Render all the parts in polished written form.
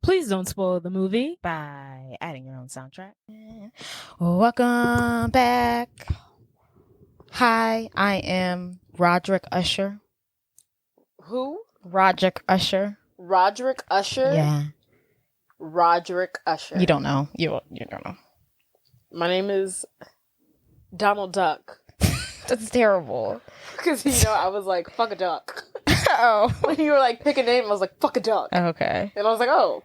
Please don't spoil the movie. By adding your own soundtrack. Welcome back. Hi, I am Roderick Usher. Who? Roderick Usher. Roderick Usher? Yeah. Roderick Usher. You don't know. You don't know. My name is Donald Duck. That's terrible. Because, I was like, fuck a duck. Oh. When you were like, pick a name, I was like, fuck a duck. Okay. And I was like, oh,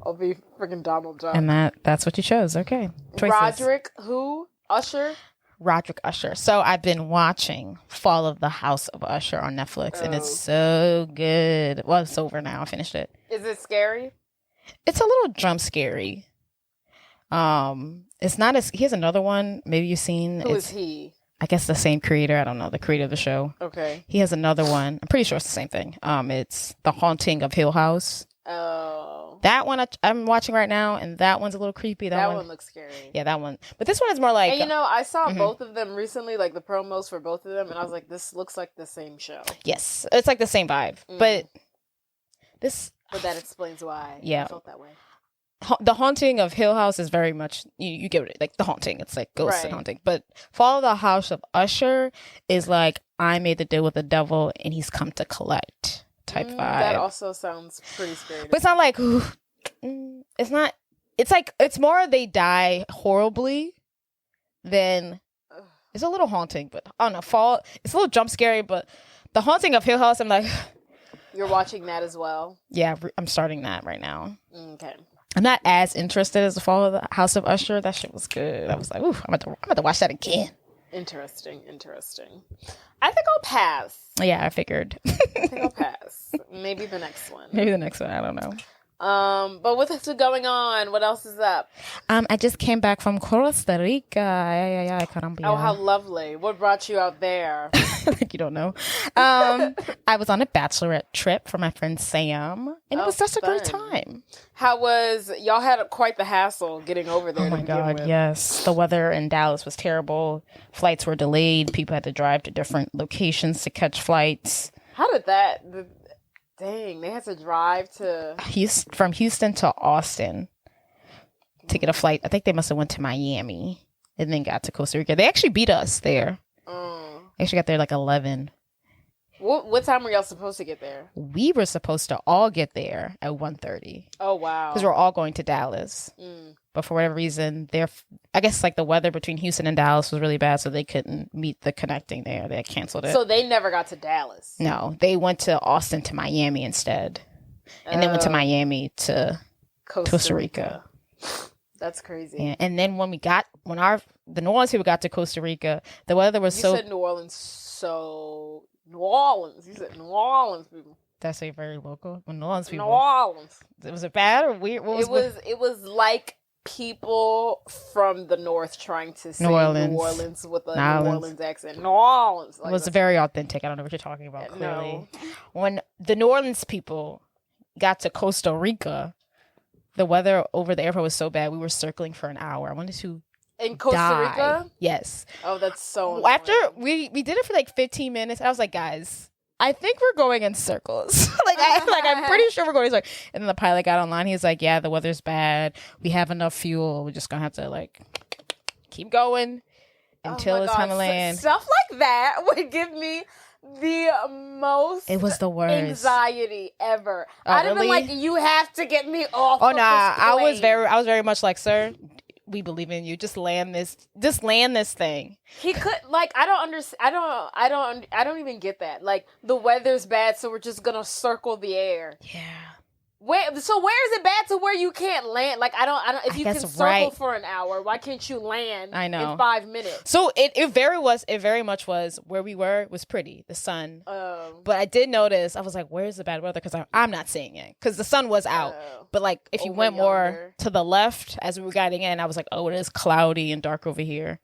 I'll be freaking Donald Duck. And that's what you chose. Okay. Choices. Roderick who? Usher? Roderick Usher. So I've been watching Fall of the House of Usher on Netflix, and it's so good. Well, it's over now. I finished it. Is it scary? It's a little jump scary. It's not as. He has another one. Maybe you've seen. Who is he? I guess the same creator. I don't know, the creator of the show. Okay. He has another one. I'm pretty sure it's the same thing. It's The Haunting of Hill House. Oh. That one I'm watching right now, and that one's a little creepy. That one looks scary. Yeah, that one. But this one is more like. And I saw both of them recently, like the promos for both of them, and I was like, this looks like the same show. Yes, it's like the same vibe, but this. But that explains why Yeah. I felt that way. The Haunting of Hill House is very much you get it, like the haunting. It's like ghosts and haunting. But Fall of the House of Usher is like I made the deal with the devil and he's come to collect type vibe. That also sounds pretty scary. But it's not like it's not. It's like it's more they die horribly than it's a little haunting. But I don't know. Fall. It's a little jump scary. But the Haunting of Hill House, I'm like. You're watching that as well? Yeah, I'm starting that right now. Okay. I'm not as interested as the Fall of the House of Usher. That shit was good. I was like, ooh, I'm about to watch that again. Interesting. I think I'll pass. Yeah, I figured. I think I'll pass. Maybe the next one. Maybe the next one. I don't know. But what's going on? What else is up? I just came back from Costa Rica. Ay, caramba. Oh, how lovely. What brought you out there? Like you don't know. I was on a bachelorette trip for my friend Sam, and it was such a great time. How was, y'all had quite the hassle getting over there. Oh my God, yes. The weather in Dallas was terrible. Flights were delayed. People had to drive to different locations to catch flights. How did dang, they had to drive to... From Houston to Austin to get a flight. I think they must have went to Miami and then got to Costa Rica. They actually beat us there. They actually got there like 11. What time were y'all supposed to get there? We were supposed to all get there at 1:30. Oh, wow. Because we're all going to Dallas. But for whatever reason, I guess like the weather between Houston and Dallas was really bad, so they couldn't meet the connecting there. They had canceled it. So they never got to Dallas? No, they went to Austin to Miami instead. And then went to Miami to Costa Rica. That's crazy. Yeah. And then when the New Orleans people got to Costa Rica, the weather was You said New Orleans, New Orleans. You said New Orleans people. That's a very local. When New Orleans people. New Orleans. Was it bad or weird? It was like people from the north trying to say New Orleans with a New Orleans accent. New Orleans. It was very authentic. I don't know what you're talking about, clearly. No. When the New Orleans people got to Costa Rica, the weather over the airport was so bad, we were circling for an hour. I wanted to in Costa Rica? Yes. Oh, that's so annoying. After we did it for like 15 minutes, I was like, guys, I think we're going in circles. I'm pretty sure we're going in circles. And then the pilot got online. He was like, yeah, the weather's bad. We have enough fuel. We're just going to have to like keep going until it's time to land. Stuff like that would give me the most it was the worst anxiety ever. Oh, I'd have really? been like, you have to get me off. Oh, of nah. this plane. I was very much like, sir, we believe in you. Just land this thing. He could I don't understand. I don't even get that. Like the weather's bad, so we're just gonna circle the air. Yeah. Where is it bad to where you can't land? Like I don't. If you can circle for an hour, why can't you land? I know. In 5 minutes. So it very much was where we were was pretty, the sun. But I did notice I was like, where's the bad weather? Because I'm not seeing it because the sun was out. But like if you went more to the left as we were getting in, I was like, oh, it is cloudy and dark over here.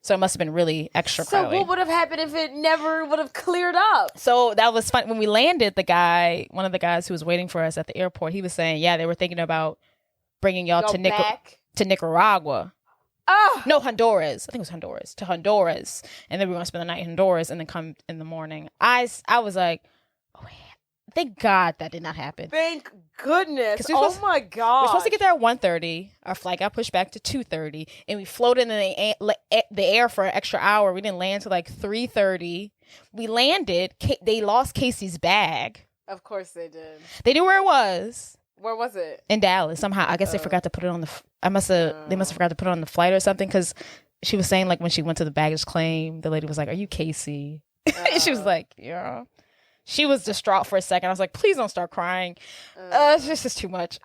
So it must have been really extra cloudy. So what would have happened if it never would have cleared up? So that was fun. When we landed, one of the guys who was waiting for us at the airport, he was saying, yeah, they were thinking about bringing y'all to Nicaragua. Oh. No, Honduras. I think it was Honduras. To Honduras. And then we were going to spend the night in Honduras and then come in the morning. I was like, oh, wait. Thank God that did not happen. Thank goodness. Oh my God. We're supposed to get there at 1:30. Our flight got pushed back to 2:30, and we floated in the air for an extra hour. We didn't land till like 3:30. We landed. They lost Casey's bag. Of course they did. They knew where it was. Where was it? In Dallas. Somehow, I guess they forgot to put it on the. They must have forgot to put it on the flight or something, because she was saying like when she went to the baggage claim, the lady was like, "Are you Casey?" And she was like, "Yeah." She was distraught for a second. I was like, "Please don't start crying." It's just too much.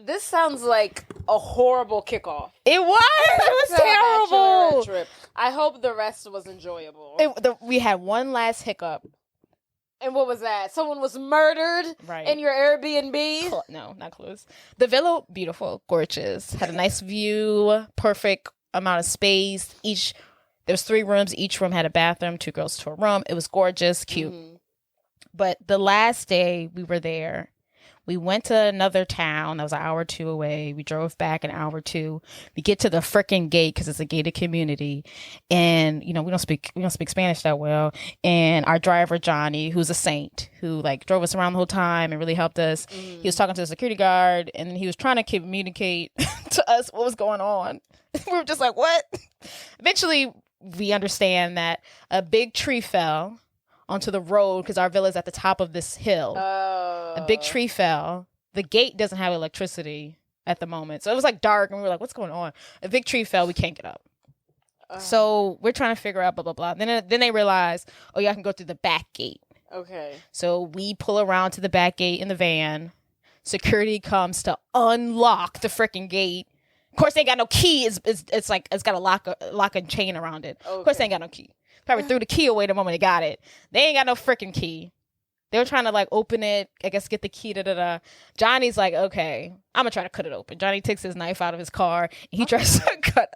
This sounds like a horrible kickoff. It was terrible. Trip. I hope the rest was enjoyable. We had one last hiccup. And what was that? Someone was murdered in your Airbnb? No, not close. The villa, beautiful, gorgeous. Had a nice view, perfect amount of space. There's 3 rooms. Each room had a bathroom, 2 girls to a room. It was gorgeous, cute. Mm-hmm. But the last day we were there, we went to another town that was an hour or 2 away. We drove back an hour or 2. We get to the freaking gate because it's a gated community, and we don't speak Spanish that well. And our driver Johnny, who's a saint, who like drove us around the whole time and really helped us. He was talking to the security guard, and then he was trying to communicate to us what was going on. We were just like, what? Eventually, we understand that a big tree fell onto the road because our villa's at the top of this hill. A big tree fell. The gate doesn't have electricity at the moment. So it was like dark, and we were like, what's going on? A big tree fell. We can't get up. So we're trying to figure out blah, blah, blah. Then they realize, oh, yeah, I can go through the back gate. Okay. So we pull around to the back gate in the van. Security comes to unlock the freaking gate. Of course, they ain't got no key. It's like it's got a lock and chain around it. Okay. Of course, they ain't got no key. Probably threw the key away the moment they got it. They ain't got no freaking key. They were trying to like open it, I guess get the key, Johnny's like, okay, I'm gonna try to cut it open. Johnny takes his knife out of his car, and he tries to cut.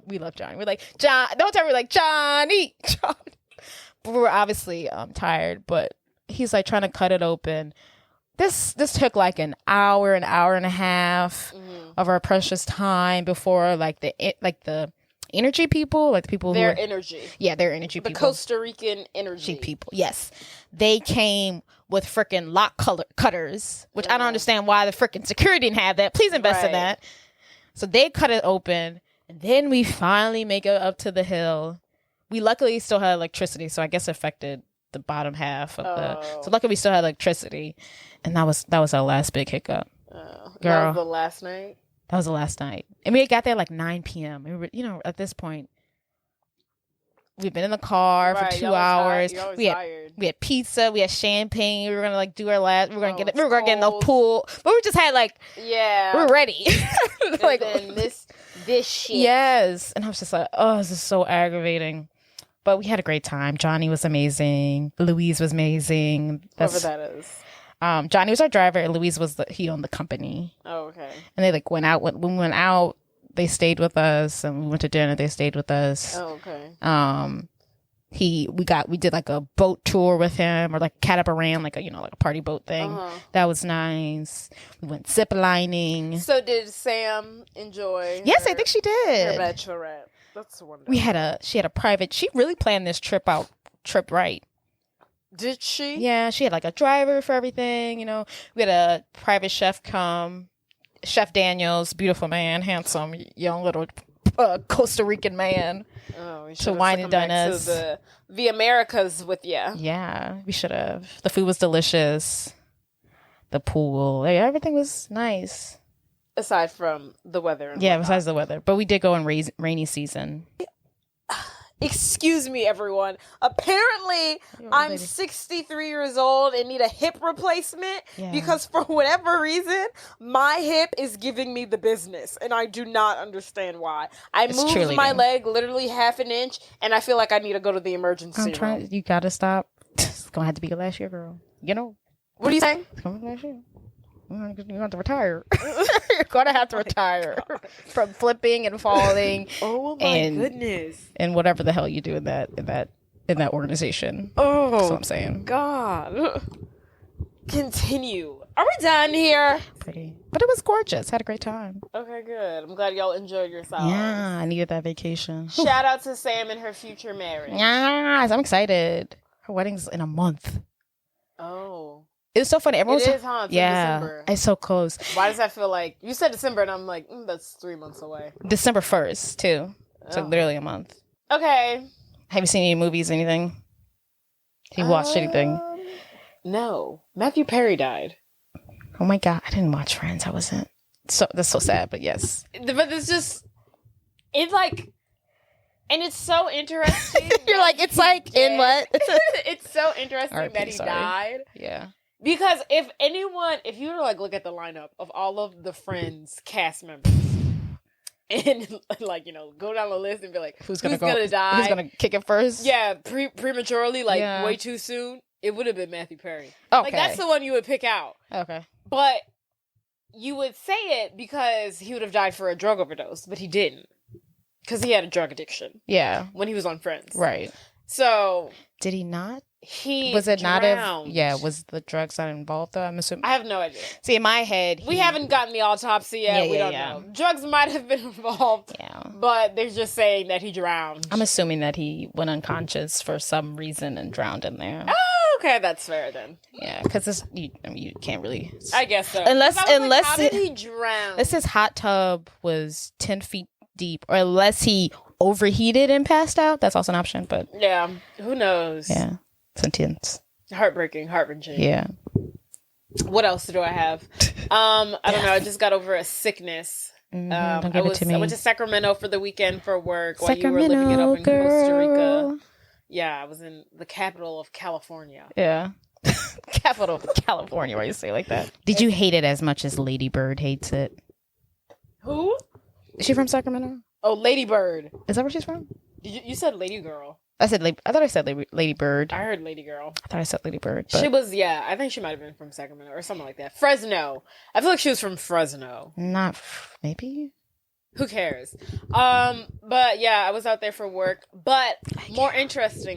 We love Johnny. We're like, John, don't tell me, we're like, Johnny. But we were obviously tired, but he's like trying to cut it open. This took like an hour and a half of our precious time before like the energy people, like the people their energy people, the Costa Rican energy people, yes, they came with freaking lock cutters, which I don't understand why the freaking security didn't have that. Please invest in that. So they cut it open, and then we finally make it up to the hill. We luckily still had electricity, so I guess it affected the bottom half of so luckily we still had electricity, and that was our last big hiccup. Girl, that was the last night. That was the last night. And we got there like 9 p.m. We were, at this point, we've been in the car for 2 hours. We had pizza. We had champagne. We were going to like do our last. We were going to get in the pool. But we just had like, we're ready. Like this shit. Yes. And I was just like, oh, this is so aggravating. But we had a great time. Johnny was amazing. Louise was amazing. Whoever that is. Johnny was our driver, and Louise he owned the company. Oh, okay. And they like went out. When we went out, they stayed with us, and we went to dinner. They stayed with us. Oh, okay. We did like a boat tour with him, or like catamaran, like a party boat thing. That was nice. We went zip lining. So did Sam enjoy? Yes, I think she did. Her bachelorette. That's wonderful. She had a private. She really planned this trip right. Did she? Yeah, she had like a driver for everything, We had a private chef come. Chef Daniels, beautiful man, handsome, young little Costa Rican man. Oh, we should to wine and dine us. To the Americas with you. Yeah, we should have. The food was delicious. The pool, everything was nice. Aside from the weather. Besides the weather. But we did go in rainy season. Excuse me, everyone. Apparently, I'm 63 years old and need a hip replacement because for whatever reason, my hip is giving me the business, and I do not understand why. I moved my leg literally half an inch, and I feel like I need to go to the emergency room. You gotta stop. It's gonna have to be your last year, girl. What are you saying? It's gonna be last year. You're gonna have to retire. You're gonna have to retire from flipping and falling. Oh my goodness! And whatever the hell you do in that organization. Oh, that's what I'm saying. God. Continue. Are we done here? Pretty, but it was gorgeous. Had a great time. Okay, good. I'm glad y'all enjoyed yourselves. Yeah, I needed that vacation. Shout out to Sam and her future marriage. Yes, I'm excited. Her wedding's in a month. Oh. It was so funny. Everyone it is, huh? It's December. It's so close. Why does that feel like... You said December, and I'm like, that's 3 months away. December 1st, too. So literally a month. Okay. Have you seen any movies, anything? Have you watched anything? No. Matthew Perry died. Oh my God. I didn't watch Friends. I wasn't. That's so sad, but yes. But it's just... It's like... And it's so interesting. You're like, it's like, in what? It's so interesting that he died. Yeah. Because if you were to like look at the lineup of all of the Friends cast members and like, go down the list and be like, who's gonna die? Who's gonna kick it first? Yeah, prematurely, way too soon. It would have been Matthew Perry. Okay. Like that's the one you would pick out. Okay. But you would say it because he would have died for a drug overdose, but he didn't. Because he had a drug addiction. Yeah. When he was on Friends. Right. So. Did he not? Was it drowned. Was the drugs not involved though? I'm assuming. I have no idea. See, in my head. We haven't gotten the autopsy yet. We don't know. Drugs might have been involved. Yeah. But they're just saying that he drowned. I'm assuming that he went unconscious for some reason and drowned in there. Oh, okay. That's fair then. Yeah. Because you can't really. I guess so. Unless how did he drown? Unless his hot tub was 10 feet deep, or unless he overheated and passed out. That's also an option, but yeah, who knows? Yeah, it's intense. Heartbreaking, heart-wrenching. Yeah. What else do I have? I don't know. I just got over a sickness. Don't give it to me. I went to Sacramento for the weekend for work while you were living it up in Costa Rica. Yeah, I was in the capital of California. Yeah. Capital of California, why you say it like that? Did you hate it as much as Lady Bird hates it? Who? Is she from Sacramento? Oh, Lady Bird. Is that where she's from? You said Lady Girl. I thought I said Lady Bird. I heard Lady Girl. I thought I said Lady Bird. But... She was, I think she might have been from Sacramento or something like that. Fresno. I feel like she was from Fresno. Maybe? Who cares? But yeah, I was out there for work. But more interestingly,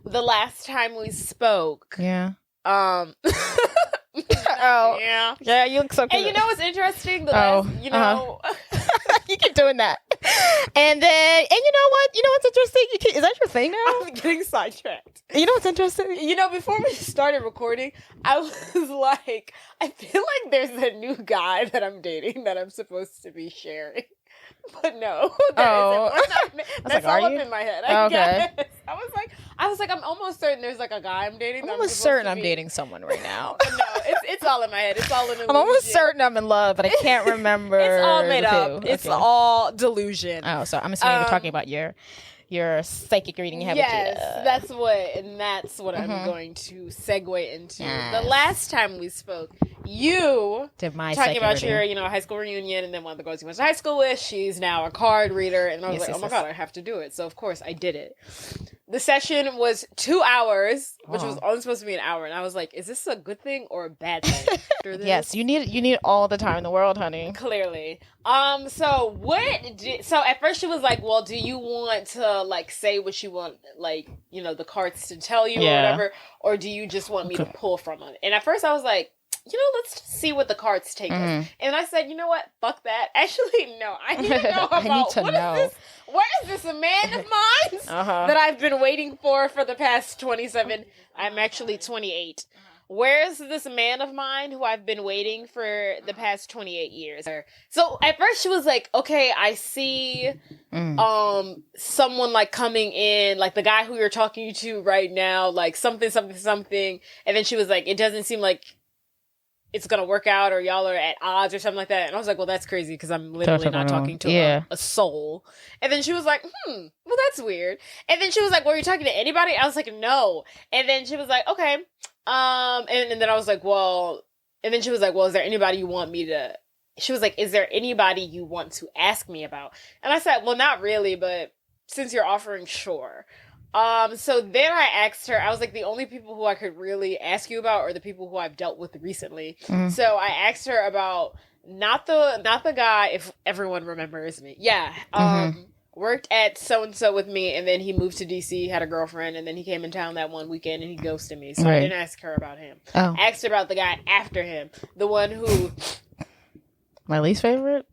the last time we spoke. Yeah. Oh. Yeah, you look so cute. And you know what's interesting? You keep doing that. And then, and you know what? You know what's interesting? Is that your thing now? I'm getting sidetracked. You know what's interesting? Before we started recording, I was like, I feel like there's a new guy that I'm dating that I'm supposed to be sharing. But no, that's all up in my head. I guess. I was like, I'm almost certain there's like a guy I'm dating. I'm almost certain I'm dating someone right now. But no, it's all in my head. It's all an illusion. I'm almost certain I'm in love, but I can't remember. It's all made up. It's all delusion. Oh, so I'm assuming you're talking about your psychic reading you have. Yes, that's what I'm going to segue into. Yes. The last time we spoke, you did my talking about reading. Your high school reunion, and then one of the girls you went to high school with, she's now a card reader, and I was oh my God, I have to do it. So of course I did it. The session was 2 hours, which was only supposed to be an hour, and I was like, is this a good thing or a bad thing? Yes, you need all the time in the world, honey. Clearly. So at first she was like, well, do you want to like say what you want, like, the cards to tell you or whatever, or do you just want me to pull from it? And at first I was like, let's just see what the cards take us. And I said, you know what? Fuck that. Actually, no. I need to know about where is this a man of mine that I've been waiting for the past 27? I'm actually 28. Where is this man of mine who I've been waiting for the past 28 years? So at first she was like, okay, I see someone like coming in, like the guy who you're talking to right now, like something. And then she was like, it doesn't seem like it's gonna work out, or y'all are at odds or something like that. And I was like, well, that's crazy because I'm literally not talking to a soul. And then she was like, well, that's weird. And then she was like, well, are you talking to anybody? I was like, no. And then she was like, okay. And then I was like, well, and then she was like, well, is there anybody you want me to, she was like, is there anybody you want to ask me about? And I said, well, not really, but since you're offering, sure. So then I asked her, I was like, the only people who I could really ask you about are the people who I've dealt with recently. So I asked her about not the guy, if everyone remembers me. Yeah. Worked at so-and-so with me, and then he moved to DC, had a girlfriend, and then he came in town that one weekend and he ghosted me. So I didn't ask her about him. I asked her about the guy after him. The one who... My least favorite?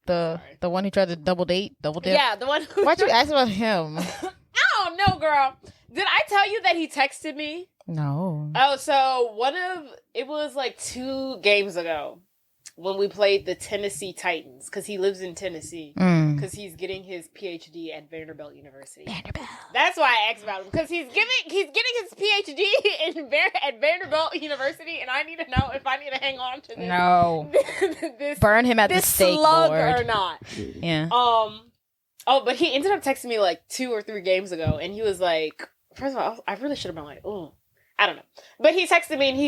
The one who tried to double dip? Yeah, the one who... Why'd you ask about him? I don't know, girl. Did I tell you that he texted me? No. Oh, so it was like 2 games ago when we played the Tennessee Titans, because he lives in Tennessee, because he's getting his PhD at Vanderbilt University. That's why I asked about him, because he's getting his PhD at Vanderbilt University, and I need to know if I need to hang on to this. No. Burn him at the stake slug board. Or not. Yeah. Oh, but he ended up texting me like 2 or 3 games ago, and he was like, first of all, I really should have been like, oh, I don't know. But he texted me, and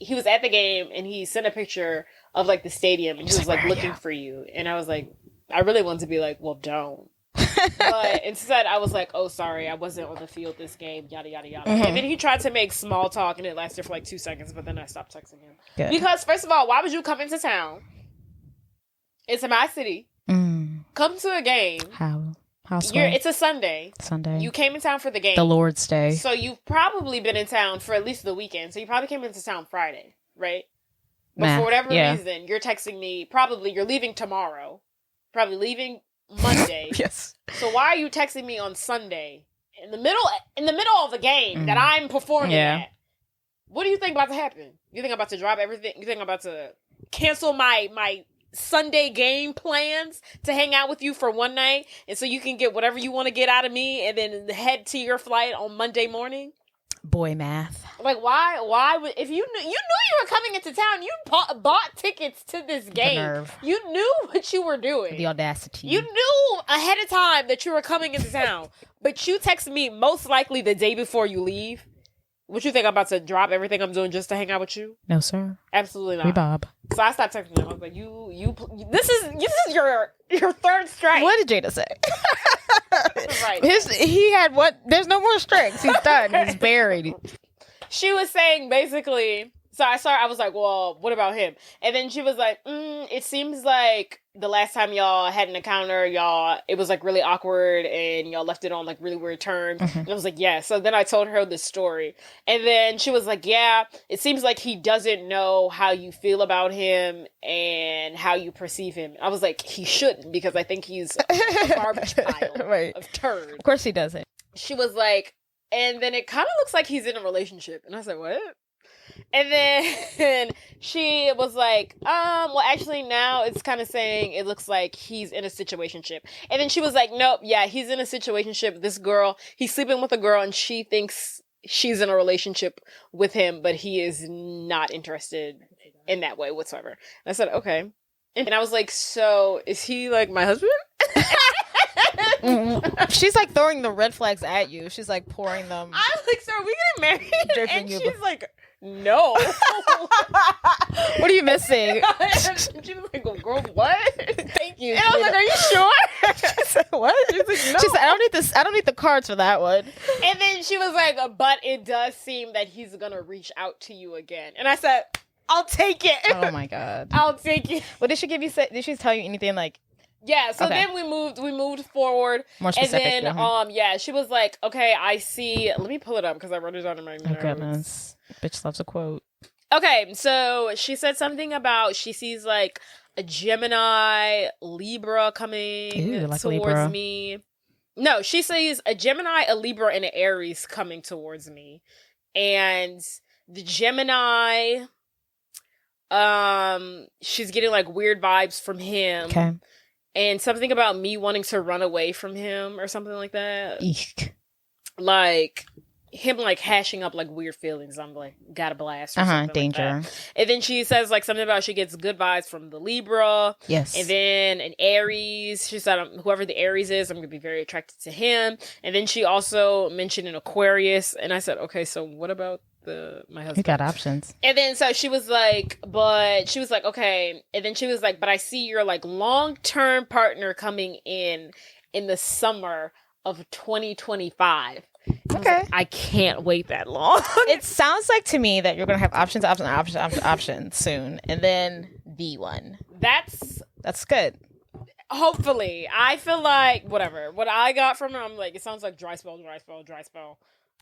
he was at the game, and he sent a picture of like the stadium, and he was like looking for you. And I was like, I really wanted to be like, well, don't. But instead I was like, oh, sorry, I wasn't on the field this game, yada yada yada. And then he tried to make small talk, and it lasted for like 2 seconds, but then I stopped texting him. Good. Because first of all, why would you come into town? It's my city. Come to a game. It's a Sunday. You came in town for the game. The Lord's Day. So you've probably been in town for at least the weekend. So you probably came into town Friday, right? But for whatever reason, you're texting me, probably you're leaving tomorrow. Probably leaving Monday. Yes. So why are you texting me on Sunday in the middle of the game that I'm performing at? What do you think about to happen? You think I'm about to drop everything? You think I'm about to cancel my Sunday game plans to hang out with you for one night, and so you can get whatever you want to get out of me, and then head to your flight on Monday morning? Boy math. Like, why would, if you knew you were coming into town, you bought tickets to this game. The nerve. You knew what you were doing. The audacity. You knew ahead of time that you were coming into town, but you text me most likely the day before you leave. What you think, I'm about to drop everything I'm doing just to hang out with you? No, sir. Absolutely not. We Bob. So I stopped texting him. I was like, this is your third strike. What did Jada say? Right. He had what? There's no more strikes. He's done. He's buried. She was saying basically, so I was like, well, what about him? And then she was like, it seems like the last time y'all had an encounter, it was like really awkward and y'all left it on like really weird terms. And I was like, yeah. So then I told her the story. And then she was like, yeah, it seems like he doesn't know how you feel about him and how you perceive him. I was like, he shouldn't, because I think he's a garbage pile of turd. Of course he doesn't. She was like, and then it kind of looks like he's in a relationship. And I said, what? And then she was like, well, actually now it's kind of saying it looks like he's in a situationship. And then she was like, nope, yeah, he's in a situationship. This girl, he's sleeping with a girl, and she thinks she's in a relationship with him, but he is not interested in that way whatsoever. And I said, okay. And I was like, so is he like my husband? She's like throwing the red flags at you. She's like pouring them. I'm like, so are we getting married? And she's like, no. What are you missing? She was like, girl, what? Thank you. And I was like, are you sure? She said, what? She was like, no. She said, I don't need the cards for that one. And then she was like, but it does seem that he's gonna reach out to you again. And I said, I'll take it. Oh my God. I'll take it. What did she give you? Did she tell you anything like? Yeah, so then we moved forward. More specific. And then, she was like, okay, I see. Let me pull it up because I wrote it down in my notes. Oh, goodness. Bitch loves a quote. Okay, so she said something about she sees like a Gemini Libra coming towards me. No, she sees a Gemini, a Libra, and an Aries coming towards me. And the Gemini, she's getting like weird vibes from him. Okay. And something about me wanting to run away from him or something like that. Eek. Like him like hashing up like weird feelings. I'm like, got a blast. Or something danger. Like that. And then she says like something about she gets good vibes from the Libra. Yes. And then an Aries. She said whoever the Aries is, I'm going to be very attracted to him. And then she also mentioned an Aquarius. And I said, okay, so what about my husband? You got options. And then so she was like, okay. And then she was like, but I see your like long-term partner coming in the summer of 2025. Okay. Like, I can't wait that long. It sounds like to me that you're going to have options soon. And then the one. That's good. Hopefully. I feel like, whatever. What I got from her, I'm like, it sounds like dry spell.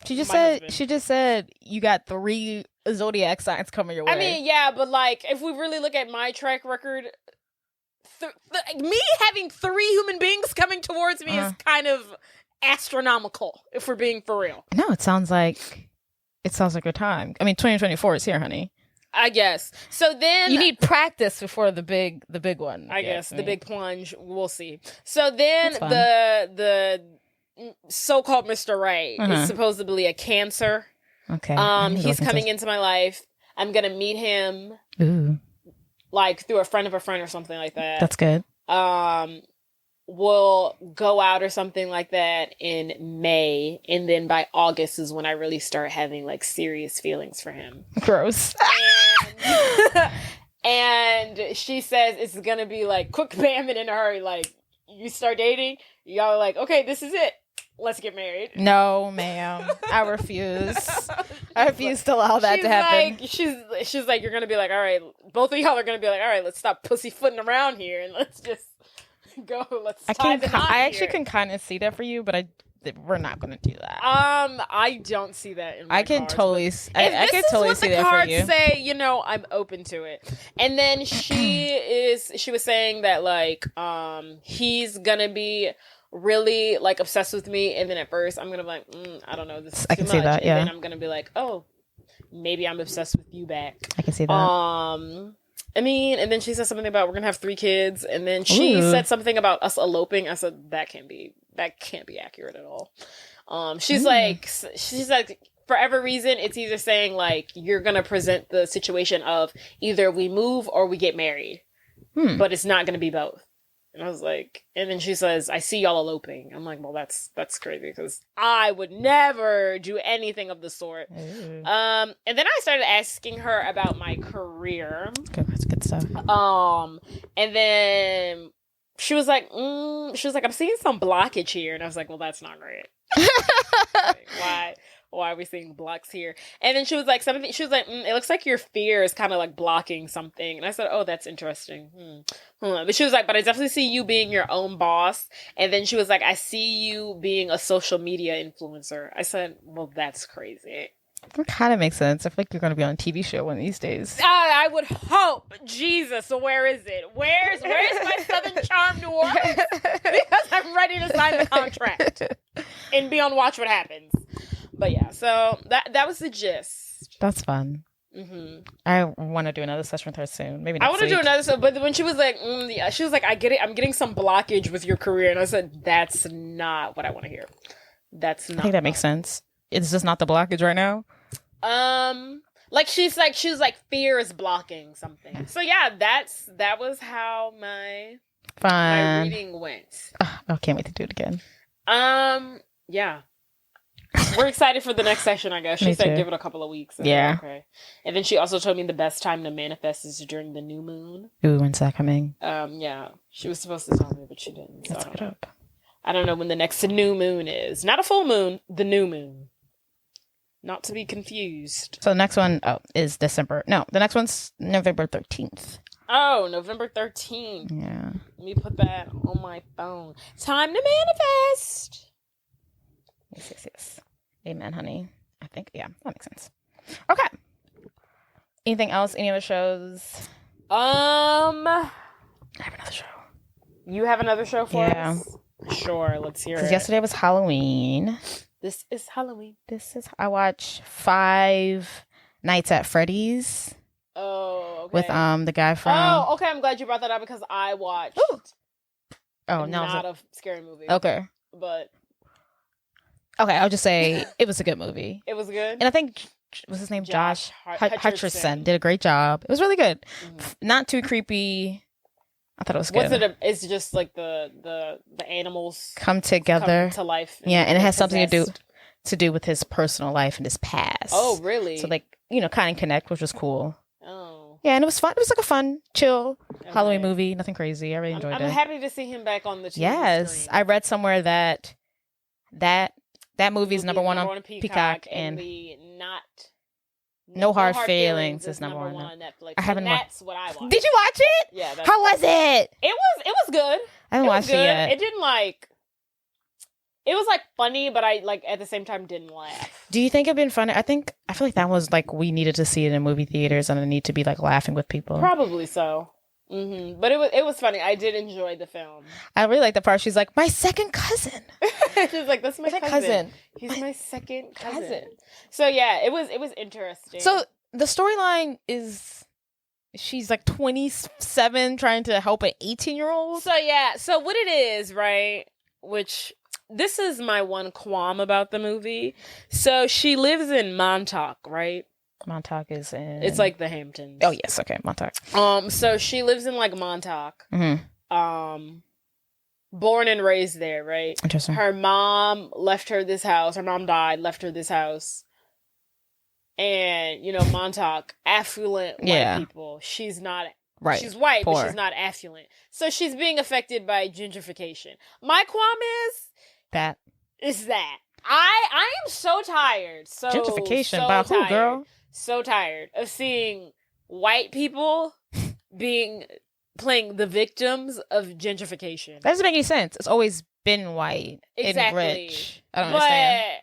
She just said you got 3 zodiac signs coming your way. I mean, yeah, but like, if we really look at my track record, me having 3 human beings coming towards me is kind of astronomical, if we're being for real. No, it sounds like it sounds like a time. I mean, 2024 is here, honey. I guess. So then you need practice before the big one. I guess the big plunge. We'll see. So then the so-called Mr. Right is supposedly a Cancer. Okay. He's coming into my life. I'm gonna meet him. Ooh. Like through a friend of a friend or something like that. That's good. We'll go out or something like that in May, and then by August is when I really start having like serious feelings for him. Gross. And she says it's gonna be like quick, bam, and in a hurry. Like you start dating, y'all are like, okay, this is it. Let's get married. No, ma'am. I refuse. I refuse to allow that to happen. Like, she's like, you're gonna be like, all right, both of y'all are gonna be like, all right, let's stop pussyfooting around here and let's just go. Let's. I actually can kind of see that for you, but we're not gonna do that. I don't see that in my I can cards, totally see that for you. Say, you know, I'm open to it. And then she was saying that like he's gonna be really like obsessed with me, and then at first I'm gonna be like, I don't know, this is too much. I can see that, yeah. And then I'm gonna be like, oh, maybe I'm obsessed with you back. I can see that. I mean, and then she said something about we're gonna have 3 kids, and then she said something about us eloping. I said that can't be accurate at all. She's like for every reason, it's either saying like you're gonna present the situation of either we move or we get married, but it's not gonna be both. And I was like, and then she says, I see y'all eloping. I'm like, well, that's crazy because I would never do anything of the sort. And then I started asking her about my career. That's good stuff. And then she was like, I'm seeing some blockage here. And I was like, well, that's not great. Like, why are we seeing blocks here? And then she was like, it looks like your fear is kind of like blocking something. And I said, oh, that's interesting. But she was like, but I definitely see you being your own boss. And then she was like, I see you being a social media influencer. I said, well, that's crazy. That kind of makes sense. I feel like you're going to be on a TV show one of these days. I would hope. Jesus, so where is it? Where's my Southern Charm New Orleans? Because I'm ready to sign the contract and be on Watch What Happens. But yeah, so that was the gist. That's fun. Mm-hmm. I want to do another session with her soon. Maybe next I want to do another session, but when she was like, she was like, I get it. I'm getting some blockage with your career, and I said, that's not what I want to hear. That's not. I think that makes sense. It's just not the blockage right now. Like she was like, fear is blocking something. So yeah, that was how my reading went. I can't wait to do it again. Yeah. We're excited for the next session, I guess. She said give it a couple of weeks. Yeah. Okay. And then she also told me the best time to manifest is during the new moon. Ooh, when's that coming? Yeah. She was supposed to tell me, but she didn't. So Let's look it up. I don't know when the next new moon is. Not a full moon, the new moon. Not to be confused. So the next one is December. No, the next one's November 13th. Oh, November 13th. Yeah. Let me put that on my phone. Time to manifest. Yes. Amen, honey. I think, yeah, that makes sense. Okay. Anything else? Any other shows? I have another show. You have another show for us? Sure, let's hear it. Yesterday was Halloween. This is Halloween. I watched 5 Nights at Freddy's. Oh, okay. With the guy from. Oh, okay. I'm glad you brought that up because I watched. Ooh. Oh no, not a scary movie. Okay, but okay, I'll just say it was a good movie. It was good, and I think what's his name, Josh Hutcherson did a great job. It was really good. Not too creepy. I thought it was good. It's just like the animals come together to life. Yeah, and it has something to do with his personal life and his past. Oh, really? So like kind of connect, which was cool. Oh. Yeah, and it was fun. It was like a fun, chill Halloween movie. Nothing crazy. I really enjoyed it. I'm happy to see him back on the TV Yes, screen. I read somewhere that movie is number one on Peacock and the No Hard Feelings is number one on Netflix. I haven't. That's what I watched. Did you watch it? Yeah. How was it? It was good. I haven't watched it yet. It didn't It was funny, but I at the same time didn't laugh. Do you think it'd been funny? I feel like that was we needed to see it in movie theaters and I need to be laughing with people. Probably so. Mm-hmm. But it was funny. I did enjoy the film. I really like the part. She's like, my second cousin. She's like, that's my cousin. He's my second cousin. So yeah, it was interesting. So the storyline is she's like 27 trying to help an 18-year-old. So yeah, so what it is, right? Which this is my one qualm about the movie. So she lives in Montauk, right? Montauk is in... It's like the Hamptons. Oh, yes. Okay, Montauk. So she lives in, like, Montauk. Mm-hmm. Born and raised there, right? Interesting. Her mom left her this house. Her mom died, left her this house. And, you know, Montauk, affluent white people. She's not... Right. She's white, poor. But she's not affluent. So she's being affected by gentrification. My qualm is that. I am so tired. Gentrification? So by tired. Who, girl? So tired of seeing white people playing the victims of gentrification. That doesn't make any sense. It's always been white and rich. I don't understand.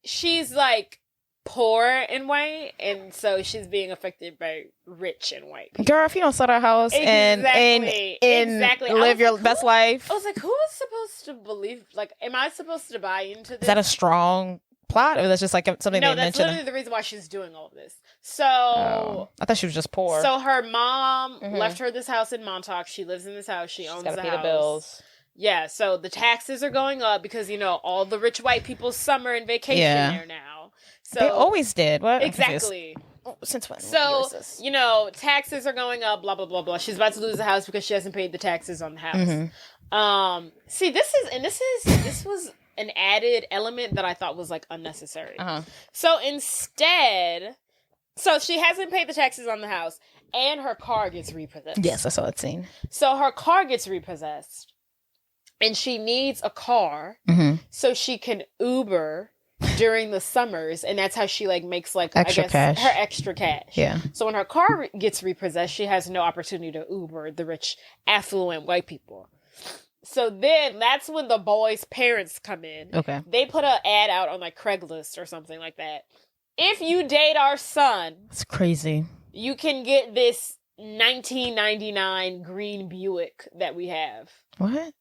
She's like poor and white, and so she's being affected by rich and white people. Girl, if you don't sell our house and live your best life. I was like, who is supposed to believe? Like, am I supposed to buy into this? Is that a strong plot, or that's just like something they mentioned? No, that's literally the reason why she's doing all of this. So I thought she was just poor. So her mom left her this house in Montauk. She lives in this house. She owns the house. She's gotta pay the bills. Yeah, so the taxes are going up because, you know, all the rich white people's summer and vacation there now. So they always did. What? Exactly. Since when? So, you know, taxes are going up, blah, blah, blah, blah. She's about to lose the house because she hasn't paid the taxes on the house. Mm-hmm. See, this was an added element that I thought was, like, unnecessary. So instead, so she hasn't paid the taxes on the house, and her car gets repossessed. Yes, I saw that scene. So her car gets repossessed, and she needs a car so she can Uber during the summers, and that's how she like makes like extra cash. Her extra cash. Yeah. So when her car gets repossessed, she has no opportunity to Uber the rich, affluent white people. So then that's when the boy's parents come in. Okay. They put an ad out on like Craigslist or something like that. If you date our son, it's crazy. You can get this 1999 green Buick that we have. What?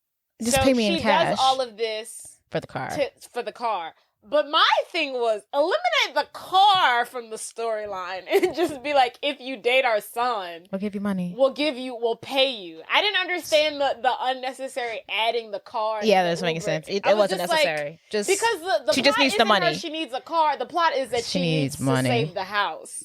Just pay me in cash. She does all of this for the car. For the car. But my thing was eliminate the car from the storyline and just be like, if you date our son, we'll give you money. We'll pay you. I didn't understand the unnecessary adding the car. Yeah, that doesn't make sense. It wasn't necessary. Like, just because the she just needs the money. She needs a car. The plot is that she needs money to save the house.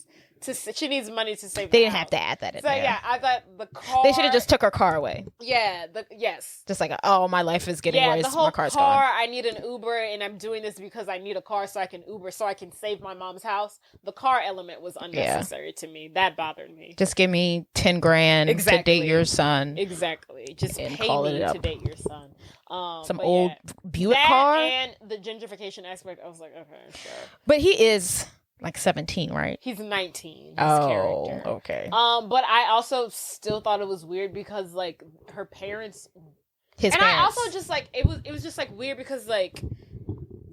She needs money to save. They didn't have to add that in there. So yeah, I thought the car. They should have just took her car away. Yeah. Yes. Just like, oh, my life is getting worse. The whole my car's car. gone. I need an Uber, and I'm doing this because I need a car so I can Uber, so I can save my mom's house. The car element was unnecessary to me. That bothered me. Just give me $10,000 to date your son. Exactly. Just pay me to date your son. Some old Buick car and the gentrification aspect. I was like, okay, sure. But he is. Like 17, right? He's 19. His character. Okay. But I also still thought it was weird because like her parents, I also just like it was just like weird because like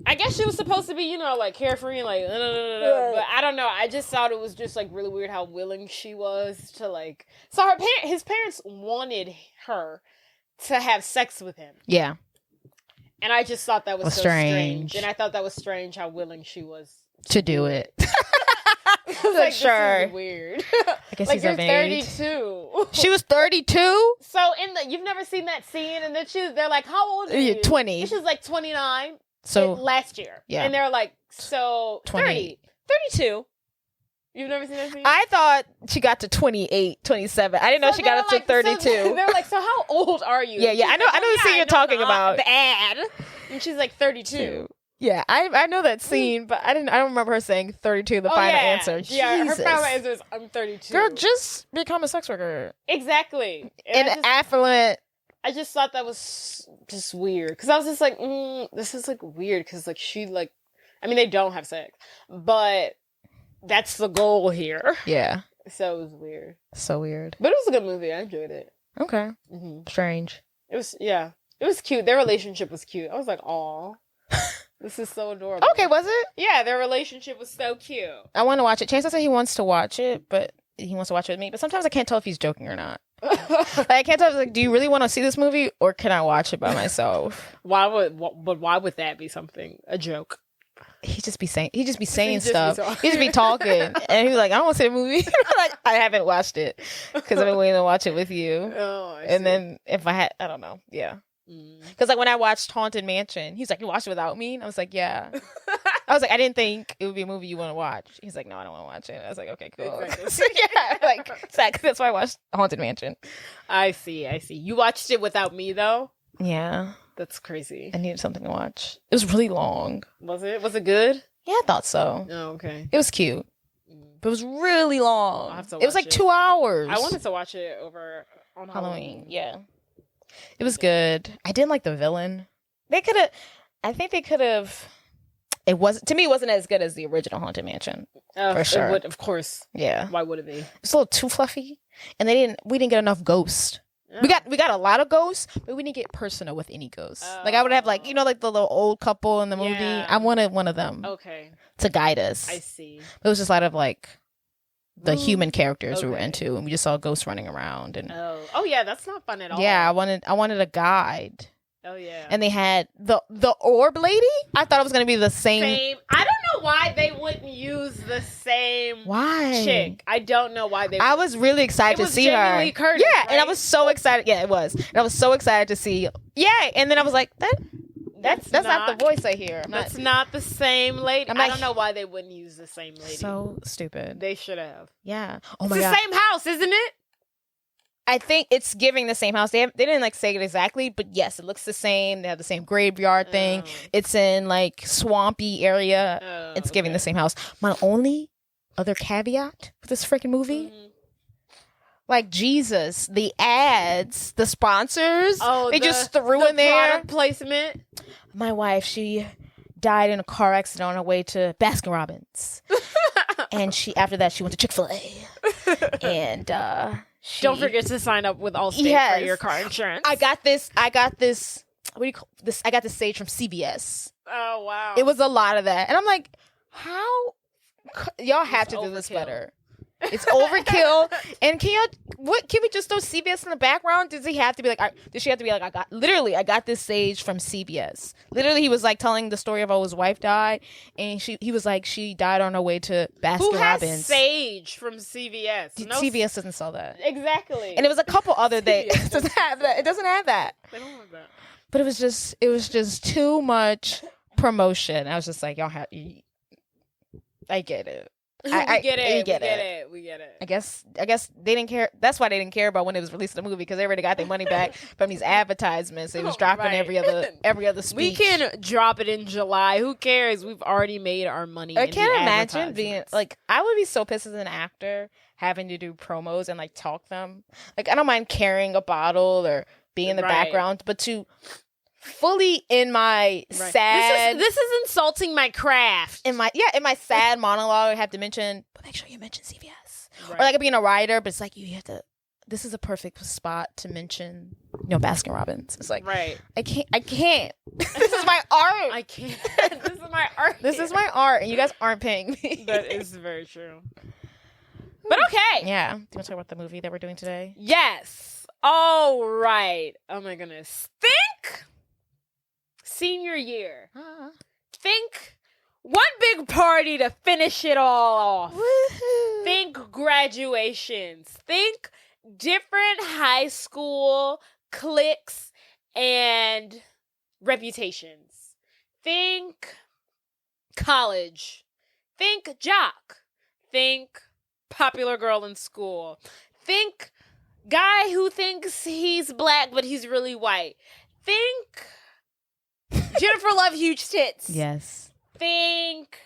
I guess she was supposed to be, you know, like carefree and like, but I don't know. I just thought it was just like really weird how willing she was to like. So his parents wanted her to have sex with him. Yeah. And I just thought that was so strange. And I thought that was strange how willing she was to do it. Like, sure. This is weird. I guess like you're 32. She was 32? So you've never seen that scene, and then they're like, how old are you? 20. She's like 29. So last year. Yeah. And they're like, so 30. 32. You've never seen that scene? I thought she got to 28, 27. I didn't know she got up to 32. So they're like, so how old are you? Yeah, I know the scene you're talking about. The ad. And she's like 32. Yeah, I know that scene, but I don't remember her saying 32, the final answer. Yeah, Jesus. Her final answer is I'm 32. Girl, just become a sex worker. Exactly. And affluent. I just thought that was just weird. Because I was just like, this is like weird. Because like she like, I mean, they don't have sex. But that's the goal here. Yeah. So it was weird. So weird. But it was a good movie. I enjoyed it. Okay. Strange. It was, It was cute. Their relationship was cute. I was like, aw. This is so adorable. Okay, was it? Yeah, their relationship was so cute. I want to watch it. Chance said he wants to watch it, but he wants to watch it with me. But sometimes I can't tell if he's joking or not. Like, I can't tell. Like, do you really want to see this movie, or can I watch it by myself? Why would that be a joke? He just be saying stuff. He just be talking, and he's like, "I don't want to see the movie." Like, I haven't watched it because I've been waiting to watch it with you. Oh, and then if I had, I don't know, yeah. Because like when I watched Haunted Mansion, he's like, "You watched it without me?" And I was like, "Yeah." I was like, "I didn't think it would be a movie you want to watch." He's like, "No, I don't want to watch it." I was like, "Okay, cool." Exactly. So, yeah, like that's why I watched Haunted Mansion. I see. You watched it without me though. Yeah. That's crazy. I needed something to watch. It was really long. Was it? Was it good? Yeah, I thought so. Oh, okay. It was cute. But it was really long. I'll have to watch it was like 2 hours. I wanted to watch it over on Halloween. Yeah. It was good. I didn't like the villain. I think they could have. To me, it wasn't as good as the original Haunted Mansion. For sure. It would, of course. Yeah. Why would it be? It's a little too fluffy. And we didn't get enough ghosts. Yeah. We got a lot of ghosts, but we didn't get personal with any ghosts. Like I would have like the little old couple in the movie. Yeah. I wanted one of them. Okay. To guide us. I see. But it was just a lot of like the human characters we were into, and we just saw ghosts running around and oh yeah, that's not fun at all. Yeah, I wanted a guide. Oh yeah. And they had the orb lady. I thought it was gonna be the same. I don't know why they wouldn't use the same chick. I don't know why they. I was really excited to see her. Curtis, yeah, right? And I was so excited. Yeah, it was. And I was so excited to see. Yeah, and then I was like, that's not the voice I hear. That's not the same lady. I don't know why they wouldn't use the same lady. So stupid. They should have. Yeah. Oh my God. It's the same house, isn't it? I think it's giving the same house. They didn't like say it exactly, but yes, it looks the same. They have the same graveyard thing. It's in like swampy area. It's giving the same house. My only other caveat with this freaking movie, like Jesus, the ads, the sponsors, they just threw in there product placement. My wife, she died in a car accident on her way to Baskin Robbins, and after that she went to Chick-fil-A, and don't forget to sign up with Allstate for your car insurance. I got this. What do you call this? I got this stage from CVS. Oh wow! It was a lot of that, and I'm like, how y'all have to do this better? It's overkill. And can we just throw CVS in the background? Does he have to be like? Does she have to be like? I got this sage from CVS. Literally, he was like telling the story of how his wife died, and he was like she died on her way to Baskin Robbins. Who has sage from CVS? CVS doesn't sell that. Exactly. And it was a couple other days. It doesn't have that. It doesn't have that. They don't have that. But it was just too much promotion. I was just like, y'all have. I get it. We get it. I guess they didn't care. That's why they didn't care about when it was released in the movie, because they already got their money back from these advertisements. It was dropping every other speech. We can drop it in July. Who cares? We've already made our money. I can't imagine being like, I would be so pissed as an actor having to do promos and like talk them. Like, I don't mind carrying a bottle or being in the background, but to fully in my sad, this is insulting my craft. In my sad monologue, I have to mention, but make sure you mention CVS. Or like being a writer, but it's like you have to. This is a perfect spot to mention, Baskin Robbins. It's like I can't. This is my art. I can't. This is my art. This is my art, and you guys aren't paying me. That is very true. But okay. Yeah. Do you want to talk about the movie that we're doing today? Yes. All right. Oh my goodness. Think senior year. Think one big party to finish it all off. Woohoo. Think graduations. Think different high school cliques and reputations. Think college. Think jock. Think popular girl in school. Think guy who thinks he's black but he's really white. Think Jennifer Love huge tits. Yes. Think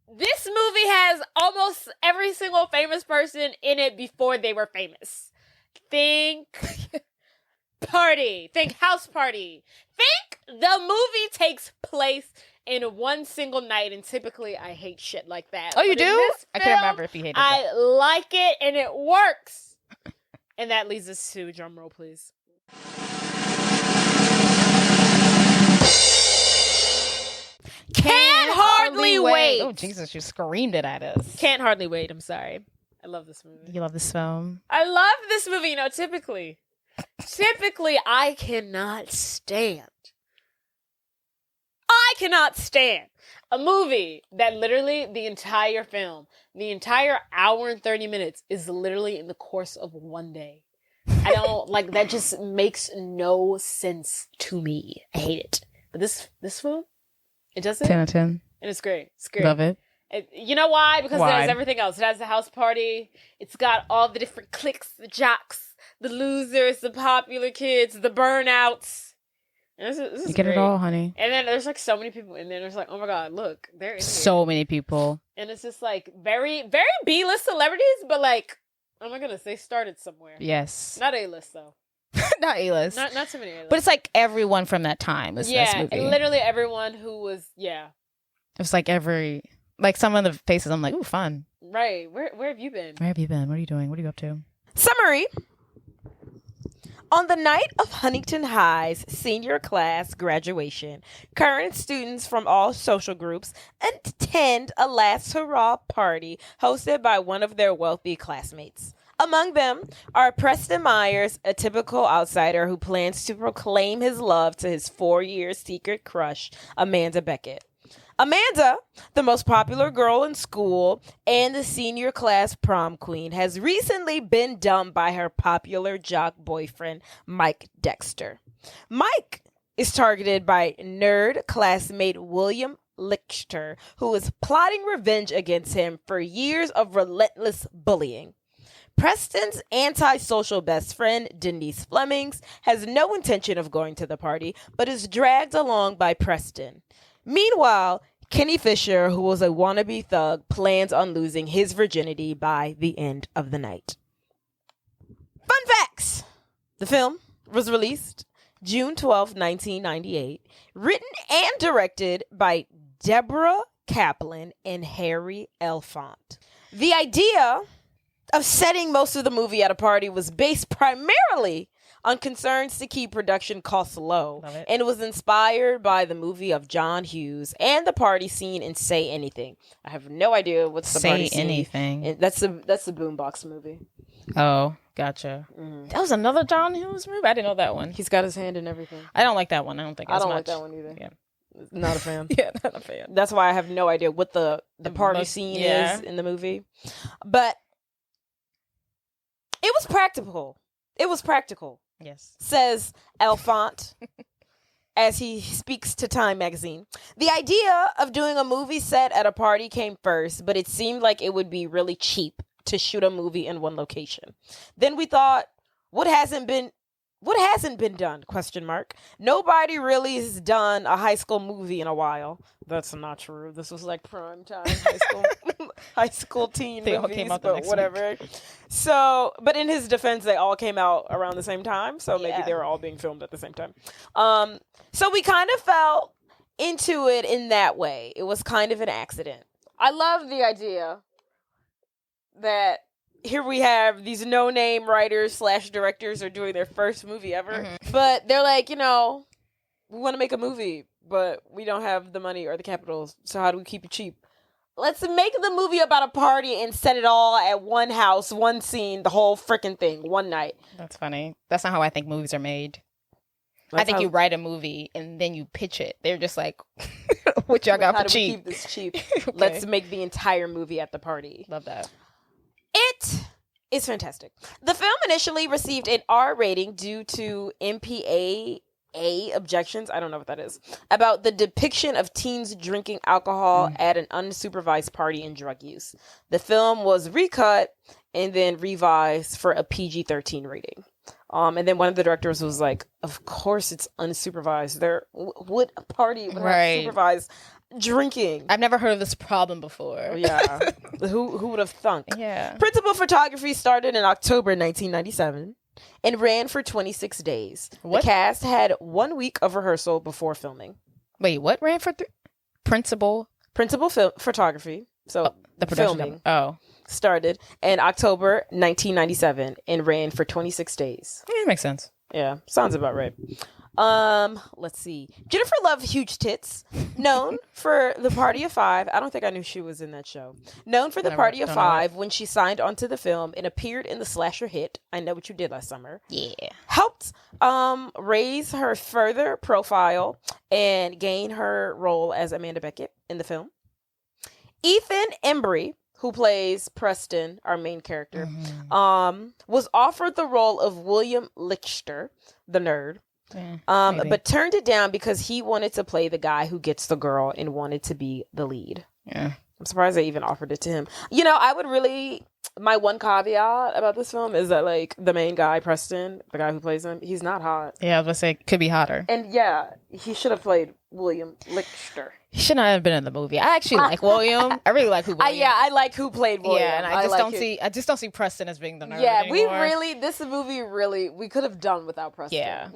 this movie has almost every single famous person in it before they were famous. Think party. Think house party. Think the movie takes place in one single night, and typically I hate shit like that. Oh, you but do? I can't remember if you hated it. I like it, and it works. And that leads us to drum roll, please. Can't hardly wait. Oh, Jesus, you screamed it at us. Can't hardly wait. I'm sorry. love this movie. You love this film? I love this movie. You know, typically, I cannot stand a movie that literally the entire film, the entire hour and 30 minutes is literally in the course of one day. I don't like that. Just makes no sense to me. I hate it. But this film, it does it. 10 out of 10. And it's great. It's great. Love it. You know why? Because it has everything else. It has the house party. It's got all the different cliques, the jocks, the losers, the popular kids, the burnouts. And this is you get great. it all, honey. And then there's like so many people in there. There's like, oh my God, look, they're in so here. many people. And it's just like very, very B-list celebrities, but like, oh my goodness, they started somewhere. Yes. Not A-list though. Not A-list. Not too many A-list. But it's like everyone from that time was in this movie. Literally everyone who was, It was like like some of the faces, I'm like, ooh, fun. Right. Where have you been? Where have you been? What are you doing? What are you up to? Summary. On the night of Huntington High's senior class graduation, current students from all social groups attend a last hurrah party hosted by one of their wealthy classmates. Among them are Preston Myers, a typical outsider who plans to proclaim his love to his 4-year secret crush, Amanda Beckett. Amanda, the most popular girl in school and the senior class prom queen, has recently been dumped by her popular jock boyfriend, Mike Dexter. Mike is targeted by nerd classmate William Lichter, who is plotting revenge against him for years of relentless bullying. Preston's antisocial best friend, Denise Flemings, has no intention of going to the party, but is dragged along by Preston. Meanwhile, Kenny Fisher, who was a wannabe thug, plans on losing his virginity by the end of the night. Fun facts! The film was released June 12, 1998, written and directed by Deborah Kaplan and Harry Elfont. The idea of setting most of the movie at a party was based primarily on concerns to keep production costs low, and it was inspired by the movie of John Hughes and the party scene in Say Anything. I have no idea what's the party scene. Say Anything. That's the Boombox movie. Oh, gotcha. Mm. That was another John Hughes movie? I didn't know that one. He's got his hand in everything. I don't like that one. I don't think as much. Like that one either. Yeah. Not a fan. Not a fan. That's why I have no idea what the party scene is in the movie. But it was practical. Yes. Says Elfont as he speaks to Time magazine. The idea of doing a movie set at a party came first, but it seemed like it would be really cheap to shoot a movie in one location. Then we thought, what hasn't been done? ? Nobody really has done a high school movie in a while. That's not true. This was like prime time high school teen they movies, all came out but whatever. Week. So, but in his defense, they all came out around the same time. So maybe they were all being filmed at the same time. So we kind of fell into it in that way. It was kind of an accident. I love the idea that here we have these no-name writers / directors are doing their first movie ever. Mm-hmm. But they're like, we want to make a movie, but we don't have the money or the capital. So how do we keep it cheap? Let's make the movie about a party and set it all at one house, one scene, the whole freaking thing, one night. That's funny. That's not how I think movies are made. I think you write a movie and then you pitch it. They're just like, what y'all got for cheap? How do we keep this cheap? Okay. Let's make the entire movie at the party. Love that. It is fantastic. The film initially received an R rating due to MPAA objections, I don't know what that is, about the depiction of teens drinking alcohol at an unsupervised party and drug use. The film was recut and then revised for a PG-13 rating. And then one of the directors was like, of course it's unsupervised. There would a party would have supervised drinking. I've never heard of this problem before. Yeah. Who would have thunk? Yeah. Principal photography started in October 1997 and ran for 26 days. What? The cast had 1 week of rehearsal before filming. Wait, what ran for Principal photography. So the production filming started in October 1997 and ran for 26 days. Yeah, makes sense. Yeah, sounds about right. Let's see. Jennifer Love Huge Tits, known for The Party of Five. I don't think I knew she was in that show. Known for The Party of Five when she signed onto the film and appeared in the slasher hit I Know What You Did Last Summer. Yeah. Helped raise her further profile and gain her role as Amanda Beckett in the film. Ethan Embry, who plays Preston, our main character, was offered the role of William Lichter, the nerd. But turned it down because he wanted to play the guy who gets the girl and wanted to be the lead. Yeah. I'm surprised they even offered it to him. You know, my one caveat about this film is that, like, the main guy, Preston, the guy who plays him, he's not hot. Yeah, I was going to say, could be hotter. And yeah, he should have played William Lichter. He should not have been in the movie. I actually like William. I really like who William. I like who played William. Yeah, and I just don't see Preston as being the nerd anymore. This movie we could have done without Preston. Yeah.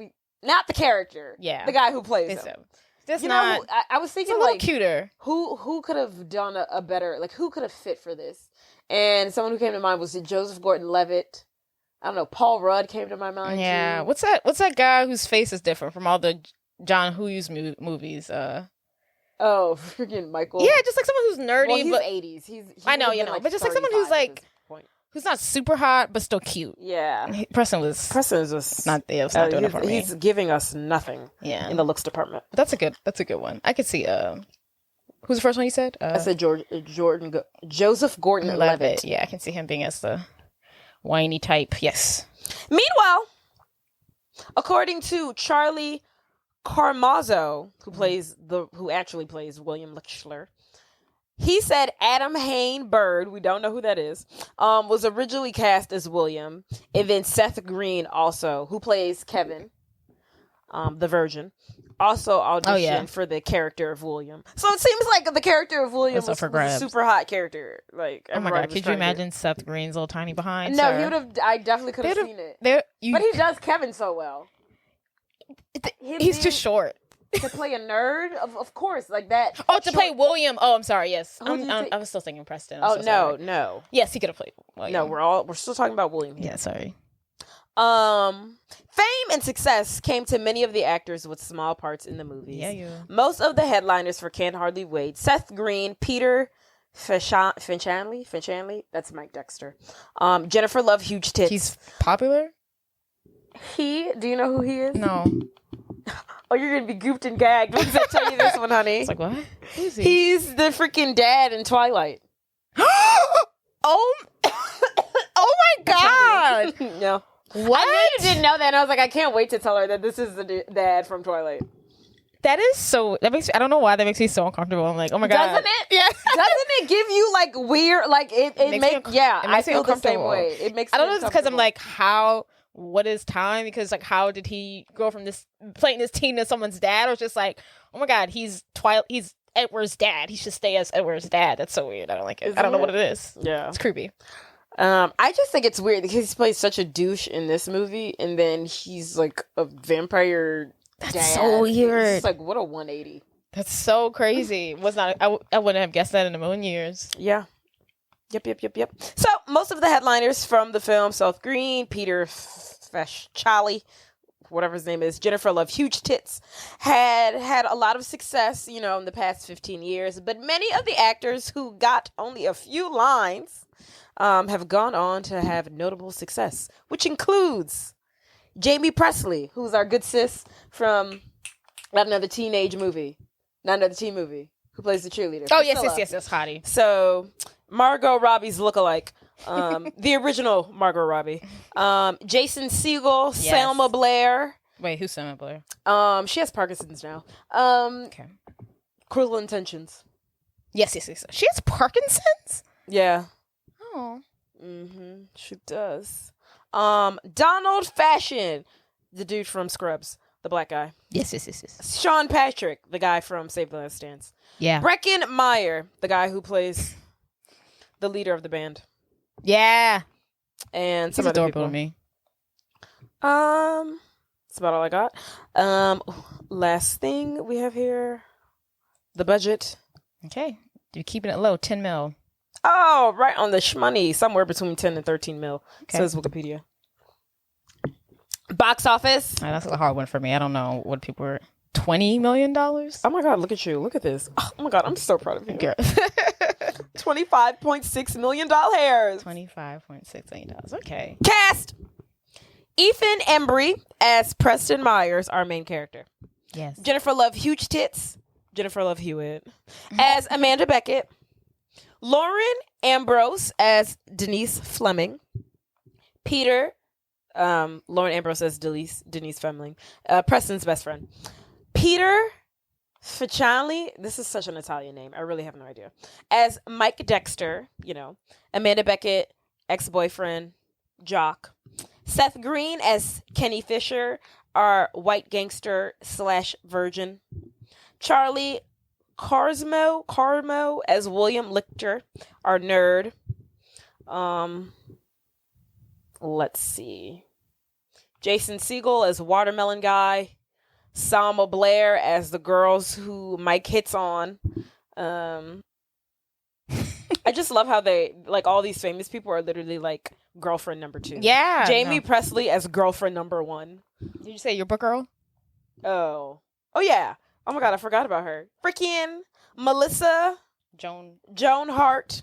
Not the character. Yeah. The guy who plays him. Just not. I was thinking, a little cuter. Who could have done a better, like, who could have fit for this? And someone who came to mind was Joseph Gordon-Levitt. I don't know. Paul Rudd came to my mind. Yeah. Too. What's that guy whose face is different from all the John Hughes movies? Oh, freaking Michael. Yeah, just like someone who's nerdy. Well, he's but 80s. I know, but just like someone who's like, who's not super hot but still cute. Yeah. Preston was just not there. Was not doing it for me. He's giving us nothing. Yeah. In the looks department. But that's a good one. I could see. Who's the first one you said? I said Joseph Gordon-Levitt. Yeah, I can see him being as the whiny type. Yes. Meanwhile, according to Charlie Carmazzo, who actually plays William Lichter, he said Adam Hayne Bird, we don't know who that is, was originally cast as William, and then Seth Green also, who plays Kevin, the Virgin, also auditioned for the character of William. So it seems like the character of William was a super hot character. Like, oh my god, could you imagine Seth Green's little tiny behind? No, he would have. I definitely could have seen it. But he does Kevin so well. He's too short to play a nerd, of course, like that. Oh, to play William. Oh, I'm sorry. Yes, I was still thinking Preston. No. Yes, he could have played William. No, we're still talking about William here. Yeah, sorry. Fame and success came to many of the actors with small parts in the movies. Yeah. Most of the headliners for Can't Hardly Wait: Seth Green, Peter Finchanley. That's Mike Dexter. Jennifer Love Huge Tits. He's popular. Do you know who he is? No. Oh, you're gonna be gooped and gagged once I tell you this one, honey. It's like, what? Who is he? He's the freaking dad in Twilight. Oh my god! No. What? I knew you didn't know that, and I was like, I can't wait to tell her that this is the dad from Twilight. That is so. That makes. I don't know why that makes me so uncomfortable. I'm like, oh my god. Doesn't it? Yes. Doesn't it give you like weird? Like it makes. Yeah, I feel the same way. It makes. I don't know if it's because I'm like, what is time? Because like, how did he go from this playing this teen to someone's dad, or just like, oh my god, he's Edward's dad. He should stay as Edward's dad. That's so weird. I don't like it. I don't know what it is. Yeah, it's creepy. I just think it's weird because he plays such a douche in this movie, and then he's like a vampire. That's dad. So weird. It's like, what a 180. That's so crazy. I wouldn't have guessed that in a million years. Yeah. Yep. So most of the headliners from the film: Seth Green, Peter Finchanley, whatever his name is, Jennifer Love Huge Tits, had a lot of success, in the past 15 years. But many of the actors who got only a few lines have gone on to have notable success, which includes Jamie Presley, who's our good sis from Not Another Teen movie, who plays the cheerleader. Oh, yes, hottie. So Margot Robbie's lookalike, the original Margot Robbie, Jason Segel, yes. Selma Blair. Wait, who's Selma Blair? She has Parkinson's now. Okay. Cruel Intentions. Yes. She has Parkinson's? Yeah. Oh. Mm-hmm. She does. Donald Fashion, the dude from Scrubs, the black guy. Yes. Sean Patrick, the guy from Save the Last Dance. Yeah. Breckin Meyer, the guy who plays the leader of the band. Yeah. And some other people. To me. That's about all I got. Last thing we have here, the budget. Okay. You're keeping it low, 10 mil. Oh, right on the shmoney, somewhere between 10 and 13 mil, says Wikipedia. Box office. That's a hard one for me. I don't know what people were. $20 million? Oh my God, look at you. Look at this. Oh my God, I'm so proud of you. $25.6 million. $25.6 million. Okay. Cast. Ethan Embry as Preston Myers, our main character. Yes. Jennifer Love Huge Tits. Jennifer Love Hewitt as Amanda Beckett. Lauren Ambrose as Denise Fleming. Lauren Ambrose as Denise Fleming. Preston's best friend. Peter Ficciani, this is such an Italian name. I really have no idea. As Mike Dexter, Amanda Beckett, ex-boyfriend, jock. Seth Green as Kenny Fisher, our white gangster / virgin. Charlie Carmo as William Lichter, our nerd. Let's see. Jason Segel as Watermelon Guy. Salma Blair as the girls who Mike hits on. I just love how they, like, all these famous people are literally like girlfriend number 2. Yeah. Jamie Presley as girlfriend number 1. Did you say Yearbook Girl? Oh yeah. Oh my God, I forgot about her. Freaking Melissa Joan Hart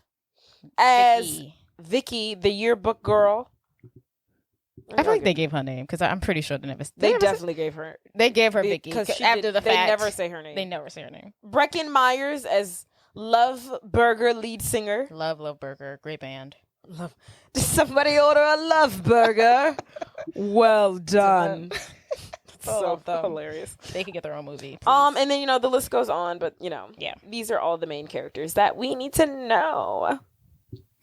as Vicky, the Yearbook Girl. I feel like they gave her name because I'm pretty sure they definitely gave her. They gave her Vicky after the fact. They never say her name. They never say her name. Breckin Myers as Love Burger lead singer. Love Burger, great band. Did somebody order a Love Burger? Well done. So hilarious. They could get their own movie. Please. And then the list goes on, but yeah, these are all the main characters that we need to know.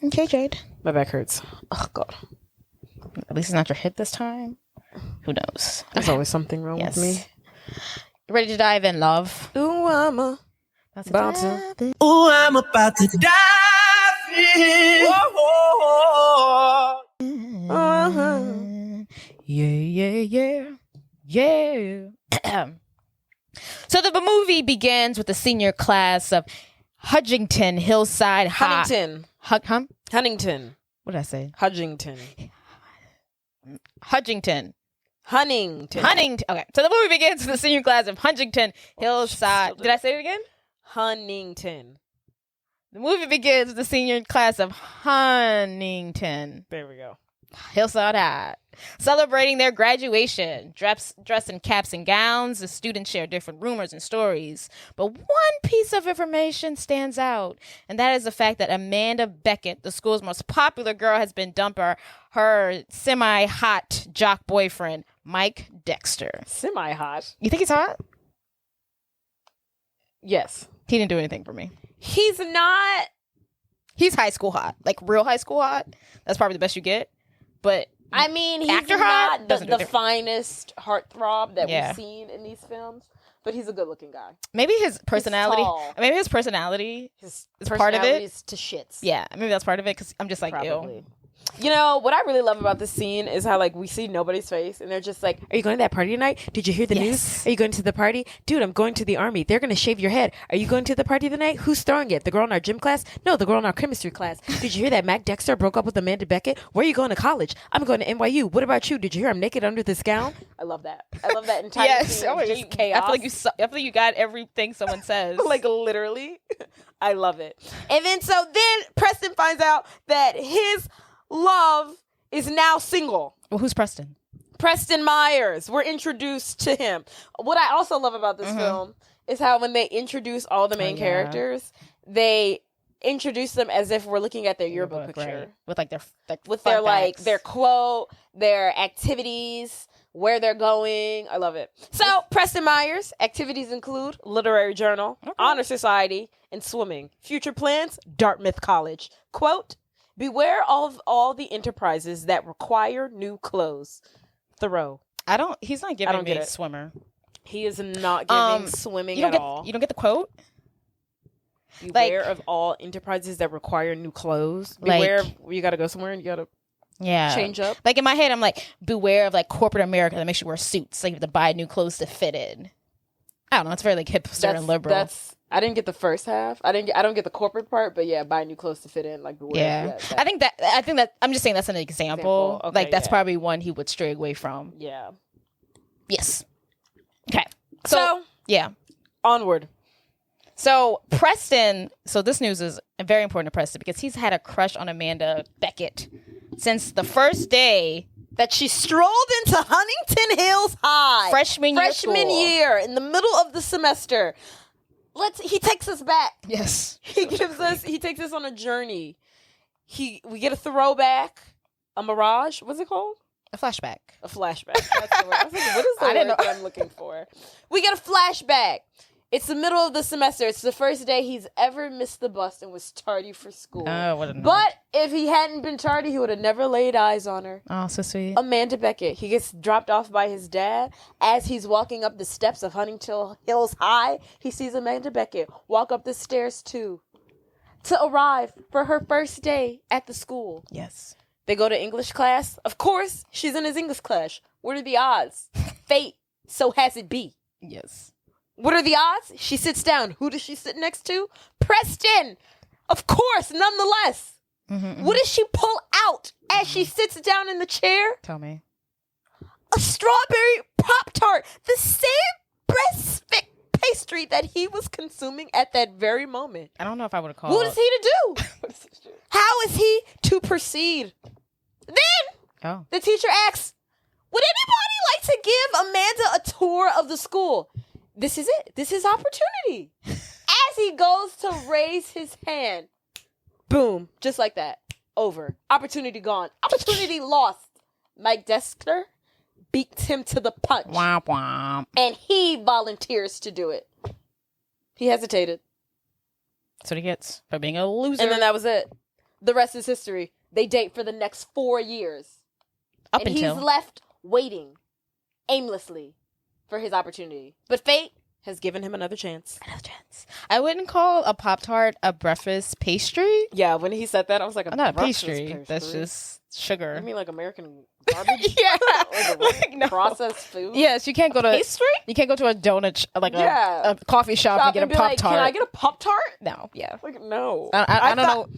Okay, Jade. My back hurts. Oh God. At least it's not your hit this time. Who knows? There's always something wrong with me. You ready to dive in, love? Ooh, I'm about to dive in. Yeah. So the movie begins with the senior class of Huntington Hillside High. Huntington. What did I say? Huntington. Okay. So the movie begins with the senior class of Huntington Hillside. Did I say it again? Huntington. The movie begins with the senior class of Huntington. There we go. Hillside High. Celebrating their graduation. Dressed in caps and gowns, the students share different rumors and stories. But one piece of information stands out, and that is the fact that Amanda Beckett, the school's most popular girl, has been dumped by her semi-hot jock boyfriend, Mike Dexter. Semi-hot? You think he's hot? Yes. He didn't do anything for me. He's not. He's high school hot. Like real high school hot. That's probably the best you get. But I mean, he's actor not the finest heartthrob that we've seen in these films, but he's a good-looking guy. Maybe his personality. Maybe his personality is part of it. To shits. Yeah, maybe that's part of it because I'm just like, probably. Ew. What I really love about this scene is how, like, we see nobody's face and they're just like, are you going to that party tonight? Did you hear the news? Are you going to the party? Dude, I'm going to the army. They're going to shave your head. Are you going to the party tonight? Who's throwing it? The girl in our gym class? No, the girl in our chemistry class. Did you hear that Mac Dexter broke up with Amanda Beckett? Where are you going to college? I'm going to NYU. What about you? Did you hear I'm naked under this gown? I love that. I love that entire scene. Just chaos. I feel like you got everything someone says. Like, literally. I love it. And then Preston finds out that his love is now single. Well, who's Preston? Preston Myers. We're introduced to him. What I also love about this film is how when they introduce all the main characters, they introduce them as if we're looking at their yearbook picture. Right. With like their quote, their activities, where they're going. I love it. So Preston Myers, activities include literary journal, honor society, and swimming. Future plans, Dartmouth College. Quote, beware of all the enterprises that require new clothes. Thoreau. He's not giving me a swimmer. He is not giving swimming at all. You don't get the quote? Beware of all enterprises that require new clothes. Beware you got to go somewhere and you got to change up. Like in my head, I'm like, beware of like corporate America that makes you wear suits. Like you have to buy new clothes to fit in. I don't know. It's very like hipster and liberal. I didn't get the first half. I don't get the corporate part, but yeah, buy new clothes to fit in. Like, beware. I think that I'm just saying that's an example. Okay, like that's probably one he would stray away from. Yeah. Yes. Okay. So yeah. Onward. So Preston, so this news is very important to Preston because he's had a crush on Amanda Beckett since the first day that she strolled into Huntington Hills High. Freshman year, in the middle of the semester. He takes us back. Yes. He takes us on a journey. We get a throwback, a mirage. What's it called? A flashback. A flashback. That's the word. I was like, what is the word that I'm looking for? We get a flashback. It's the middle of the semester. It's the first day he's ever missed the bus and was tardy for school. Oh, what a nerd. But if he hadn't been tardy, he would have never laid eyes on her. Oh, so sweet. Amanda Beckett. He gets dropped off by his dad. As he's walking up the steps of Huntington Hills High, he sees Amanda Beckett walk up the stairs too, to arrive for her first day at the school. Yes. They go to English class. Of course, she's in his English class. What are the odds? Fate, so has it be. Yes. What are the odds? She sits down. Who does she sit next to? Preston. Of course, nonetheless. Mm-hmm. What does she pull out as she sits down in the chair? Tell me. A strawberry Pop-Tart. The same breast pastry that he was consuming at that very moment. I don't know if I would have called. What is he to do? How is he to proceed? Then the teacher asks, would anybody like to give Amanda a tour of the school? This is it. This is opportunity. As he goes to raise his hand, boom, just like that. Over. Opportunity gone. Opportunity lost. Mike Dexter beats him to the punch. Womp womp. And he volunteers to do it. He hesitated. That's what he gets for being a loser. And then that was it. The rest is history. They date for the next 4 years. And he's left waiting aimlessly for his opportunity. But fate has given him another chance. I wouldn't call a Pop-Tart a breakfast pastry. Yeah, when he said that, I was like, not a pastry. That's just sugar. You mean like American garbage? Yeah. Like processed food? Yes, you can't go to pastry? You can't go to a donut, a coffee shop and get a Pop-Tart. Like, can I get a Pop-Tart? No, yeah. Like, no. I don't know.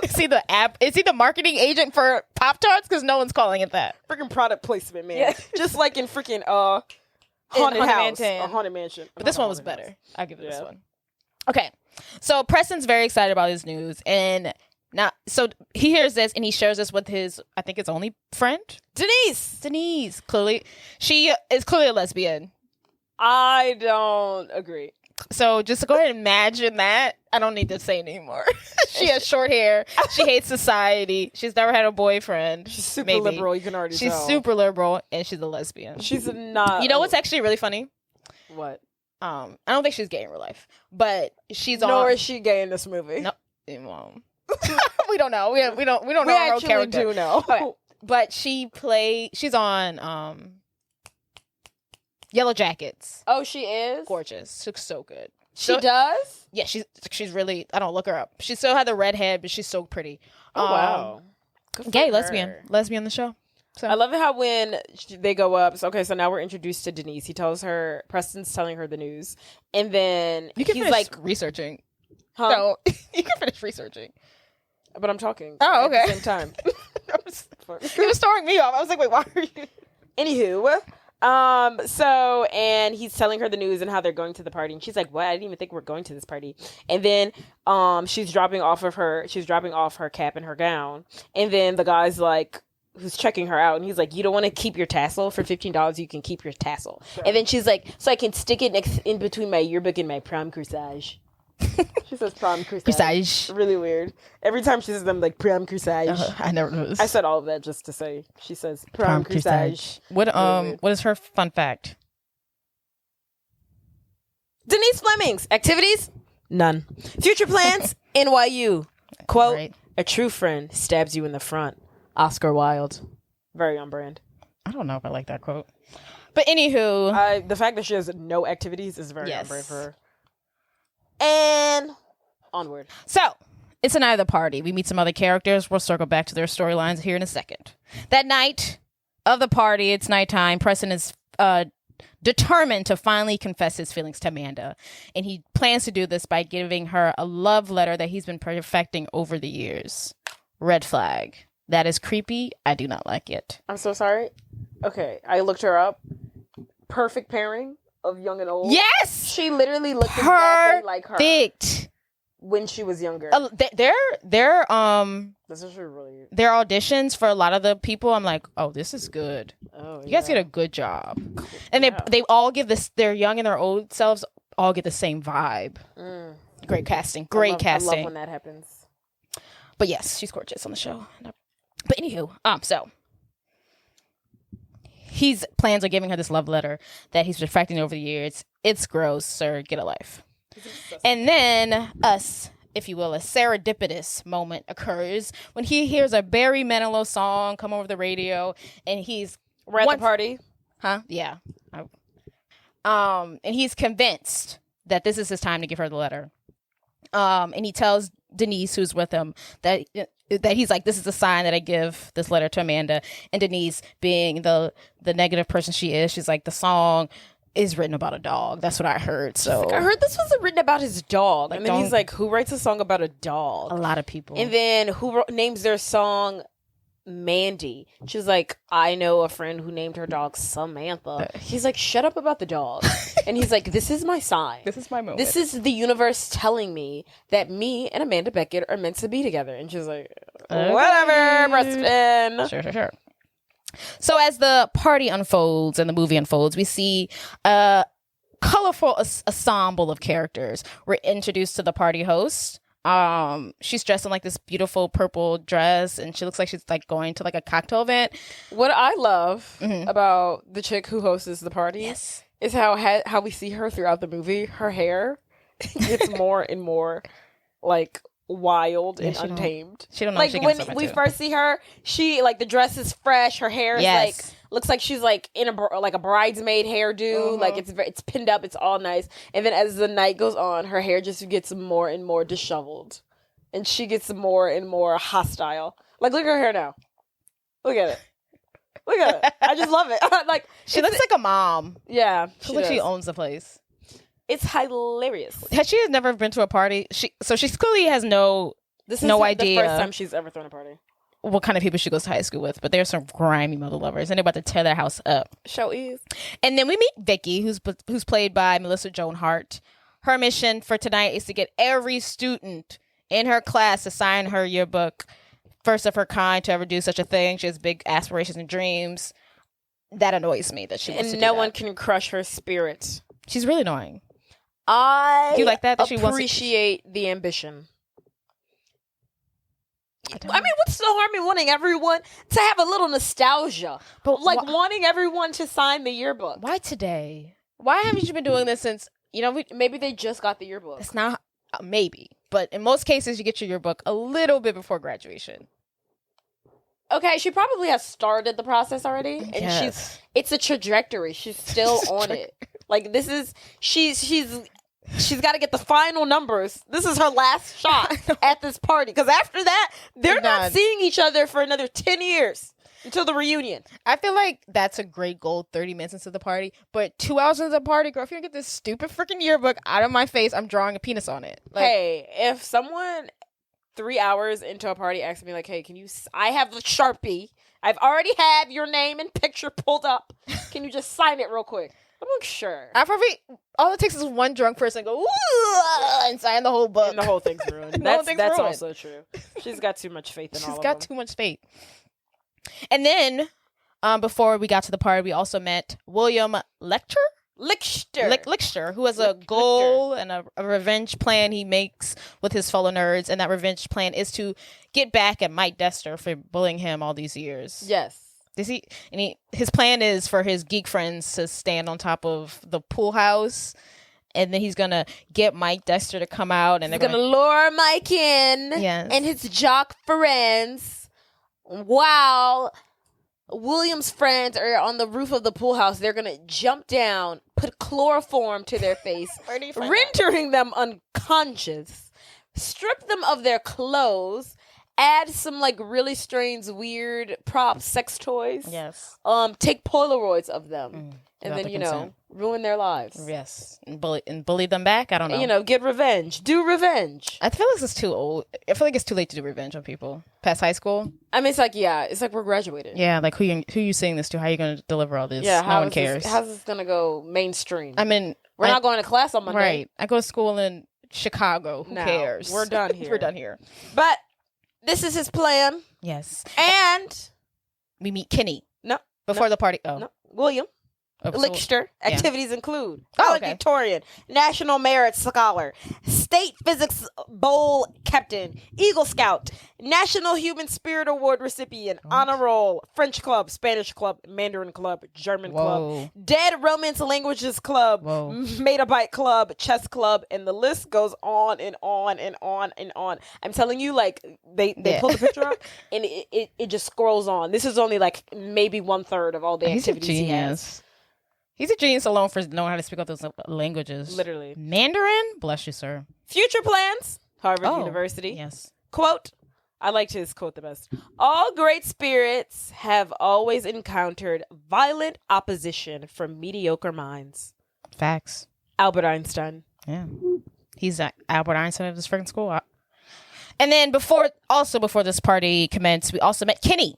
Is he the Is he the marketing agent for Pop-Tarts? Because no one's calling it that. Freaking product placement, man. Yeah. Just like in freaking Haunted Mansion. But this one was better. I'll give it this one. Okay. So Preston's very excited about his news. And now, so he hears this and he shares this with his, I think, his only friend. Denise. Clearly. She is clearly a lesbian. I don't agree. So just go ahead and imagine that. I don't need to say anymore. She has short hair. She hates society. She's never had a boyfriend. She's super liberal. You can already tell. She's super liberal, and she's a lesbian. She's not. You know what's actually really funny? What? I don't think she's gay in real life, but she's Nor is she gay in this movie. No, we don't know. We don't know her character. We do know. Okay. But she's on Yellow Jackets. Oh, she is? Gorgeous. She looks so good. She does? Yeah, she's really, I don't look her up. She still had the red head, but she's so pretty. Oh, wow. Gay, lesbian on the show. So. I love it how when they go up, so now we're introduced to Denise. He tells her, Preston's telling her the news. And then you can he's like researching. Huh? No, you can finish researching. But I'm talking. Oh, okay. At the same time. You were throwing me off. I was like, wait, why are you? Anywho. And he's telling her the news and how they're going to the party, and she's like, what? I didn't even think we're going to this party. And then she's dropping off her cap and her gown, and then the guy's like, who's checking her out, and he's like, you don't want to keep your tassel? For $15 you can keep your tassel. Sure. And then she's like, so I can stick it in between my yearbook and my prom corsage. She says prom corsage. Really weird. Every time she says them, like, prom corsage. I never noticed. I said all of that just to say she says prom corsage. What is her fun fact? Denise Fleming's activities? None. Future plans? NYU. Quote, right. A true friend stabs you in the front. Oscar Wilde. Very on brand. I don't know if I like that quote. But anywho. The fact that she has no activities is very on brand for her. And onward. So, it's the night of the party. We meet some other characters. We'll circle back to their storylines here in a second. That night of the party, it's nighttime. Preston is determined to finally confess his feelings to Amanda. And he plans to do this by giving her a love letter that he's been perfecting over the years. Red flag. That is creepy. I do not like it. I'm so sorry. Okay, I looked her up. perfect pairing of young and old. Yes! She literally looked exactly like her. Perfect. When she was younger. Their this is really... their auditions for a lot of the people, I'm like, oh, this is good. Oh, you guys did a good job. And they all give this, their young and their old selves all get the same vibe. Great casting. Casting. I love when that happens. But yes, she's gorgeous on the show. But anywho, so he's plans on giving her this love letter that he's refracting over the years. It's gross, sir. Get a life. And then if you will, a serendipitous moment occurs when he hears a Barry Manilow song come over the radio, and we're at the party. Huh? Yeah. And he's convinced that this is his time to give her the letter. And he tells Denise, who's with him, that he's like, this is a sign that I give this letter to Amanda. And Denise, being the negative person she is, she's like, the song is written about a dog. That's what I heard. So I heard this was written about his dog. Like, and then he's like, who writes a song about a dog? A lot of people. And then who names their song Mandy? She's like, I know a friend who named her dog Samantha. He's like, shut up about the dog. And he's like, this is my sign. This is my moment. This is the universe telling me that me and Amanda Beckett are meant to be together. And she's like, whatever, Preston. Sure. So as the party unfolds and the movie unfolds, we see a colorful ensemble of characters. We're introduced to the party host. She's dressed in like this beautiful purple dress, and she looks like she's like going to like a cocktail event. What I love about the chick who hosts the party is how we see her throughout the movie. Her hair gets more and more like wild and untamed. She don't know. Like when we first see her, she like the dress is fresh. Her hair is like looks like she's like in a bridesmaid hairdo. Like it's pinned up. It's all nice. And then as the night goes on, her hair just gets more and more disheveled, and she gets more and more hostile. Like look at her hair now. Look at it. Look at it. I just love it. Like she looks like a mom. Yeah, she looks like she owns the place. It's hilarious. She has never been to a party. She clearly has no idea. The first time she's ever thrown a party. What kind of people she goes to high school with, but there's some grimy mother lovers, and they're about to tear their house up. Show is. And then we meet Vicky, who's played by Melissa Joan Hart. Her mission for tonight is to get every student in her class to sign her yearbook, first of her kind to ever do such a thing. She has big aspirations and dreams. That annoys me that she wants to do that. And no one can crush her spirit. She's really annoying. Do you like that she appreciate the ambition. I mean, what's the harm in wanting everyone to have a little nostalgia? But like wanting everyone to sign the yearbook. Why today? Why haven't you been doing this since, maybe they just got the yearbook. It's not, maybe. But in most cases, you get your yearbook a little bit before graduation. Okay, she probably has started the process already. And it's a trajectory. She's still on it. Like this is, she's got to get the final numbers. This is her last shot at this party. Because after that, they're not seeing each other for another 10 years until the reunion. I feel like that's a great goal 30 minutes into the party. But 2 hours into the party, girl, if you don't get this stupid freaking yearbook out of my face, I'm drawing a penis on it. Like, hey, if someone 3 hours into a party asks me like, hey, I have the Sharpie. I've already have your name and picture pulled up. Can you just sign it real quick? I'm like, sure. All it takes is one drunk person go, ooh, and sign the whole book. And the whole thing's ruined. That's also true. She's got too much faith in all of them. She's got too much faith. And then, before we got to the party, we also met William Lichter, who has a goal and a revenge plan he makes with his fellow nerds. And that revenge plan is to get back at Mike Dester for bullying him all these years. Yes. His plan is for his geek friends to stand on top of the pool house, and then he's gonna get Mike Dester to come out, and they're gonna lure Mike in and his jock friends while William's friends are on the roof of the pool house. They're gonna jump down, put chloroform to their face, rendering them unconscious, strip them of their clothes, Add some like really strange, weird props, sex toys. Yes. Take Polaroids of them, and then consent. ruin their lives. Yes, and bully them back. I don't know. Get revenge. Do revenge. I feel like it's too old. I feel like it's too late to do revenge on people past high school. I mean, it's like we're graduating. Yeah, like who you saying this to? How are you going to deliver all this? Yeah, no one cares. How's this going to go mainstream? I mean, we're not going to class on Monday. Right. I go to school in Chicago. Who cares? We're done here. We're done here. But this is his plan. Yes. And we meet Kenny. No. Before the party. Oh. No. William. Lichter. Activities include valedictorian, National Merit Scholar, State Physics Bowl Captain, Eagle Scout, National Human Spirit Award recipient, Honor Roll, French Club, Spanish Club, Mandarin Club, German Club, Dead Romance Languages Club, Metabite Club, Chess Club, and the list goes on and on and on and on. I'm telling you, like, they pull the picture up and it just scrolls on. This is only like maybe 1/3 of all the activities he has. He's a genius alone for knowing how to speak all those languages. Literally. Mandarin? Bless you, sir. Future plans, Harvard University. Yes. Quote, I liked his quote the best. All great spirits have always encountered violent opposition from mediocre minds. Facts. Albert Einstein. Yeah. He's Albert Einstein of this freaking school. And then before this party commenced, we also met Kenny.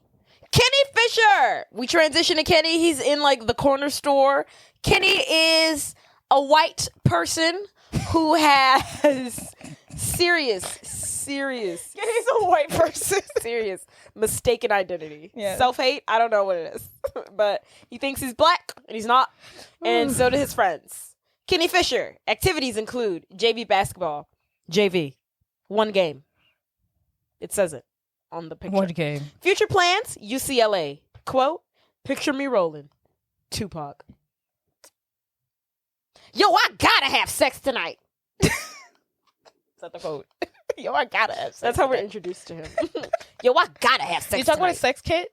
Kenny Fisher. We transition to Kenny. He's in like the corner store. Kenny is a white person who has serious. Kenny's a white person. Serious mistaken identity. Yeah. Self-hate. I don't know what it is, but he thinks he's black and he's not. And so do his friends. Kenny Fisher. Activities include JV basketball. JV. 1 game. It says it on the picture. 1 game. Future plans, UCLA. Quote, picture me rolling. Tupac. Yo, I gotta have sex tonight. Is that the quote? Yo, I gotta have sex. That's how we're introduced to him. Yo, I gotta have sex. Did you talk about a sex kit?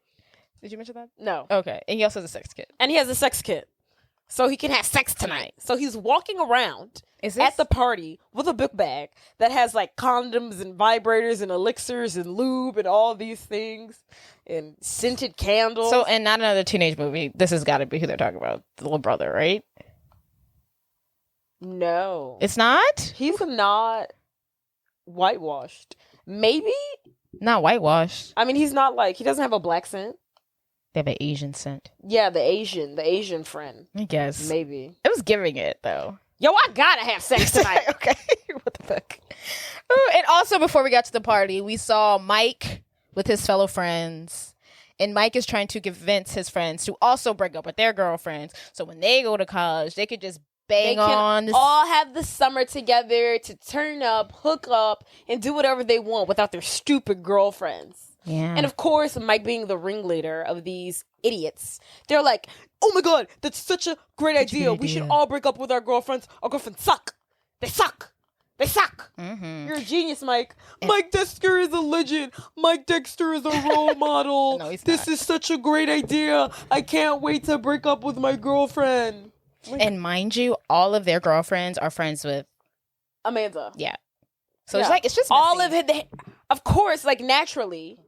Did you mention that? No. Okay. And he also has a sex kit. And he has a sex kit. So he can have sex tonight. So he's walking around at the party with a book bag that has like condoms and vibrators and elixirs and lube and all these things and scented candles. So, and not another teenage movie. This has got to be who they're talking about. The little brother, right? No. It's not? He's not whitewashed. Maybe? Not whitewashed. I mean, he's not like, he doesn't have a black scent. They have an Asian scent. Yeah, the Asian friend. I guess. Maybe. It was giving it, though. Yo, I gotta have sex tonight. Okay. What the fuck? And also, before we got to the party, we saw Mike with his fellow friends. And Mike is trying to convince his friends to also break up with their girlfriends. So when they go to college, they could just bang on. They can all have the summer together to turn up, hook up, and do whatever they want without their stupid girlfriends. Yeah. And of course, Mike being the ringleader of these idiots, they're like, oh my God, that's such a great idea. We should all break up with our girlfriends. Our girlfriends suck. They suck. They suck. Mm-hmm. You're a genius, Mike. Mike Dexter is a legend. Mike Dexter is a role model. No, he's this not. is such a great idea. I can't wait to break up with my girlfriend. And mind you, all of their girlfriends are friends with Amanda. Yeah. So it's just all messy. of it. Of course, like naturally,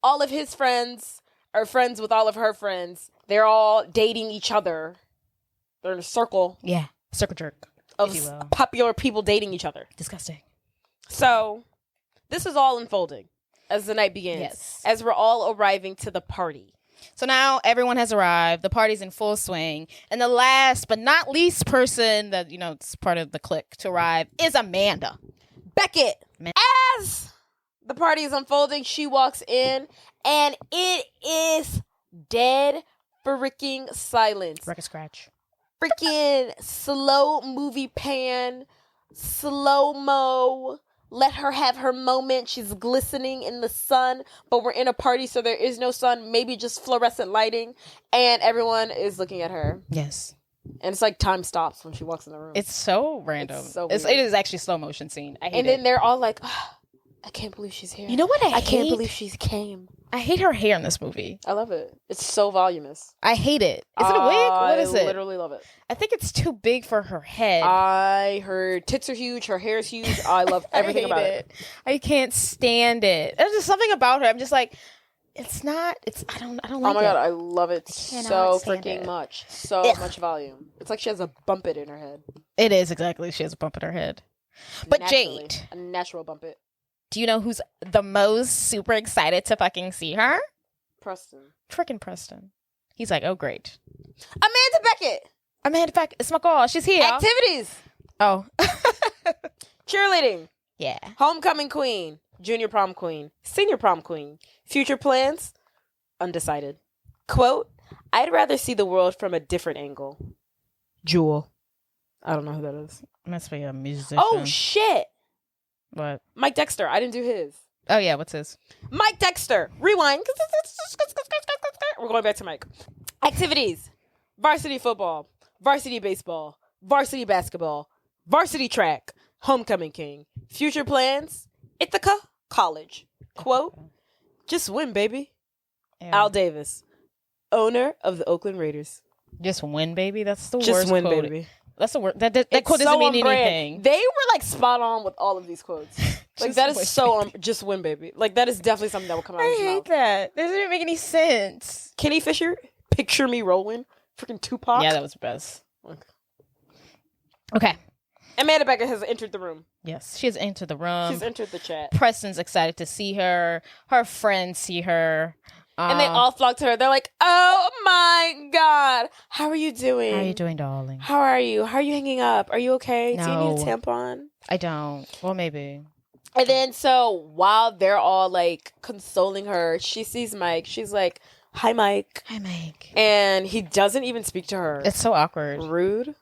all of his friends are friends with all of her friends. They're all dating each other. They're in a circle. Yeah. Circle jerk. Of popular people dating each other. Disgusting. So, this is all unfolding as the night begins. Yes. As we're all arriving to the party. So now everyone has arrived. The party's in full swing. And the last but not least person that, it's part of the clique to arrive is Amanda. Beckett. As the party is unfolding, she walks in and it is dead freaking silence. Record scratch. Freaking slow movie pan, slow-mo. Let her have her moment. She's glistening in the sun, but we're in a party, so there is no sun, maybe just fluorescent lighting, and everyone is looking at her. Yes. And it's like time stops when she walks in the room. It's so random. It's so it is actually a slow motion scene. I hate it. And then they're all like, I can't believe she's here. You know what I can't believe she came. I hate her hair in this movie. I love it. It's so voluminous. I hate it. Is it a wig? What is it? I literally love it. I think it's too big for her head. Her tits are huge. Her hair is huge. I love everything about it. I can't stand it. There's just something about her. I'm just like, I don't like it. Oh my God, I love it so freaking much. So much volume. It's like she has a bump it in her head. It is, exactly. She has a bump in her head. But Jade. A natural bump it. Do you know who's the most super excited to fucking see her? Preston. Freaking Preston. He's like, oh, great. Amanda Beckett, it's my girl. She's here. Activities. Oh. Cheerleading. Yeah. Homecoming queen. Junior prom queen. Senior prom queen. Future plans. Undecided. Quote, I'd rather see the world from a different angle. Jewel. I don't know who that is. Must be a musician. Oh, shit. What? Mike Dexter. I didn't do his. Oh, yeah. What's his? Mike Dexter. Rewind. We're going back to Mike. Activities. Varsity football. Varsity baseball. Varsity basketball. Varsity track. Homecoming king. Future plans. Ithaca College. Quote, just win, baby. Yeah. Al Davis. Owner of the Oakland Raiders. Just win, baby? That's the worst Just win, quote. Baby. That's the word. That quote doesn't mean anything. They were like spot on with all of these quotes. Like that is so just win, baby. Like that is definitely something that will come out of his mouth. I hate that. That doesn't even make any sense. Kenny Fisher, picture me rolling. Freaking Tupac. Yeah, that was the best. Okay. Amanda Beckett has entered the room. Yes, she has entered the room. She's entered the chat. Preston's excited to see her. Her friends see her. And they all flock to her. They're like, oh my God. How are you doing? How are you doing, darling? How are you? How are you hanging up? Are you okay? No. Do you need a tampon? I don't. Well, maybe. And then so while they're all like consoling her, she sees Mike. She's like, hi, Mike. Hi, Mike. And he doesn't even speak to her. It's so awkward. Rude.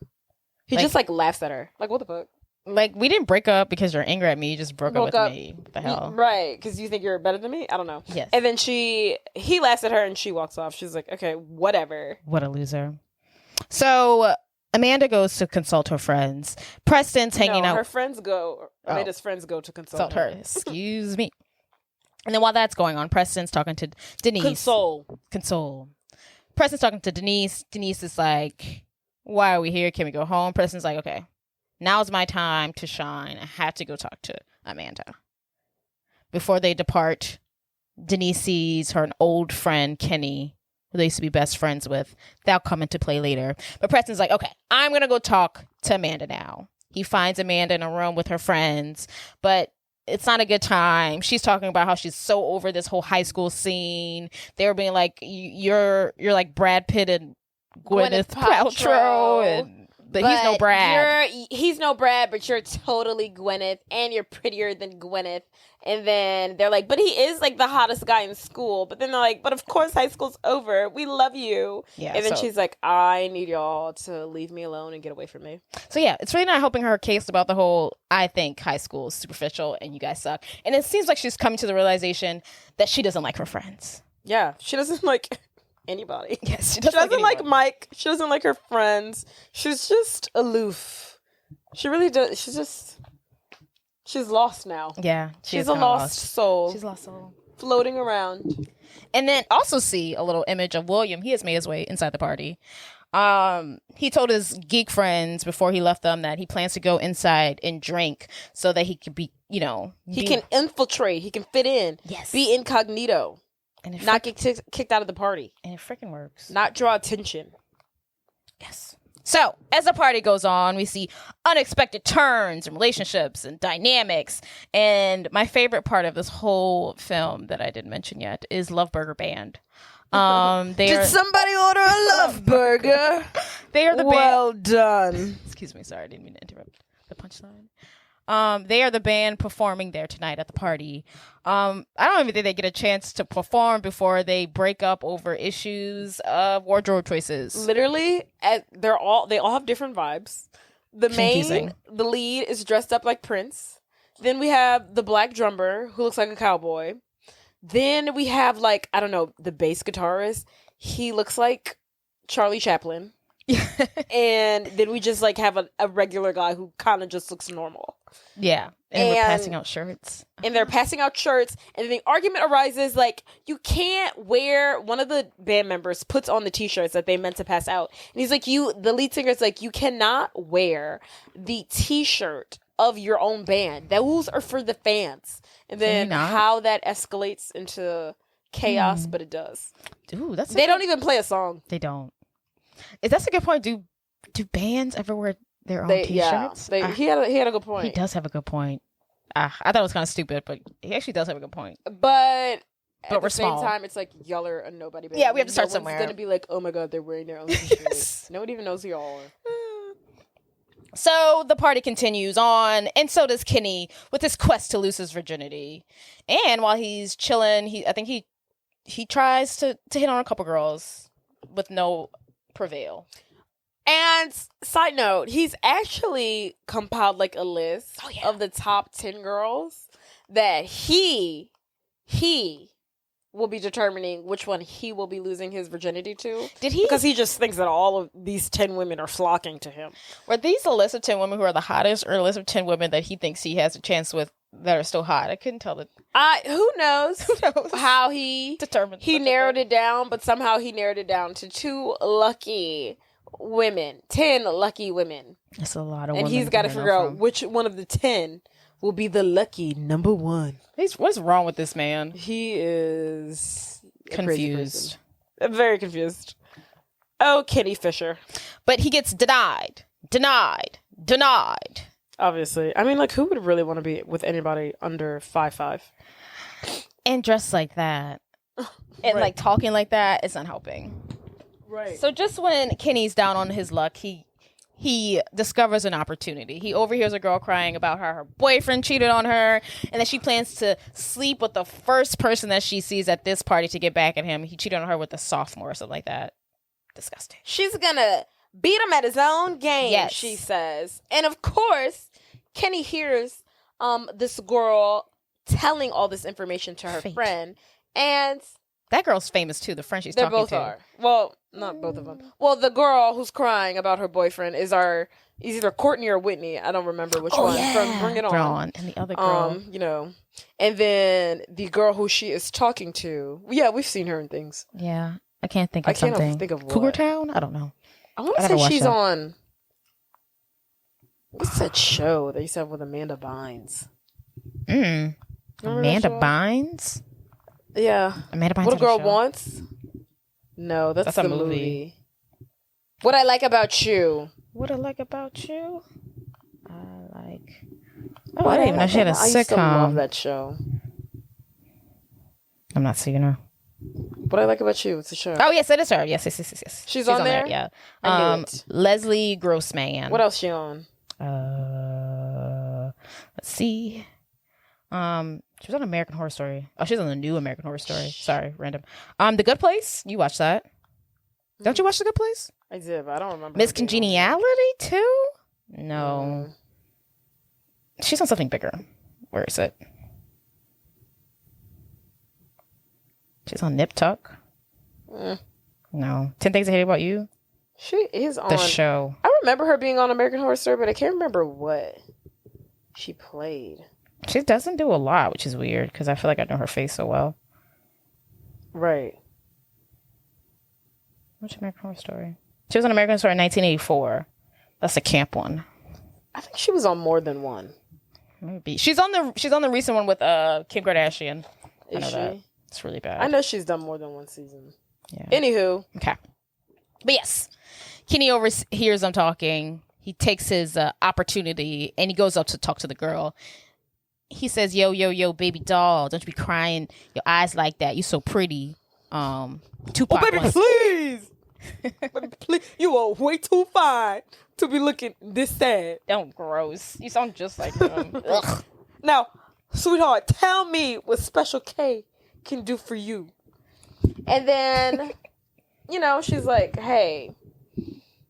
He just like laughs at her. Like, what the fuck? Like, we didn't break up because you're angry at me. You just broke up with me. What the hell? Right. Because you think you're better than me? I don't know. Yes. And then he laughs at her and she walks off. She's like, okay, whatever. What a loser. So Amanda goes to consult her friends. Preston's hanging out. Her friends go. Amanda's friends go to consult her. Excuse me. And then while that's going on, Preston's talking to Denise. Console. Preston's talking to Denise. Denise is like, why are we here? Can we go home? Preston's like, okay. Now's my time to shine. I have to go talk to Amanda. Before they depart, Denise sees her old friend, Kenny, who they used to be best friends with. That'll come into play later. But Preston's like, okay, I'm going to go talk to Amanda now. He finds Amanda in a room with her friends, but it's not a good time. She's talking about how she's so over this whole high school scene. They were being like, you're like Brad Pitt and Gwyneth Paltrow and... But he's no Brad. He's no Brad, but you're totally Gwyneth, and you're prettier than Gwyneth. And then they're like, but he is like the hottest guy in school. But then they're like, but of course high school's over. We love you. Yeah, and then she's like, I need y'all to leave me alone and get away from me. So yeah, it's really not helping her case about the whole, I think high school is superficial and you guys suck. And it seems like she's coming to the realization that she doesn't like her friends. Yeah, she doesn't like... anybody. Yes, she doesn't like Mike. She doesn't like her friends. She's just aloof. She really does. She's lost now. Yeah, she's a lost soul. She's lost soul floating around. And then also see a little image of William. He has made his way inside the party. He told his geek friends before he left them that he plans to go inside and drink so that he could be, he can infiltrate. He can fit in. Yes, be incognito. And not get kicked out of the party. And it freaking works. Not draw attention. Yes. So, as the party goes on, we see unexpected turns and relationships and dynamics. And my favorite part of this whole film that I didn't mention yet is Love Burger Band. Did somebody order a Love Burger? They are the band. Well done. Excuse me, sorry, I didn't mean to interrupt the punchline. They are the band performing there tonight at the party. I don't even think they get a chance to perform before they break up over issues of wardrobe choices. Literally, they all have different vibes. The lead is dressed up like Prince. Then we have the black drummer who looks like a cowboy. Then we have the bass guitarist. He looks like Charlie Chaplin. And then we just like have a regular guy who kind of just looks normal. Yeah. And we're passing out shirts. And they're passing out shirts. And the argument arises like, you can't wear, one of the band members puts on the t-shirts that they meant to pass out. And he's like, the lead singer's like, you cannot wear the t-shirt of your own band. Those are for the fans. And then how that escalates into chaos, but it does. Dude, they don't even play a song. They don't. That's a good point. Do bands ever wear their own t-shirts? Yeah, he had a good point. He does have a good point. I thought it was kind of stupid, but he actually does have a good point. But at the same time, it's like, y'all are a nobody band. Yeah, we have to start somewhere. It's going to be like, oh my God, they're wearing their own t-shirts. Nobody even knows who y'all are. So the party continues on, and so does Kenny with his quest to lose his virginity. And while he's chilling, I think he tries to hit on a couple girls with no prevail. And side note, he's actually compiled like a list of the top 10 girls that he will be determining which one he will be losing his virginity to. Did he? Because he just thinks that all of these 10 women are flocking to him. Were these a list of 10 women who are the hottest, or a list of 10 women that he thinks he has a chance with that are still hot? I couldn't tell that. Who knows how he determined. He narrowed it down, but somehow he narrowed it down to 2 lucky women. 10 lucky women. That's a lot of women. And he's got to figure out which one of the 10 will be the lucky number 1. What's wrong with this man? He is confused. I'm very confused. Oh, Kenny Fisher. But he gets denied. Obviously. I mean, like, who would really want to be with anybody under 5'5"? And dressed like that. And, like, talking like that, it's not helping. Right. So just when Kenny's down on his luck, he discovers an opportunity. He overhears a girl crying about how her boyfriend cheated on her, and that she plans to sleep with the first person that she sees at this party to get back at him. He cheated on her with a sophomore or something like that. Disgusting. She's gonna beat him at his own game, she says. And of course, Kenny hears this girl telling all this information to her friend, and that girl's famous too. The friend she's talking to. They both are. Well, not both of them. Well, the girl who's crying about her boyfriend is either Courtney or Whitney. I don't remember which one. Yeah. From Bring It On. And the other girl. And then the girl who she is talking to. Yeah, we've seen her in things. Yeah. I can't think of something. I can't think of what. Cougar Town? I don't know. I want to say she's on. What's that show they used to have with Amanda Bynes? Amanda Bynes? Yeah. Amanda Bynes. What a Girl Wants? No, that's the movie. What I Like About You. What I Like About You? I didn't even know she had a sitcom. I used to love that show. I'm not seeing her. What I Like About You. It's a show. Oh, yes, it is her. Yes. She's on there? Yeah. I knew it. Leslie Grossman. What else is she on? Let's see. She was on American Horror Story. Oh, she's on the new American Horror Story. Sorry, random. The Good Place. You watched that? Don't you watch The Good Place? I did, but I don't remember. Miss Congeniality too? No. She's on something bigger. Where is it? She's on Nip Tuck. No. 10 Things I Hate About You. She is on the show. I remember her being on American Horror Story, but I can't remember what she played. She doesn't do a lot, which is weird because I feel like I know her face so well. Right. Which American Horror Story? She was on American Horror Story in 1984. That's a camp one. I think she was on more than one. Maybe she's on the recent one with Kim Kardashian. Is she? That. It's really bad. I know she's done more than one season. Yeah. Anywho. Okay. But yes, Kenny overhears them talking. He takes his opportunity and he goes up to talk to the girl. He says, yo, baby doll, don't you be crying your eyes like that. You so pretty. Tupac. Oh, baby, please. Baby, please. You are way too fine to be looking this sad. Don't gross. You sound just like him. Ugh. Now, sweetheart, tell me what Special K can do for you. And then, she's like, hey,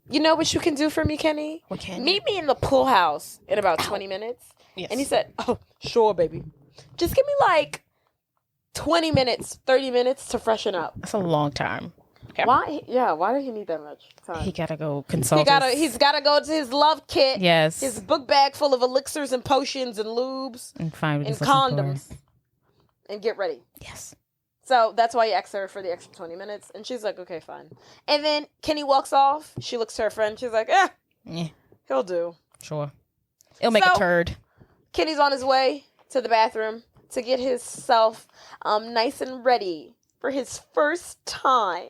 you know what you can do for me, Kenny? What can Meet me in the pool house in about 20 minutes. Yes. And he said, oh, sure, baby. Just give me like 20 minutes, 30 minutes to freshen up. That's a long time. Okay. Why? Yeah. Why did he need that much time? He gotta go consult. He's gotta go to his love kit. Yes. His book bag full of elixirs and potions and lubes and condoms, and get ready. Yes. So that's why he asked her for the extra 20 minutes, and she's like, "Okay, fine." And then Kenny walks off. She looks to her friend. She's like, he'll do. Sure. It'll make a turd. Kenny's on his way to the bathroom to get himself nice and ready for his first time.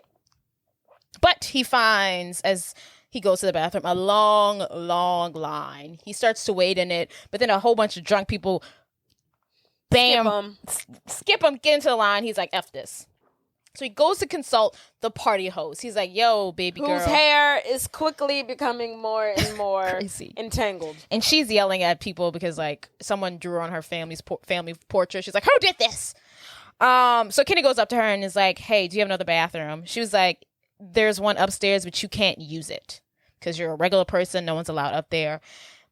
But he finds, as he goes to the bathroom, a long, long line. He starts to wait in it, but then a whole bunch of drunk people, skip him, get into the line. He's like, F this. So he goes to consult the party host. He's like, yo, baby girl. Whose hair is quickly becoming more and more crazy, entangled. And she's yelling at people because, like, someone drew on her family portrait. She's like, who did this? So Kenny goes up to her and is like, hey, do you have another bathroom? She was like, there's one upstairs, but you can't use it because you're a regular person. No one's allowed up there.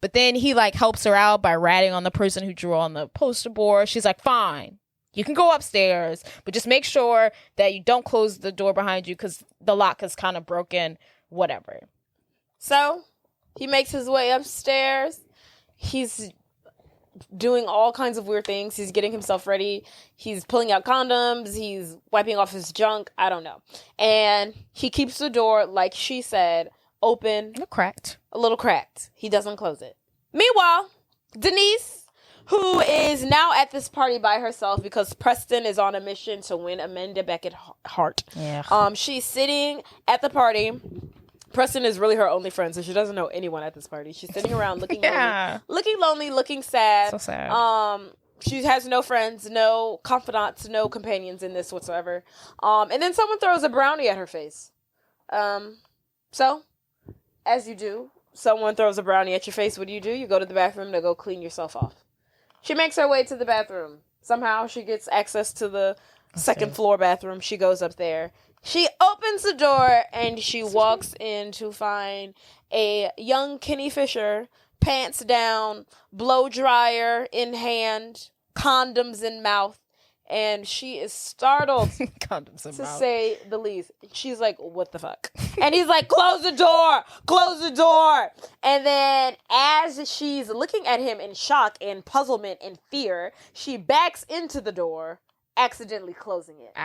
But then he, like, helps her out by ratting on the person who drew on the poster board. She's like, fine. You can go upstairs, but just make sure that you don't close the door behind you because the lock is kind of broken, whatever. So he makes his way upstairs. He's doing all kinds of weird things. He's getting himself ready. He's pulling out condoms. He's wiping off his junk. I don't know. And he keeps the door, like she said, open. A little cracked. He doesn't close it. Meanwhile, Denise, who is now at this party by herself because Preston is on a mission to win Amanda Beckett heart. Yeah. She's sitting at the party. Preston is really her only friend, so she doesn't know anyone at this party. She's sitting around looking lonely, looking sad. So sad. She has no friends, no confidants, no companions in this whatsoever. And then someone throws a brownie at her face. So, as you do, someone throws a brownie at your face. What do? You go to the bathroom to go clean yourself off. She makes her way to the bathroom. Somehow she gets access to the second floor bathroom. She goes up there. She opens the door and she walks in to find a young Kenny Fisher, pants down, blow dryer in hand, condoms in mouth, and she is startled condoms in to mouth, say the least. She's like, what the fuck? And he's like, close the door. And then as she's looking at him in shock and puzzlement and fear, she backs into the door, accidentally closing it.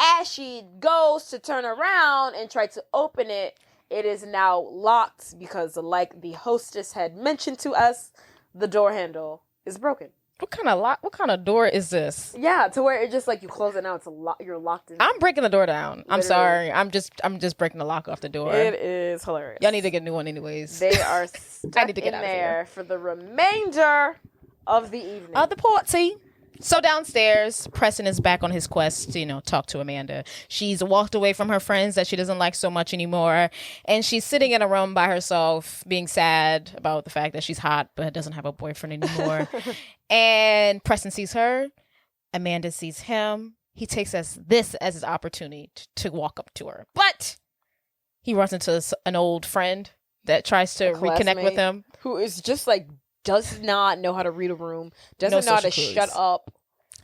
As she goes to turn around and try to open it, it is now locked because, like the hostess had mentioned to us, the door handle is broken. What kind of door is this? Yeah, to where it just like you close it now, it's you're locked in. I'm breaking the door down. I'm sorry. I'm just breaking the lock off the door. It is hilarious. Y'all need to get a new one anyways. They are stuck in there for the remainder of the evening. Of the party. So downstairs, Preston is back on his quest to, talk to Amanda. She's walked away from her friends that she doesn't like so much anymore. And she's sitting in a room by herself, being sad about the fact that she's hot, but doesn't have a boyfriend anymore. And Preston sees her. Amanda sees him. He takes this as his opportunity to walk up to her. But he runs into an old friend that tries to reconnect with him. Who is just like, does not know how to read a room, doesn't know how to shut up,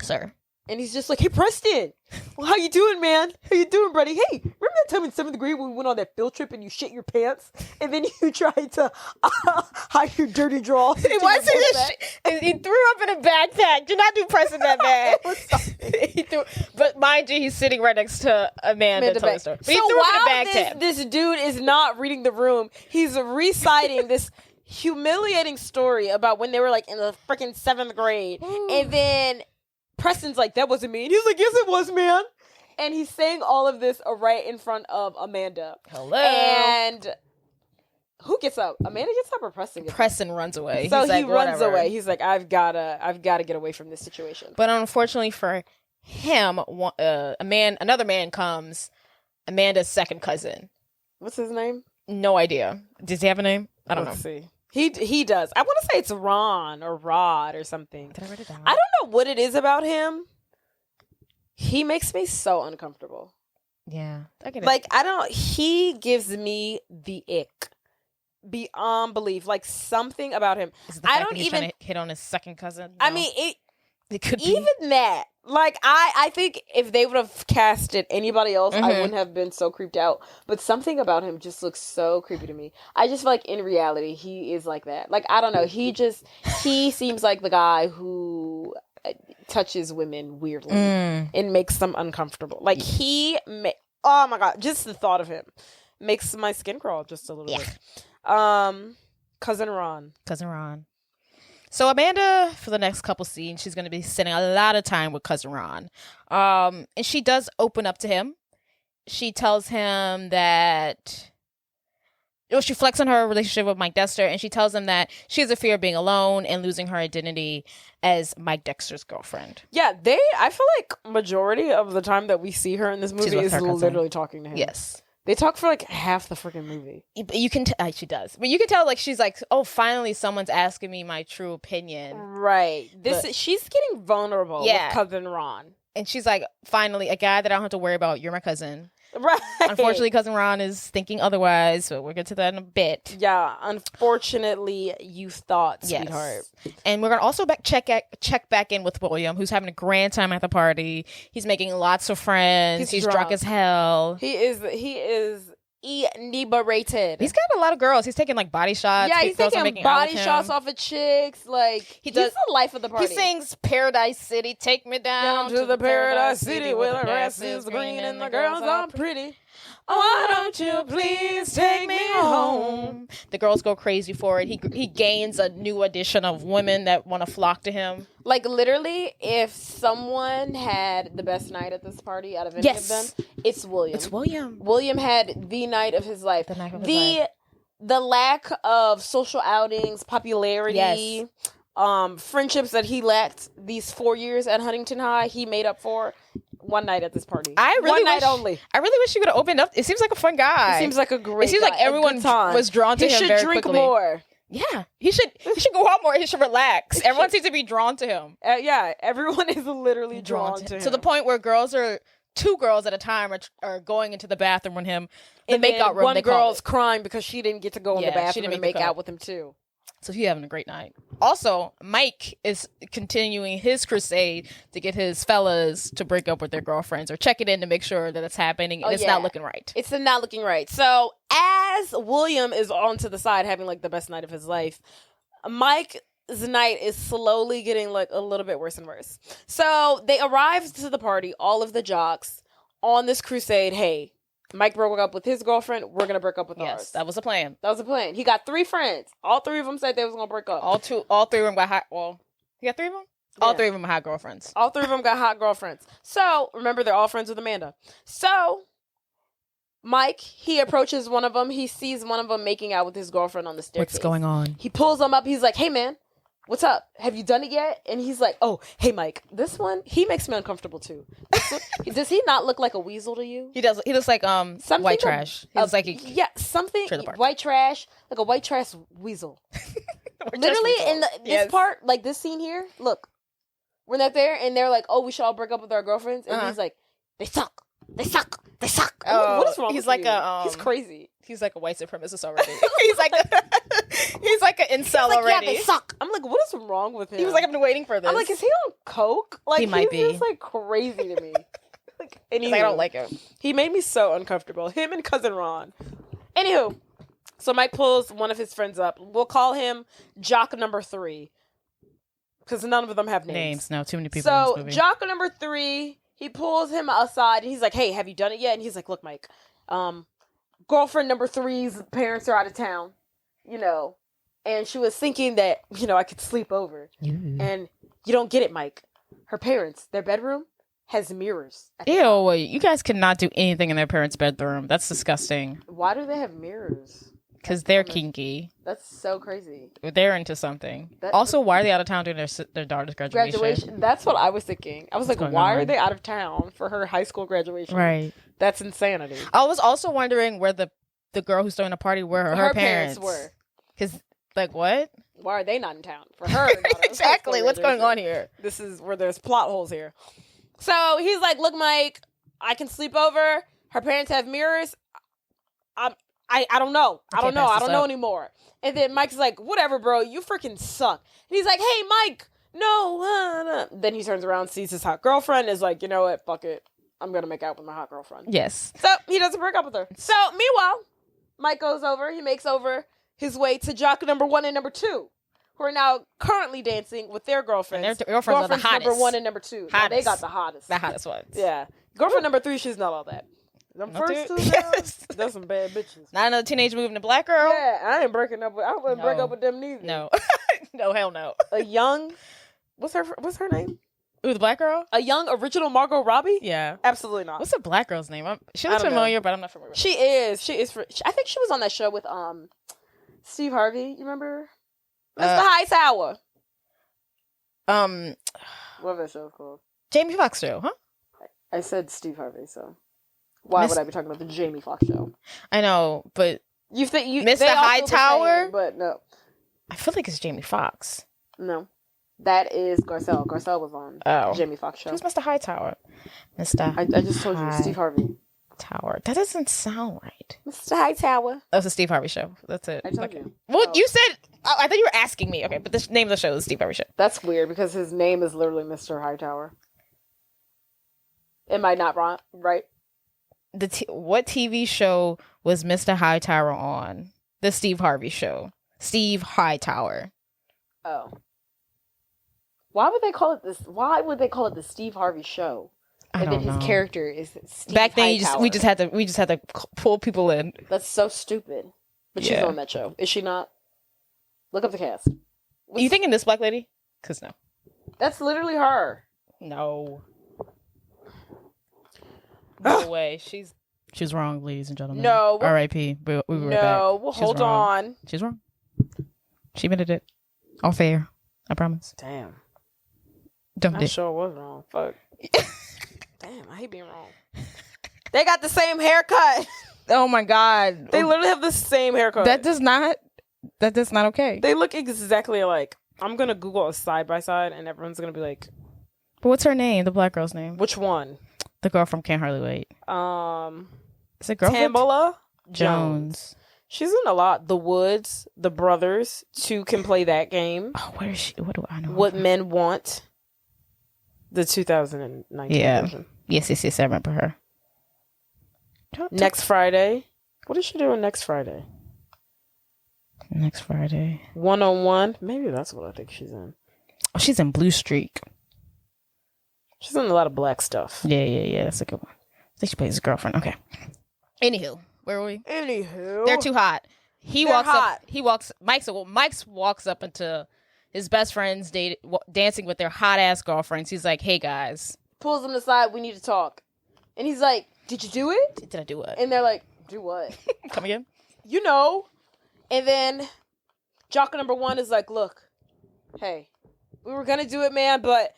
sir. And he's just like, hey, Preston, well, how you doing, man? How you doing, buddy? Hey, remember that time in 7th grade when we went on that field trip and you shit your pants and then you tried to hide your dirty drawers? He threw up in a backpack. Do not do Preston that bad. But mind you, he's sitting right next to Amanda Toaster. But he threw up in a backpack. This dude is not reading the room. He's reciting this humiliating story about when they were like in the freaking 7th grade. And then Preston's like, that wasn't me. And he's like, yes, it was, man. And he's saying all of this right in front of Amanda. Hello. And who gets up? Amanda gets up or Preston gets up? Preston runs away. So he runs away. He's like, I've gotta get away from this situation. But unfortunately for him, another man comes, Amanda's second cousin. What's his name? No idea. Does he have a name? I don't know. Let's see. He does. I want to say it's Ron or Rod or something. Did I write it down? I don't know what it is about him. He makes me so uncomfortable. Yeah. He gives me the ick. Beyond belief. Like something about him. Is it the fact that he's trying to hit on his second cousin? No. I mean, It could be. Even that. Like, I think if they would have casted anybody else, I wouldn't have been so creeped out. But something about him just looks so creepy to me. I just feel like in reality, he is like that. Like, I don't know. He seems like the guy who touches women weirdly and makes them uncomfortable. Like, oh my God, just the thought of him makes my skin crawl just a little bit. Cousin Ron. So Amanda, for the next couple scenes, she's going to be spending a lot of time with Cousin Ron. And she does open up to him. She tells him that... Well, she flexes on her relationship with Mike Dexter, and she tells him that she has a fear of being alone and losing her identity as Mike Dexter's girlfriend. Yeah, I feel like majority of the time that we see her in this movie is literally talking to him. Yes. They talk for like half the freaking movie. You can she does, but you can tell like she's like, oh, finally someone's asking me my true opinion. Right. She's getting vulnerable with Cousin Ron, and she's like, finally, a guy that I don't have to worry about. You're my cousin. Right. Unfortunately, Cousin Ron is thinking otherwise, but we'll get to that in a bit. Yeah. Unfortunately, you thought, sweetheart. And we're gonna also check back in with William, who's having a grand time at the party. He's making lots of friends. He's drunk as hell. He is inebriated. He's got a lot of girls. He's taking like body shots. Yeah, he's taking body shots off of chicks. Like he's the life of the party. He sings Paradise City, take me down to the Paradise City where the grass is green and the girls are pretty. Why don't you please take me home? The girls go crazy for it. He gains a new addition of women that want to flock to him. Like, literally, if someone had the best night at this party out of any of them, it's William. It's William. William had the night of his life. The night of his life. The lack of social outings, popularity, friendships that he lacked these 4 years at Huntington High, he made up for one night at this party. One night only. I really wish he would have opened up. It seems like a fun guy. He seems like a great It seems guy, like everyone was drawn to him very quickly. He should drink more. Yeah, he should go out more. He should relax. Everyone seems to be drawn to him. Yeah, everyone is literally drawn to him. To the point where two girls at a time are going into the bathroom with him. The makeout room. One girl's crying because she didn't get to go in the bathroom and make out with him too. So he's having a great night. Also, Mike is continuing his crusade to get his fellas to break up with their girlfriends or check it in to make sure that it's happening and it's not looking right. It's not looking right. So as William is on to the side having like the best night of his life, Mike's night is slowly getting like a little bit worse and worse. So they arrive to the party, all of the jocks, on this crusade. Hey, Mike broke up with his girlfriend. We're gonna break up with ours. Yes, that was the plan. He got 3 friends. All 3 of them said they was gonna break up. All 3 of them got hot. Well, he got 3 of them. Yeah. All 3 of them hot girlfriends. All 3 of them got hot girlfriends. So remember, they're all friends with Amanda. So Mike, he approaches one of them. He sees one of them making out with his girlfriend on the staircase. What's going on? He pulls them up. He's like, "Hey, man. What's up? Have you done it yet?" And he's like, "Oh, hey, Mike, this one, he makes me uncomfortable too." Does he not look like a weasel to you? He does. He looks like white trash. He looks like something white trash, like a white trash weasel. Literally in this part, like this scene here. Look, when they're there and they're like, "Oh, we should all break up with our girlfriends," and he's like, "They suck. They suck. They suck." Oh, what is wrong? He's like he's crazy. He's like a white supremacist already. he's like an incel already. Yeah, they suck. I'm like, what is wrong with him? He was like, I've been waiting for this. I'm like, is he on coke? Like, he might be. He's just like crazy to me. I don't like him. He made me so uncomfortable. Him and Cousin Ron. Anywho, so Mike pulls one of his friends up. We'll call him Jock number 3 because none of them have names. No, too many people. in this movie. Jock number 3, he pulls him aside and he's like, "Hey, have you done it yet?" And he's like, "Look, Mike, girlfriend number 3's parents are out of town, and she was thinking that, I could sleep over. And you don't get it, Mike. Her parents, their bedroom has mirrors. Ew, you guys cannot do anything in their parents' bedroom. That's disgusting. Why do they have mirrors? Because they're kinky. That's so crazy. They're into something. Also, why are they out of town doing their daughter's graduation? That's what I was thinking. I was like, why are they out of town for her high school graduation? Right. That's insanity. I was also wondering where the girl who's throwing a party were her parents were. Because, like, what? Why are they not in town? For her. Exactly. What's going on here? This is where there's plot holes here. So he's like, "Look, Mike, I can sleep over. Her parents have mirrors. I don't know. I don't know anymore." And then Mike's like, "Whatever, bro. You freaking suck." And he's like, "Hey, Mike, no. Then he turns around, sees his hot girlfriend, is like, you know what, fuck it. I'm going to make out with my hot girlfriend. Yes. So he doesn't break up with her. So meanwhile, Mike goes over, he makes over his way to jock number 1 and number 2, who are now currently dancing with their girlfriends. And their girlfriends are the hottest. Number 1 and number 2. Now, they got the hottest. The hottest ones. Yeah. Girlfriend number 3, she's not all that. Them first two, yes. That's some bad bitches. Not another teenage moving to black girl. Yeah, I ain't breaking up with. I wouldn't break up with them neither. No, no, hell no. A young, what's her name? Ooh, the black girl. A young original Margot Robbie. Yeah, absolutely not. What's the black girl's name? She looks familiar, but I'm not familiar. She is. I think she was on that show with Steve Harvey. You remember? Mr. Hightower. What that show called? Jamie Foxx show, huh? I said Steve Harvey, so. Why would I be talking about the Jamie Foxx show? I know, but you think Mr. Hightower? But no, I feel like it's Jamie Foxx. No, that is Garcelle. Garcelle was on Jamie Foxx show. Who's Mr. Hightower? I just told you, Steve Harvey. Tower. That doesn't sound right. Mr. Hightower. That's a Steve Harvey show. That's it. I told you. Well, you said. I thought you were asking me. Okay, but the name of the show is Steve Harvey show. That's weird because his name is literally Mr. Hightower. Am I not wrong? Right? What TV show was Mr. Hightower on? The Steve Harvey show. Steve Hightower. Oh. Why would they call it this? Why would they call it the Steve Harvey show? And then his character is Steve Back then, Hightower. we just had to pull people in. That's so stupid. But she's on that show, is she not? Look up the cast. You thinking this black lady? Because no, that's literally her. No. No way. She's wrong, ladies and gentlemen. No. R.I.P. We were right back. No, well, hold on. She's wrong. She admitted it. All fair. I promise. Damn. Dumped it. I sure was wrong. Fuck. Damn, I hate being wrong. They got the same haircut. Oh my God. They literally have the same haircut. That's not okay. They look exactly alike. I'm going to Google a side by side and everyone's going to be like. But what's her name? The black girl's name? Which one? The girl from Can't Hardly Wait. Is it girlfriend? Tambola Jones. She's in a lot. The Woods, The Brothers, 2 Can Play That Game. Oh, where is she? What do I know? What Men Want. The 2019 version. Yes, I remember her. Next Friday. What is she doing next Friday? Next Friday. 1-on-1. Maybe that's what I think she's in. Oh, she's in Blue Streak. She's in a lot of black stuff. Yeah. That's a good one. I think she plays his girlfriend. Okay. Anywho, where were we? They're too hot. Mike walks up into his best friends dancing with their hot ass girlfriends. He's like, "Hey guys," pulls them aside. We need to talk. And he's like, "Did you do it? Did I do it?" And they're like, "Do what?" Come again? You know. And then jock number 1 is like, "Look, hey, we were gonna do it, man, but."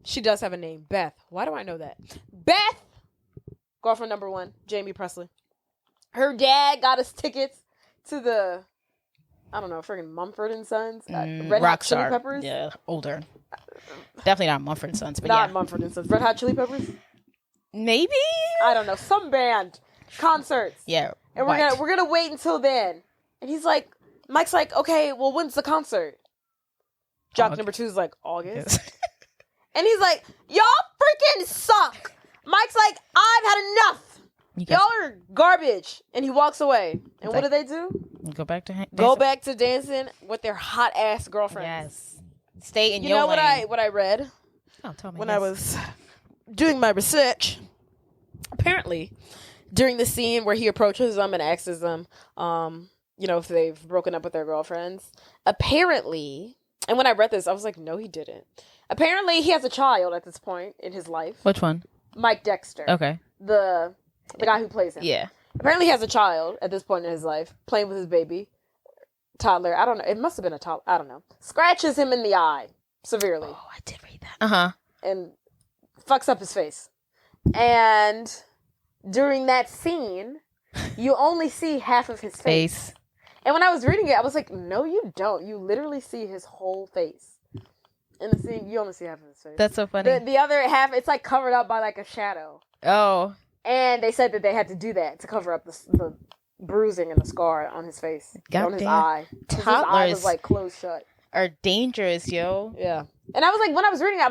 She does have a name, Beth. Why do I know that? Beth, girlfriend number 1, Jamie Presley. Her dad got us tickets to the, I don't know, freaking Mumford and Sons, Red Hot Chili Peppers. Yeah, older. Definitely not Mumford and Sons, but not Mumford and Sons. Red Hot Chili Peppers. Maybe. I don't know. Some band concerts. Yeah. And we're gonna wait until then. And he's like, Mike's like, okay, well, when's the concert? Jock number 2 is like August. And he's like, y'all freaking suck. Mike's like, I've had enough. Y'all are garbage. And he walks away. And what do they do? Go back to dancing. Go back to dancing with their hot ass girlfriends. Yes. Stay in your lane. You know what I read? Oh, tell me. When I was doing my research. Apparently, during the scene where he approaches them and asks them, if they've broken up with their girlfriends. Apparently, and when I read this, I was like, no, he didn't. Apparently, he has a child at this point in his life. Which one? Mike Dexter. Okay. The guy who plays him. Yeah. Apparently, he has a child at this point in his life, playing with his baby. Toddler. I don't know. It must have been a toddler. I don't know. Scratches him in the eye severely. Oh, I did read that. Uh-huh. And fucks up his face. And during that scene, you only see half of his face. And when I was reading it, I was like, no, you don't. You literally see his whole face. In the scene, you only see half of his face. That's so funny. The other half, it's like covered up by like a shadow. Oh. And they said that they had to do that to cover up the bruising and the scar on his face. On his eye. His eye was like closed shut. Are dangerous, yo. Yeah. And I was like, when I was reading it, I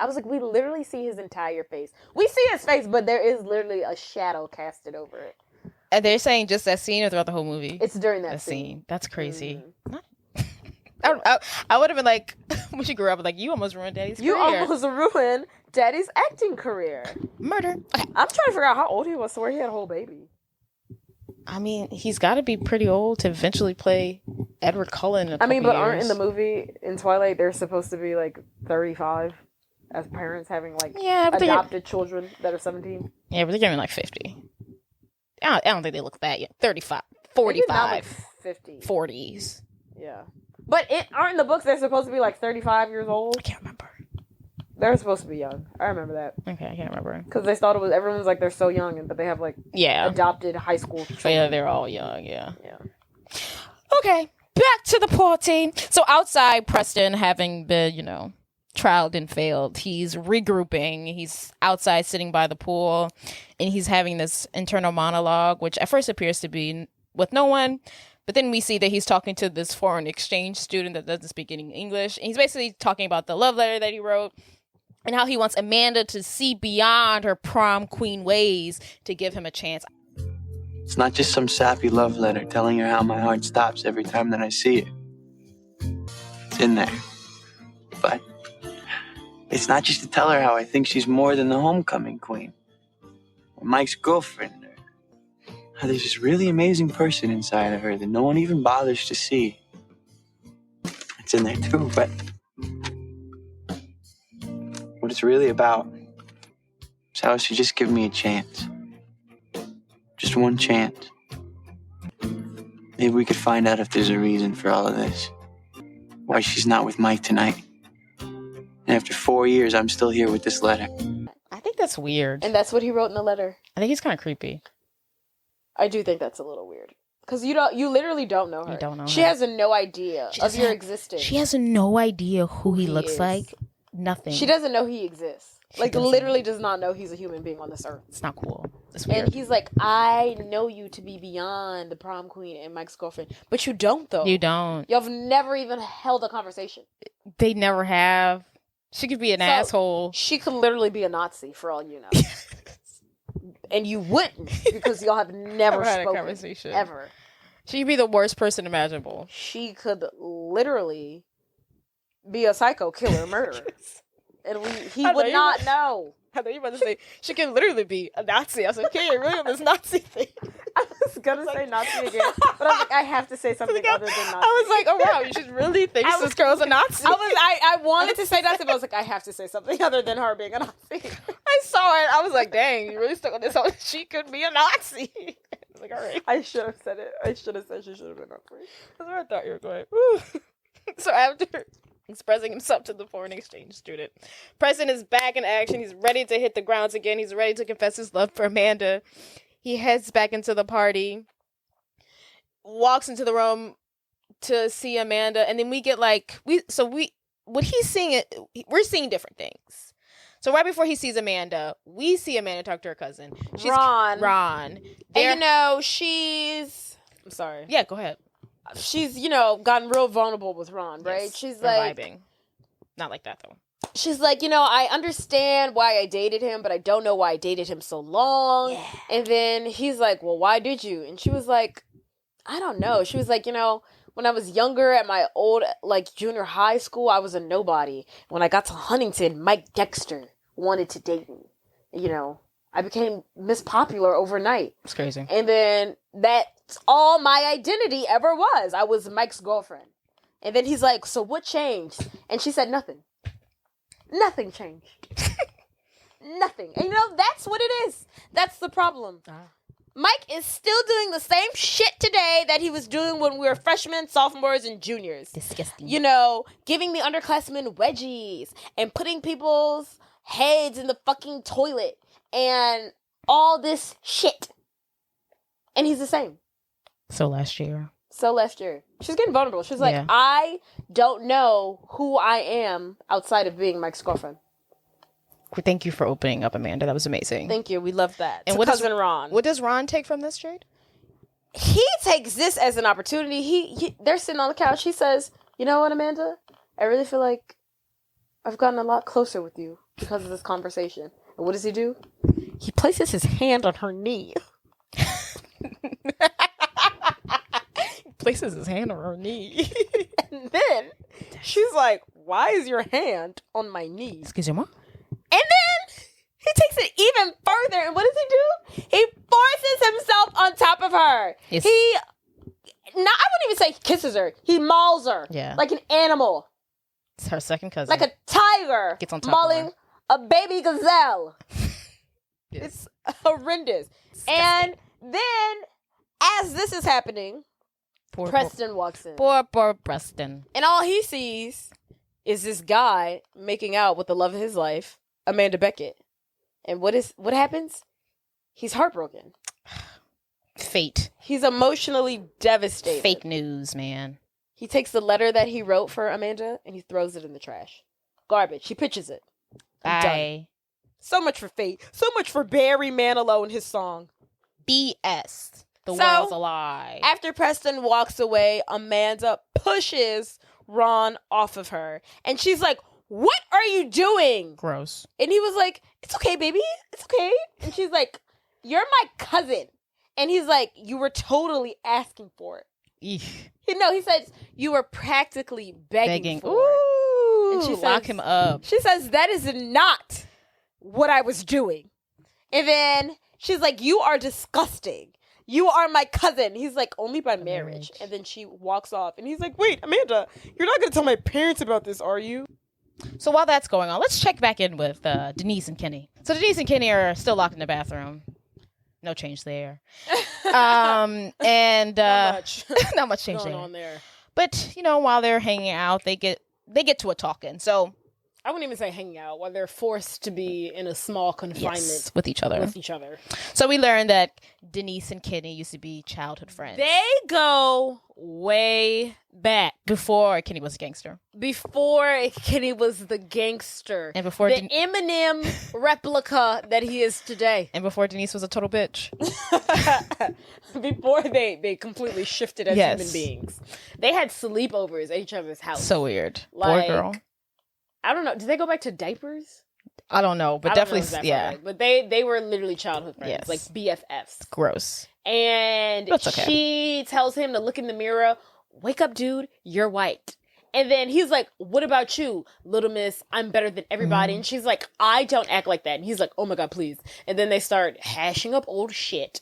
was like, we literally see his entire face. We see his face, but there is literally a shadow casted over it. And they're saying just that scene or throughout the whole movie? It's during that scene. That's crazy. I would have been like, when she grew up, like, you almost ruined Daddy's career. You almost ruined Daddy's acting career. Murder. Okay. I'm trying to figure out how old he was to where he had a whole baby. I mean, he's got to be pretty old to eventually play Edward Cullen in a couple years. Aren't in the movie in Twilight they're supposed to be like 35 as parents having like adopted children that are 17? Yeah, but they're getting like 50. I don't think they look that young. 35, 45, like 50, 40s. Yeah, but aren't in the books they're supposed to be like 35 years old? I can't remember. They're supposed to be young. I remember that. Okay, I can't remember. Because they thought everyone was like, they're so young, but they have like adopted high school children. Yeah, they're all young, yeah. Okay, back to the party. So outside, Preston, having been, trialed and failed, he's regrouping. He's outside sitting by the pool, and he's having this internal monologue, which at first appears to be with no one. But then we see that he's talking to this foreign exchange student that doesn't speak any English. And he's basically talking about the love letter that he wrote, and how he wants Amanda to see beyond her prom queen ways to give him a chance. It's not just some sappy love letter telling her how my heart stops every time that I see her. It's in there. But it's not just to tell her how I think she's more than the homecoming queen, or Mike's girlfriend, or how there's this really amazing person inside of her that no one even bothers to see. It's in there too, but what it's really about is how she just give me a chance. Just one chance. Maybe we could find out if there's a reason for all of this. Why she's not with Mike tonight. And after 4 years, I'm still here with this letter. I think that's weird. And that's what he wrote in the letter. I think he's kind of creepy. I do think that's a little weird. Because you literally don't know her. You don't know she her. has no idea of your existence. She has no idea who he looks like. Nothing. She doesn't know he exists. Literally does not know he's a human being on this earth. It's not cool. It's weird. And he's like, I know you to be beyond the prom queen and Mike's girlfriend. But you don't, though. You don't. Y'all have never even held a conversation. They never have. She could be an asshole. She could literally be a Nazi, for all you know. And you wouldn't, because y'all have never spoken. A conversation. Ever. She'd be the worst person imaginable. She could literally be a psycho killer murderer. And he would not know. I thought you were about to say, she can literally be a Nazi. I was like, okay, you're really on this Nazi thing. I was going to say Nazi again, but I was like, I have to say something other than Nazi. I was like, oh wow, you should really think this girl's a Nazi. I wanted to say Nazi, but I was like, I have to say something other than her being a Nazi. I saw it. I was like, dang, you really stuck on this. She could be a Nazi. I was like, all right. I should have said it. I should have said she should have been Nazi. That's where I thought you were going. Woo. So after expressing himself to the foreign exchange student, Preston is back in action. He's ready to hit the grounds again. He's ready to confess his love for Amanda. He heads back into the party, walks into the room to see Amanda, and then we get what he's seeing, we're seeing different things. So right before he sees Amanda, we see Amanda talk to her cousin. Ron. And she's... I'm sorry. Yeah, go ahead. She's, gotten real vulnerable with Ron, right? Yes, she's like... vibing. Not like that, though. She's like, I understand why I dated him, but I don't know why I dated him so long. Yeah. And then he's like, well, why did you? And she was like, I don't know. She was like, when I was younger at my old, junior high school, I was a nobody. When I got to Huntington, Mike Dexter wanted to date me. I became Miss Popular overnight. It's crazy. And then that's all my identity ever was. I was Mike's girlfriend. And then he's like, so what changed? And she said, nothing. Nothing changed. Nothing. And that's what it is. That's the problem. Mike is still doing the same shit today that he was doing when we were freshmen, sophomores, and juniors. Disgusting. Giving the underclassmen wedgies and putting people's heads in the fucking toilet and all this shit. And he's the same. So last year. She's getting vulnerable. She's like, I don't know who I am outside of being Mike's girlfriend. Thank you for opening up, Amanda. That was amazing. Thank you. We love that. And Ron. What does Ron take from this, Jade? He takes this as an opportunity. They're sitting on the couch. He says, you know what, Amanda? I really feel like I've gotten a lot closer with you because of this conversation. And what does he do? He places his hand on her knee. Places his hand on her knee. And then she's like, why is your hand on my knee? Excuse-moi. And then he takes it even further. And what does he do? He forces himself on top of her. Yes. I wouldn't even say he kisses her. He mauls her. Yeah. Like an animal. It's her second cousin. Like a tiger. Gets on top mauling of a baby gazelle. Yes. It's horrendous. And then, as this is happening, Preston walks in. Poor Preston. And all he sees is this guy making out with the love of his life, Amanda Beckett. And what happens? He's heartbroken. Fate. He's emotionally devastated. Fake news, man. He takes the letter that he wrote for Amanda and he throws it in the trash. Garbage. He pitches it. Bye. So much for fate. So much for Barry Manilow and his song. BS. The world's a lie. After Preston walks away, Amanda pushes Ron off of her. And she's like, what are you doing? Gross. And he was like, it's okay, baby. It's okay. And she's like, you're my cousin. And he's like, you were totally asking for it. Eesh. He says, you were practically begging for Ooh, it. And she says, lock him up. She says, that is not what I was doing. And then she's like, you are disgusting. You are my cousin. He's like, only by marriage. And then she walks off. And he's like, wait, Amanda, you're not going to tell my parents about this, are you? So while that's going on, let's check back in with Denise and Kenny. So Denise and Kenny are still locked in the bathroom. No change there. And Not much. not much change going on there. But, while they're hanging out, they get to a talking. So I wouldn't even say hanging out, while they're forced to be in a small confinement with each other. So we learned that Denise and Kenny used to be childhood friends. They go way back. Before Kenny was a gangster. Before Kenny was the gangster. And before the Eminem replica that he is today. And before Denise was a total bitch. Before they completely shifted as human beings. They had sleepovers at each other's house. So weird. Boy, girl. I don't know. Did they go back to diapers? I don't know, but definitely, yeah. Right. But they were literally childhood friends, like BFFs. Gross. And she tells him to look in the mirror. Wake up, dude. You're white. And then he's like, what about you, little miss? I'm better than everybody. And she's like, I don't act like that. And he's like, oh my God, please. And then they start hashing up old shit.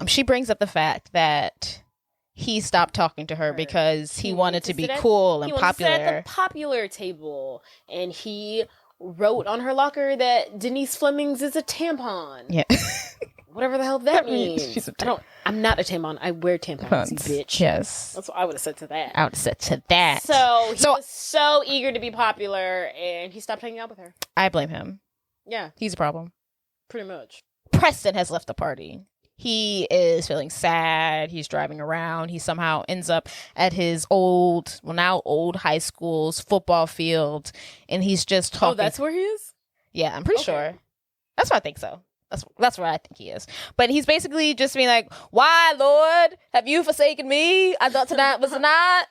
She brings up the fact that he stopped talking to her because he wanted to be cool and popular. He wanted to sit at the popular table. And he wrote on her locker that Denise Flemings is a tampon. Yeah. Whatever the hell that means. I'm not a tampon. I wear tampons, you bitch. Yes. That's what I would have said to that. I would have said to that. So he was so eager to be popular, and he stopped hanging out with her. I blame him. Yeah. He's a problem. Pretty much. Preston has left the party. He is feeling sad. He's driving around. He somehow ends up at his now old high school's football field, and he's just talking. Oh, that's where he is? Yeah, I'm pretty sure. That's what I think so. That's where I think he is. But he's basically just being like, why, Lord, have you forsaken me? I thought tonight was not.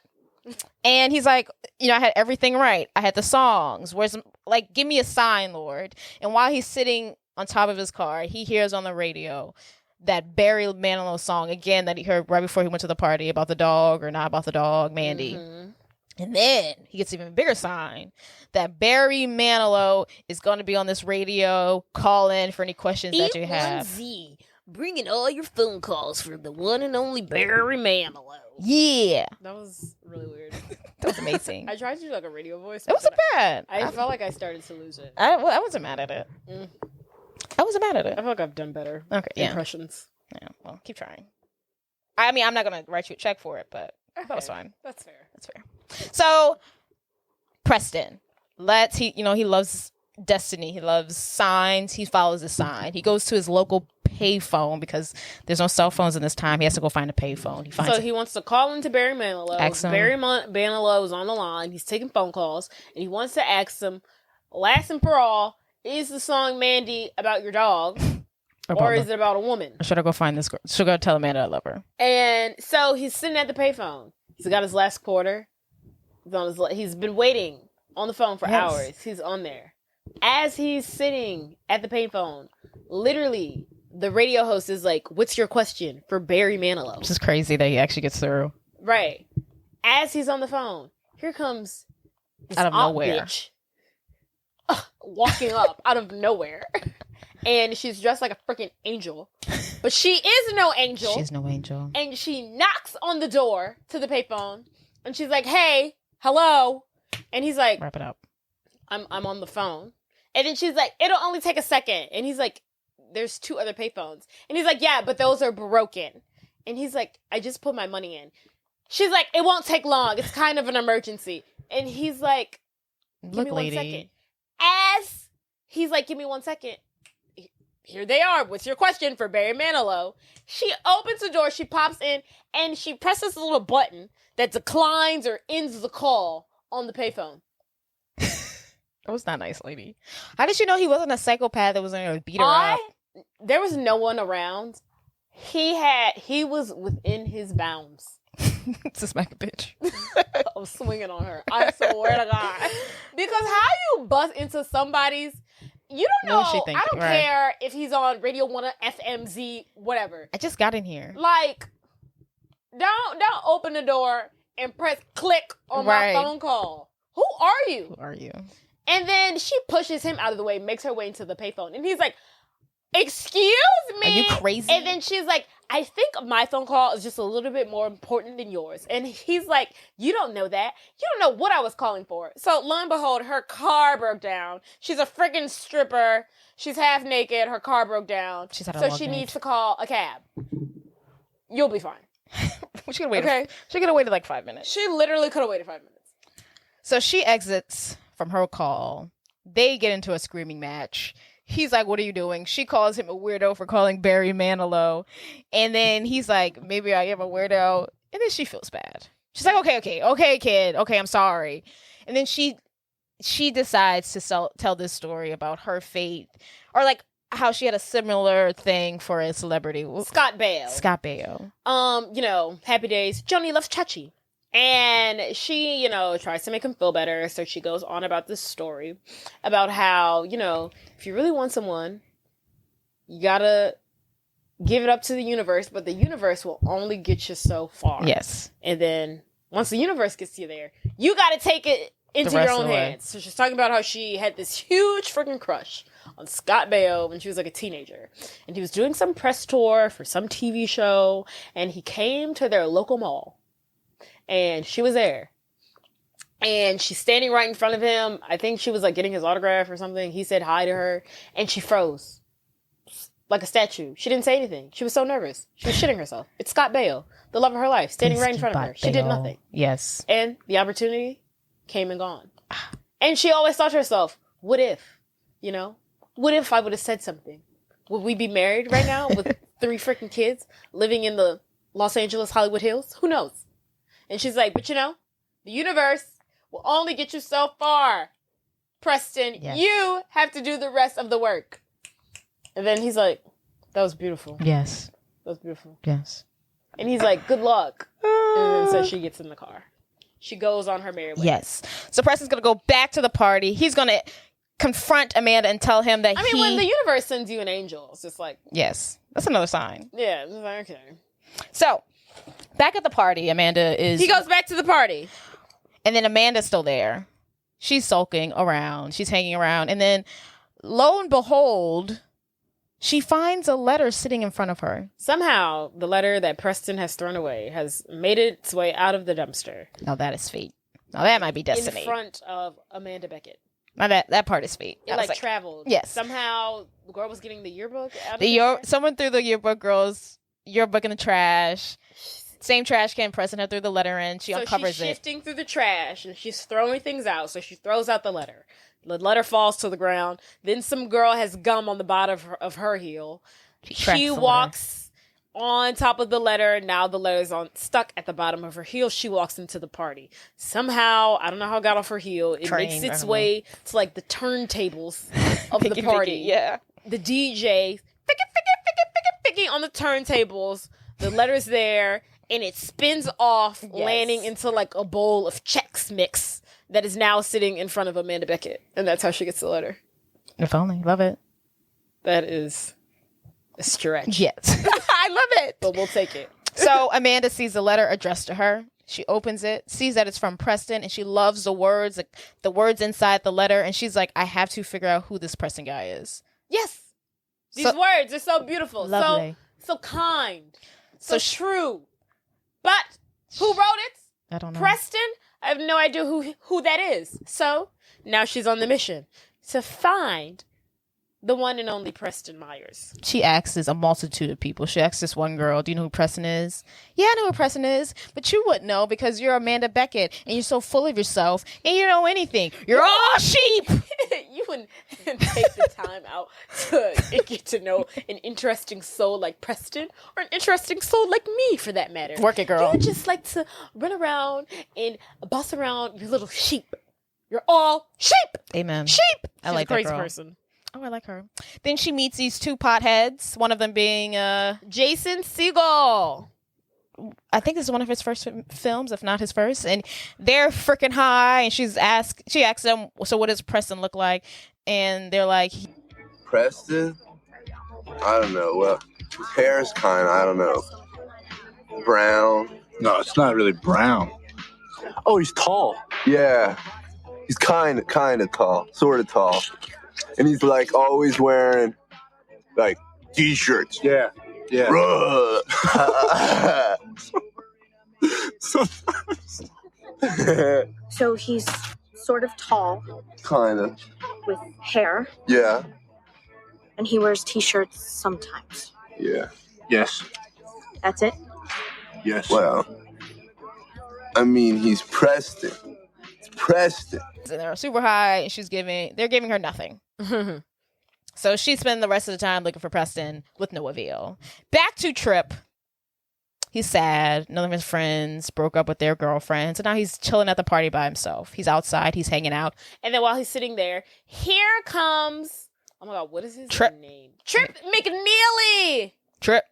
And he's like, I had everything right. I had the songs. Give me a sign, Lord. And while he's sitting on top of his car, he hears on the radio that Barry Manilow song again that he heard right before he went to the party about the dog or not about the dog, Mandy. Mm-hmm. And then he gets even bigger sign that Barry Manilow is going to be on this radio. Call in for any questions that you have. E1Z, bringing all your phone calls for the one and only Barry Manilow. Yeah. That was really weird. That was amazing. I tried to do like a radio voice. It wasn't bad. I felt like I started to lose it. I wasn't mad at it. I wasn't mad at it. I feel like I've done better. Impressions. Yeah, well, keep trying. I mean, I'm not going to write you a check for it, but that was fine. That's fair. So, Preston, he loves destiny. He loves signs. He follows the sign. He goes to his local payphone because there's no cell phones in this time. He has to go find a payphone. He wants to call into Barry Manilow. Barry Manilow is on the line. He's taking phone calls, and he wants to ask him, last and for all, is the song Mandy about your dog? Or is it about a woman? Or should I go find this girl? Should I go tell Amanda I love her? And so he's sitting at the payphone. He's got his last quarter. He's been waiting on the phone for hours. He's on there. As he's sitting at the payphone, literally, the radio host is like, "What's your question for Barry Manilow?" Which is crazy that he actually gets through. Right. As he's on the phone, here comes this out of nowhere. Bitch, walking up out of nowhere. And she's dressed like a freaking angel. But she is no angel. She's no angel. And she knocks on the door to the payphone. And she's like, "Hey, hello." And he's like, "Wrap it up. I'm on the phone." And then she's like, "It'll only take a second." And he's like, "There's 2 other payphones." And he's like, "Yeah, but those are broken." And he's like, "I just put my money in." She's like, "It won't take long. It's kind of an emergency." And he's like, "Give me 1 second." As he's like, "Give me 1 second. Here they are. What's your question for Barry Manilow?" She opens the door, she pops in, and she presses a little button that declines or ends the call on the payphone. That was not nice, lady. How did she know he wasn't a psychopath that was going to beat her up? There was no one around. He was within his bounds. To smack a bitch. I'm swinging on her. I swear to God. Because how you bust into somebody's... You don't know. I don't care if he's on Radio 1, FMZ, whatever. I just got in here. Like, don't open the door and press click on my phone call. Who are you? Who are you? And then she pushes him out of the way, makes her way into the payphone. And he's like, "Excuse me?" Are you crazy? And then she's like, "I think my phone call is just a little bit more important than yours." And he's like, "You don't know that. You don't know what I was calling for." So lo and behold, her car broke down. She's a freaking stripper. She's half naked. Her car broke down. She's at a so she needs to call a cab. You'll be fine. She could have waited like 5 minutes. She literally could have waited 5 minutes. So she exits from her call. They get into a screaming match. He's like, "What are you doing?" She calls him a weirdo for calling Barry Manilow. And then he's like, "Maybe I am a weirdo." And then she feels bad. She's like, okay, kid. Okay, I'm sorry. And then she decides to tell this story about her fate, or like how she had a similar thing for a celebrity. Scott Baio. Happy Days. Johnny loves Chachi. And she, tries to make him feel better. So she goes on about this story about how, if you really want someone, you gotta give it up to the universe, but the universe will only get you so far. Yes. And then once the universe gets you there, you gotta take it into your own hands. So she's talking about how she had this huge freaking crush on Scott Baio when she was like a teenager. And he was doing some press tour for some TV show, and he came to their local mall. And she was there. And she's standing right in front of him. I think she was like getting his autograph or something. He said hi to her. And she froze. Like a statue. She didn't say anything. She was so nervous. She was shitting herself. It's Scott Baio, the love of her life, standing right in front of her. She did nothing. Yes. And the opportunity came and gone. And she always thought to herself, what if? What if I would have said something? Would we be married right now with 3 freaking kids living in the Los Angeles Hollywood Hills? Who knows? And she's like, but the universe will only get you so far. Preston, yes. You have to do the rest of the work. And then he's like, that was beautiful. Yes. That was beautiful. Yes. And he's like, good luck. And then so she gets in the car. She goes on her merry way. Yes. So Preston's going to go back to the party. He's going to confront Amanda and tell him that when the universe sends you an angel, it's just like... Yes. That's another sign. Yeah. It's like, okay. So... Back at the party, Amanda is... He goes back to the party. And then Amanda's still there. She's sulking around. She's hanging around. And then, lo and behold, she finds a letter sitting in front of her. Somehow, the letter that Preston has thrown away has made its way out of the dumpster. Now that is fate. Now that might be destiny. In front of Amanda Beckett. Now that part is fate. It traveled. Yes. Somehow, the girl was getting the yearbook out of someone threw the yearbook in the trash. Same trash can. Preston had threw the letter in. She uncovers it. So she's shifting through the trash and she's throwing things out. So she throws out the letter. The letter falls to the ground. Then some girl has gum on the bottom of her heel. She walks on top of the letter. Now the letter's stuck at the bottom of her heel. She walks into the party. Somehow, I don't know how it got off her heel. It makes its way to like the turntables of the party. Yeah. The DJ on the turntables. The letter's there. And it spins off, landing into like a bowl of Chex Mix that is now sitting in front of Amanda Beckett. And that's how she gets the letter. If only. Love it. That is a stretch. Yes. I love it. But we'll take it. So Amanda sees the letter addressed to her. She opens it, sees that it's from Preston, and she loves the words inside the letter. And she's like, I have to figure out who this Preston guy is. Yes. These words are so beautiful. Lovely. So kind. So true. But who wrote it? I don't know. Preston? I have no idea who that is. So now she's on the mission to find the one and only Preston Myers. She asks a multitude of people. She asks this one girl, do you know who Preston is? Yeah, I know who Preston is, but you wouldn't know because you're Amanda Beckett and you're so full of yourself and you don't know anything. You're all sheep. You wouldn't take the time out to get to know an interesting soul like Preston or an interesting soul like me, for that matter. Work it, girl. You would just like to run around and boss around your little sheep. You're all sheep. Amen. Sheep. I like a crazy that girl. person. Oh, I like her. Then she meets these two potheads, one of them being Jason Segel. I think this is one of his first films, if not his first. And they're freaking high. And she asks them, so what does Preston look like? And they're like, Preston? I don't know. Well, his hair is I don't know. Brown. No, it's not really brown. Oh, he's tall. Yeah. He's kind of tall. Sort of tall. And he's like always wearing like t-shirts. Yeah. So he's sort of tall. Kind of. With hair. Yeah. And he wears t-shirts sometimes. Yeah. Yes. That's it? Yes. Well, I mean, he's Preston. It's Preston. and they're super high, and they're giving her nothing. So she spent the rest of the time looking for Preston with no avail. Back to Trip. He's sad. None of his friends broke up with their girlfriends. So now he's chilling at the party by himself. He's outside. He's hanging out. And then while he's sitting there, here comes... Oh my God, what is his name? Trip McNeely! Trip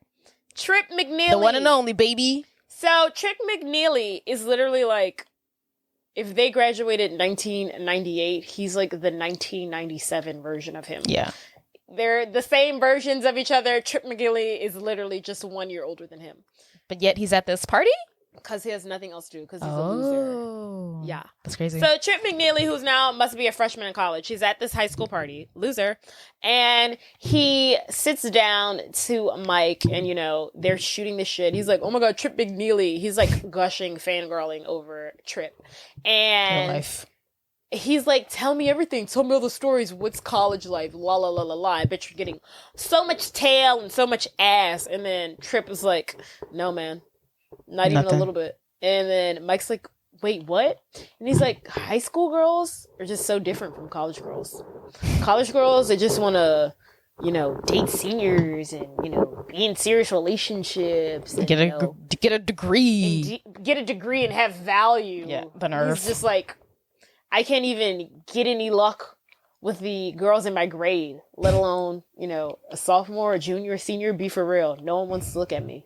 McNeely. The one and only, baby. So Trip McNeely is literally like... If they graduated in 1998, he's like the 1997 version of him. Yeah. They're the same versions of each other. Trip McNeely is literally just 1 year older than him. But yet he's at this party? Because he has nothing else to do, because he's a loser. Yeah. That's crazy. So Trip McNeely, who's now must be a freshman in college, he's at this high school party, loser, and he sits down to Mike, and, you know, they're shooting the shit. He's like, oh my God, Trip McNeely. He's like gushing, fangirling over Trip. And... life. He's like, tell me everything. Tell me all the stories. What's college life? La la la la la. I bet you're getting so much tail and so much ass. And then Trip is like, no, man. Not even a little bit. And then Mike's like, wait, what? And he's like, high school girls are just so different from college girls. College girls, they just want to, you know, date seniors and, you know, be in serious relationships. And, get a degree. Get a degree and have value. Yeah, the nerve. He's just like... I can't even get any luck with the girls in my grade, let alone, you know, a sophomore, a junior, a senior. Be for real. No one wants to look at me.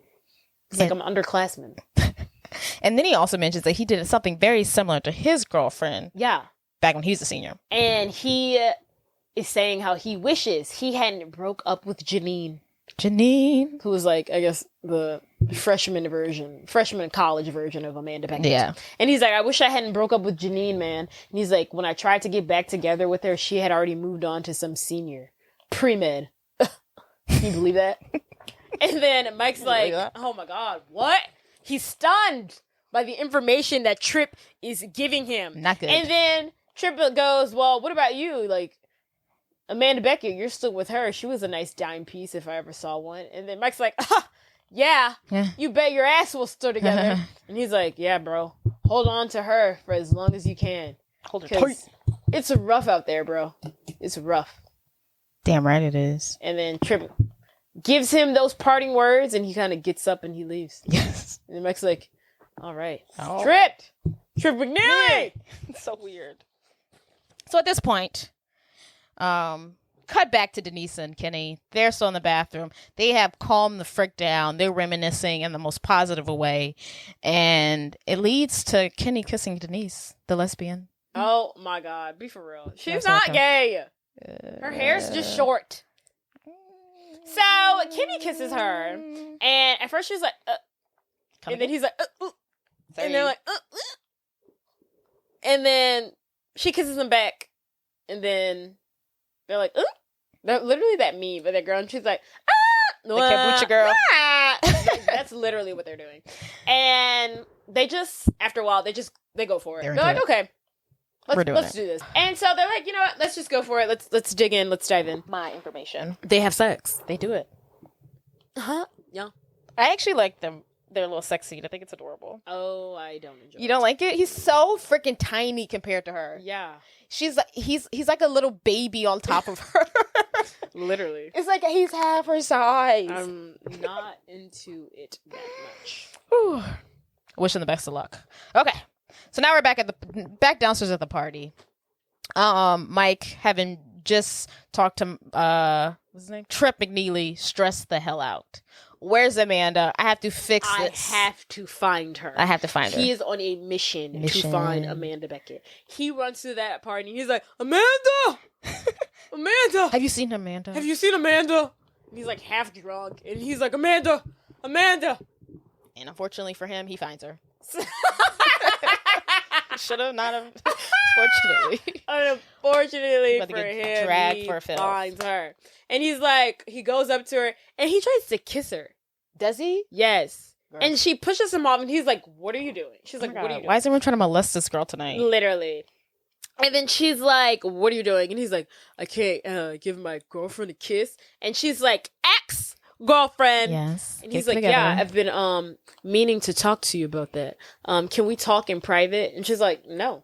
It's like I'm an underclassman. And then he also mentions that he did something very similar to his girlfriend. Yeah. Back when he was a senior. And he is saying how he wishes he hadn't broke up with Janine. Who was like, I guess, the freshman college version of Amanda Beckett. Yeah. And he's like, I wish I hadn't broke up with Janine, man. And he's like, when I tried to get back together with her, she had already moved on to some senior. Pre-med. Can you believe that? And then Mike's like, oh my God, what? He's stunned by the information that Trip is giving him. Not good. And then Trip goes, well, what about you? Like, Amanda Beckett, you're still with her. She was a nice dime piece if I ever saw one. And then Mike's like, yeah, you bet your ass we'll still together. And he's like, yeah, bro, hold on to her for as long as you can. Hold her tight. It's rough out there, bro. It's rough. Damn right it is. And then Trip gives him those parting words, and he kind of gets up and he leaves. Yes. And then Mike's like, all right. Trip McNeely! It's so weird. So at this point... cut back to Denise and Kenny. They're still in the bathroom. They have calmed the frick down. They're reminiscing in the most positive way. And it leads to Kenny kissing Denise, the lesbian. Oh my God, be for real. She's That's not okay. gay. Her hair's just short. So Kimmy kisses her, and at first she's like, and then he's like, and they're like, and then she kisses him back, and then they're like, they're literally that mean, but that girl, and she's like, the kombucha girl. That's literally what they're doing, and they just after a while they go for it. They're like, okay. Let's do this. And so they're like, you know what? Let's just go for it. Let's dig in. Let's dive in. My information. They have sex. They do it. Huh? Yeah. I actually like them. Their little sex scene. I think it's adorable. Oh, I don't enjoy it. You don't like it? He's so freaking tiny compared to her. Yeah. He's like a little baby on top of her. Literally. It's like he's half her size. I'm not into it that much. Whew. Wish him the best of luck. Okay. So now we're back downstairs at the party. Mike, having just talked to what's his name? Trip McNeely, stressed the hell out. Where's Amanda? I have to fix this. I have to find her. I have to find her. He is on a mission to find Amanda Beckett. He runs to that party and he's like, Amanda! Amanda! Have you seen Amanda? Have you seen Amanda? And he's like half drunk and he's like, Amanda! Amanda! And unfortunately for him, he finds her. Should have, not have. Unfortunately. Unfortunately About to for get him, dragged he for a film. finds her. And he's like, he goes up to her and he tries to kiss her. Does he? Yes. Girl. And she pushes him off and he's like, what are you doing? She's like, what are you doing? Why is everyone trying to molest this girl tonight? Literally. And then she's like, what are you doing? And he's like, I can't give my girlfriend a kiss. And she's like, ex-girlfriend. Yes. And he's like, yeah, I've been meaning to talk to you about that. Can we talk in private? And she's like, no.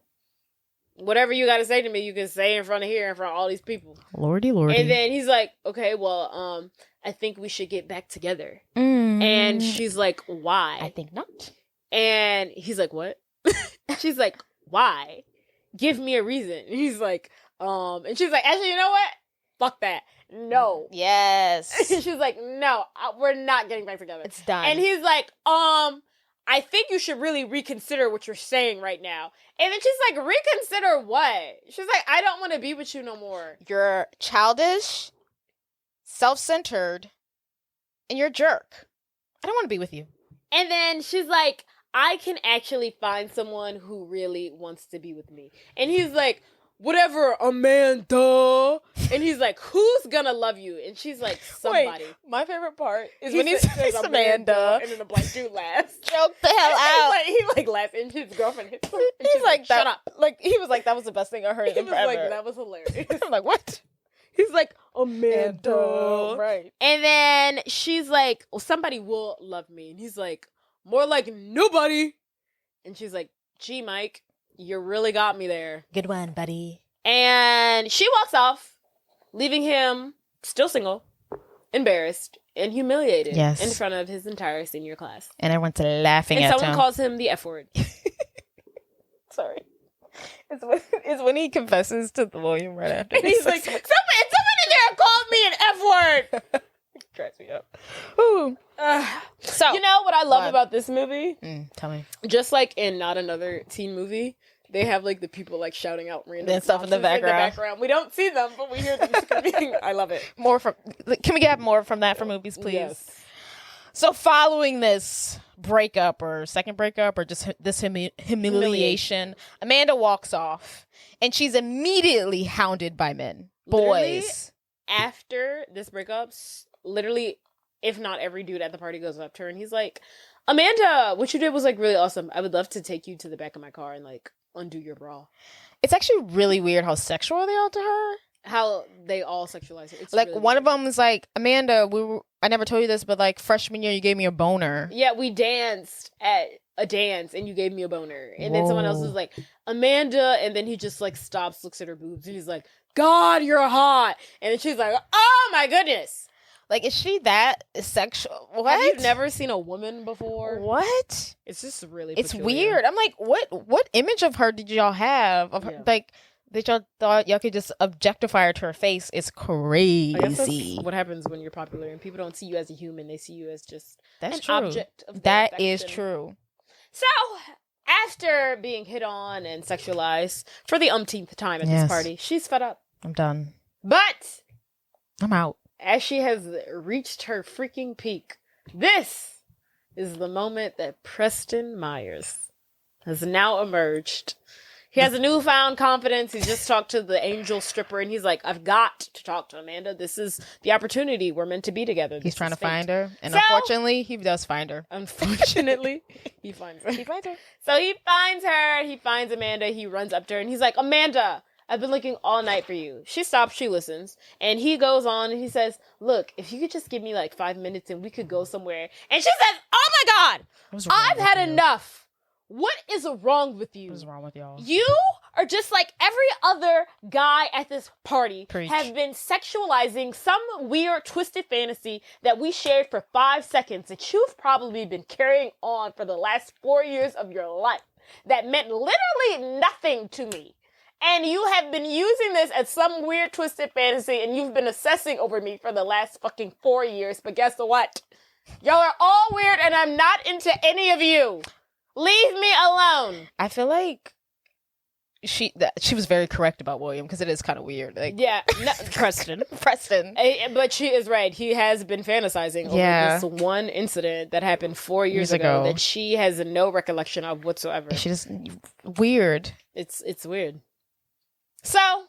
Whatever you got to say to me, you can say in front of all these people. Lordy. And then he's like, okay, well, I think we should get back together. And she's like, why? I think not. And he's like, what? She's like, why? Give me a reason. And he's like, and she's like, actually, you know what? Fuck that. No. Yes. And she's like, no, we're not getting back together. It's done. And he's like, I think you should really reconsider what you're saying right now. And then she's like, reconsider what? She's like, I don't want to be with you no more. You're childish, self-centered, and you're a jerk. I don't want to be with you. And then she's like, I can actually find someone who really wants to be with me. And he's like, whatever, Amanda. And he's like, who's gonna love you? And she's like, somebody. Wait, my favorite part is He when he says Amanda. And then the black dude laughs. Choke the hell out. He laughs and his girlfriend hits him. And He's like, shut up. Like, he was like, that was the best thing I heard He in was forever. like, that was hilarious. I'm like, what? He's like, Amanda. Right. And then she's like, well, somebody will love me. And he's like, more like nobody. And she's like, gee, Mike, you really got me there. Good one, buddy. And she walks off, leaving him still single, embarrassed, and humiliated in front of his entire senior class. And everyone's laughing and at him. And someone calls him the F word. Sorry. It's when he confesses to William right after. And he's like, someone in there called me an F word. Cracks me up. Ooh. So, you know what I love about this movie? Tell me. Just like in Not Another Teen Movie, they have like the people like shouting out random stuff in the background. We don't see them, but we hear them screaming. I love it. Can we get more from that for movies, please? Yes. So following this breakup or second breakup or just this humiliation, Amanda walks off and she's immediately hounded by men. Literally, boys. After this breakup, literally, if not every dude at the party goes up to her and he's like, Amanda, what you did was like really awesome. I would love to take you to the back of my car and like undo your bra. It's actually really weird how sexual they are to her. How they all sexualize her. It's like really one weird. of them is like, Amanda, I never told you this, but like freshman year you gave me a boner. Yeah, we danced at a dance and you gave me a boner. And then someone else was like, Amanda, and then he just like stops, looks at her boobs, and he's like, God, you're hot. And then she's like, oh my goodness. Like, is she that sexual? What? Have you never seen a woman before? What? It's just really It's peculiar. weird. I'm like, what image of her did y'all have? Of her, like, that y'all thought y'all could just objectify her to her face is crazy. I guess that's what happens when you're popular and people don't see you as a human. They see you as just that's an true. object of That their is affection. true. So, after being hit on and sexualized for the umpteenth time at this party, she's fed up. I'm done. But I'm out. As she has reached her freaking peak, this is the moment that Preston Myers has now emerged. He has a newfound confidence. He just talked to the angel stripper, and he's like, I've got to talk to Amanda. This is the opportunity. We're meant to be together. He's trying to find her, and unfortunately, he does find her. Unfortunately, he finds her. He finds her. So he finds her. He finds Amanda. He runs up to her, and he's like, Amanda, I've been looking all night for you. She stops. She listens. And he goes on, and he says, look, if you could just give me like 5 minutes, and we could go somewhere. And she says, oh, my God, I've had enough. What is wrong with you? What is wrong with y'all? You are just like every other guy at this party. Preach. Have been sexualizing some weird, twisted fantasy that we shared for 5 seconds that you've probably been carrying on for the last 4 years of your life that meant literally nothing to me. And you have been using this as some weird, twisted fantasy, and you've been obsessing over me for the last fucking 4 years. But guess what? Y'all are all weird, and I'm not into any of you. Leave me alone. I feel like she was very correct about William because it is kind of weird. Like, yeah, no, Preston. But she is right. He has been fantasizing over this one incident that happened 4 years ago that she has no recollection of whatsoever. She just weird. It's weird. So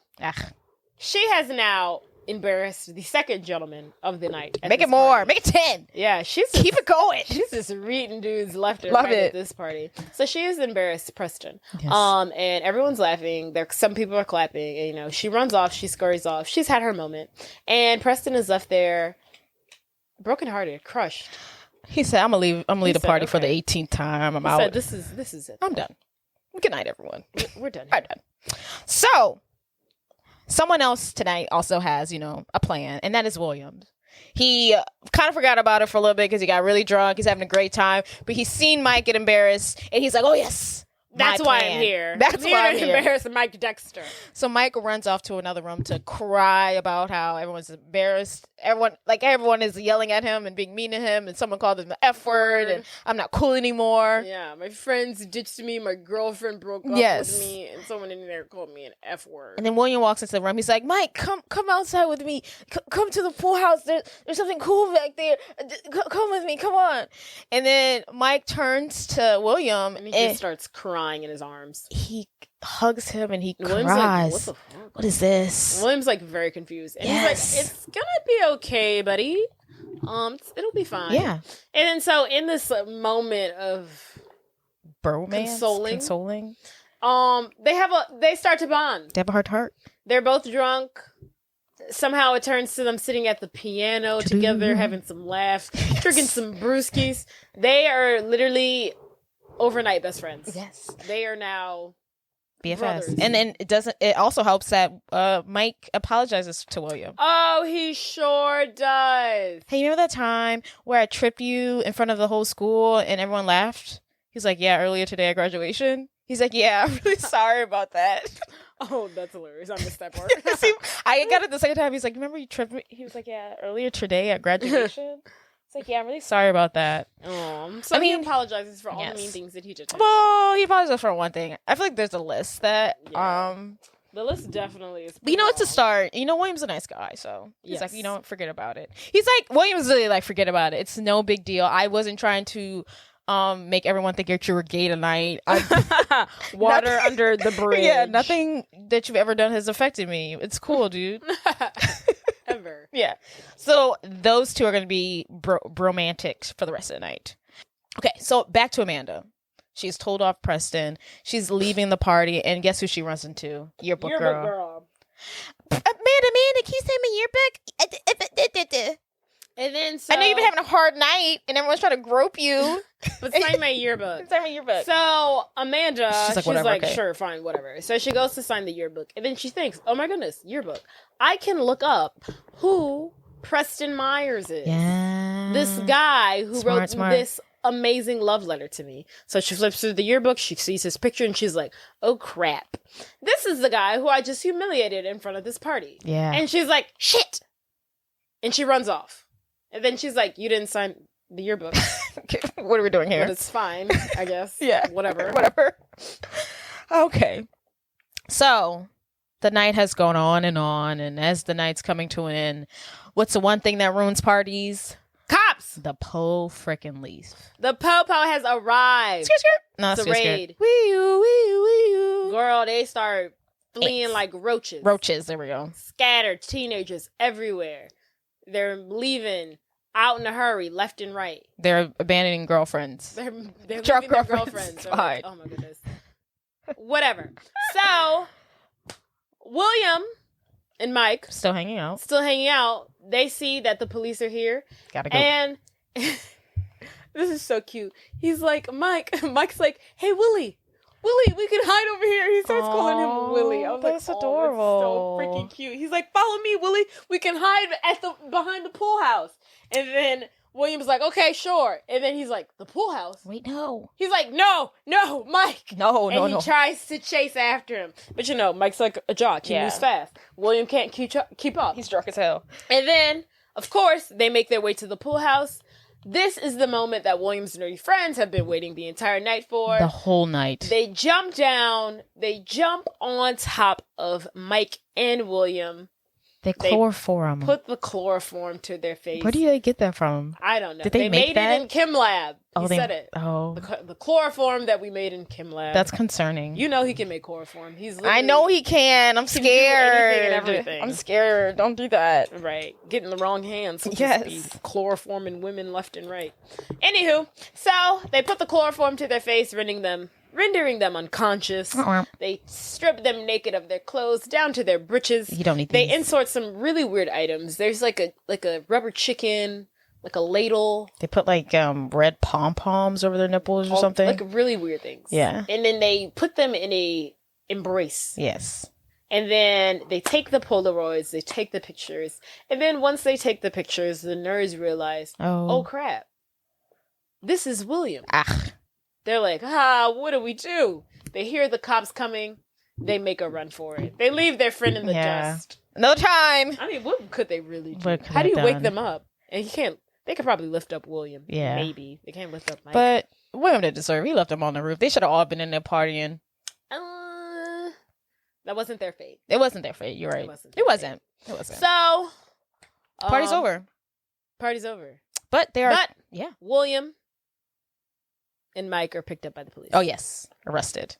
she has now embarrassed the second gentleman of the night. Make it more. Party. Make it 10. Yeah, keep it going. She's just reading dudes left and right at this party. So she has embarrassed Preston. Yes. And everyone's laughing. Some people are clapping. And, you know, she runs off. She scurries off. She's had her moment. And Preston is left there brokenhearted, crushed. He said, I'm gonna leave the party for the 18th time. I'm out. This is it. I'm done. Good night, everyone. We're done. I'm done. So someone else tonight also has, a plan, and that is Williams. He kind of forgot about it for a little bit because he got really drunk. He's having a great time, but he's seen Mike get embarrassed, and he's like, oh, yes. That's why I'm here. That's why I'm here. Embarrass Mike Dexter. So Mike runs off to another room to cry about how everyone's embarrassed. Everyone is yelling at him and being mean to him, and someone called him the F word, and I'm not cool anymore. Yeah, my friends ditched me. My girlfriend broke up with me, and someone in there called me an F word. And then William walks into the room. He's like, Mike, come outside with me. Come to the pool house. There's something cool back there. Come with me. Come on. And then Mike turns to William, and he just starts crying in his arms. He hugs him and he William's cries. Like, what the fuck? What is this? William's like very confused. And he's like, it's gonna be okay, buddy. It'll be fine. Yeah. And then so in this moment of bromance, consoling, they start to bond. They have a heart to heart. They're both drunk. Somehow it turns to them sitting at the piano together, having some laughs, drinking some brewskis. They are literally overnight best friends. Yes. They are now BFFs. brothers. And then it also helps that Mike apologizes to William. Oh, he sure does. Hey, you remember that time where I tripped you in front of the whole school and everyone laughed? He's like, yeah, earlier today at graduation. He's like, yeah, I'm really sorry about that. Oh, that's hilarious. I missed that part. I got it the second time. He's like, remember you tripped me? He was like, yeah, earlier today at graduation. It's like, yeah, I'm really sorry about that. So he apologizes for all the mean things that he did. Well, he apologizes for one thing. I feel like there's a list that the list definitely is. But it's a start. William's a nice guy, so he's like, forget about it. He's like, William's really like, forget about it. It's no big deal. I wasn't trying to make everyone think you were gay tonight. Water under the bridge. Yeah, nothing that you've ever done has affected me. It's cool, dude. Ever. Yeah. So those two are going to be bromantics for the rest of the night. Okay, so back to Amanda. She's told off Preston. She's leaving the party, and guess who she runs into? Yearbook girl. Amanda, can you send me yearbook? And then I know you've been having a hard night, and everyone's trying to grope you. But sign my yearbook. Sign my yearbook. So Amanda, she's like, okay. Sure, fine, whatever. So she goes to sign the yearbook, and then she thinks, oh my goodness, yearbook. I can look up who Preston Myers is. Yeah. This guy who wrote this amazing love letter to me. So she flips through the yearbook, she sees his picture, and she's like, oh crap. This is the guy who I just humiliated in front of this party. Yeah. And she's like, shit. And she runs off. And then she's like, you didn't sign The yearbook. What are we doing here? But it's fine, I guess. Yeah. Whatever. Okay. So the night has gone on, and as the night's coming to an end, what's the one thing that ruins parties? Cops! The frickin' leaf. The po-po has arrived. No, It's a raid. Wee-oo. Girl, they start fleeing like roaches. Roaches, there we go. Scattered teenagers everywhere. They're leaving out in a hurry, left and right. They're abandoning girlfriends. They're Drunk leaving their girlfriends. girlfriends. Fine. Like, oh my goodness. Whatever. So, William and Mike Still hanging out. They see that the police are here. Gotta go. And this is so cute. He's like, Mike's like, hey, Willie, we can hide over here. He starts calling him Willie. I was that's like, adorable. Oh, that's so freaking cute. He's like, follow me, Willie. We can hide behind the pool house. And then William's like, okay, sure. And then he's like, the pool house? Wait, no. He's like, no, Mike. No. And he tries to chase after him. But Mike's like a jock. He moves fast. William can't keep up. He's drunk as hell. And then, of course, they make their way to the pool house. This is the moment that William's nerdy friends have been waiting the entire night for. The whole night. They jump down. They jump on top of Mike and William. They chloroform. Put the chloroform to their face. Where do they get that from? I don't know. Did they make made that? it in Chem Lab. He said it. Oh. The chloroform that we made in Chem Lab. That's concerning. You know he can make chloroform. I know he can. I'm scared. Anything and everything. I'm scared. Don't do that. Right. Get in the wrong hands. Yes. Be chloroforming women left and right. Anywho, so they put the chloroform to their face, rendering them unconscious. They strip them naked of their clothes down to their breeches. You don't need They these. insert some really weird items. There's like a rubber chicken, like a ladle. They put like red pom-poms over their nipples or something. Like really weird things. Yeah. And then they put them in a embrace. Yes. And then they take the Polaroids, they take the pictures. And then once they take the pictures, the nerds realize, oh crap, this is William. They're like, what do we do? They hear the cops coming. They make a run for it. They leave their friend in the dust. No time. I mean, what could they really do? What could How do you they wake done? them up? And they could probably lift up William. Yeah. Maybe. They can't lift up Mike. But William didn't deserve it. He left them on the roof. They should have all been in there partying. That wasn't their fate. It wasn't their fate. You're right. It wasn't. So, party's over. Party's over. But yeah. William and Mike are picked up by the police. Oh yes, arrested.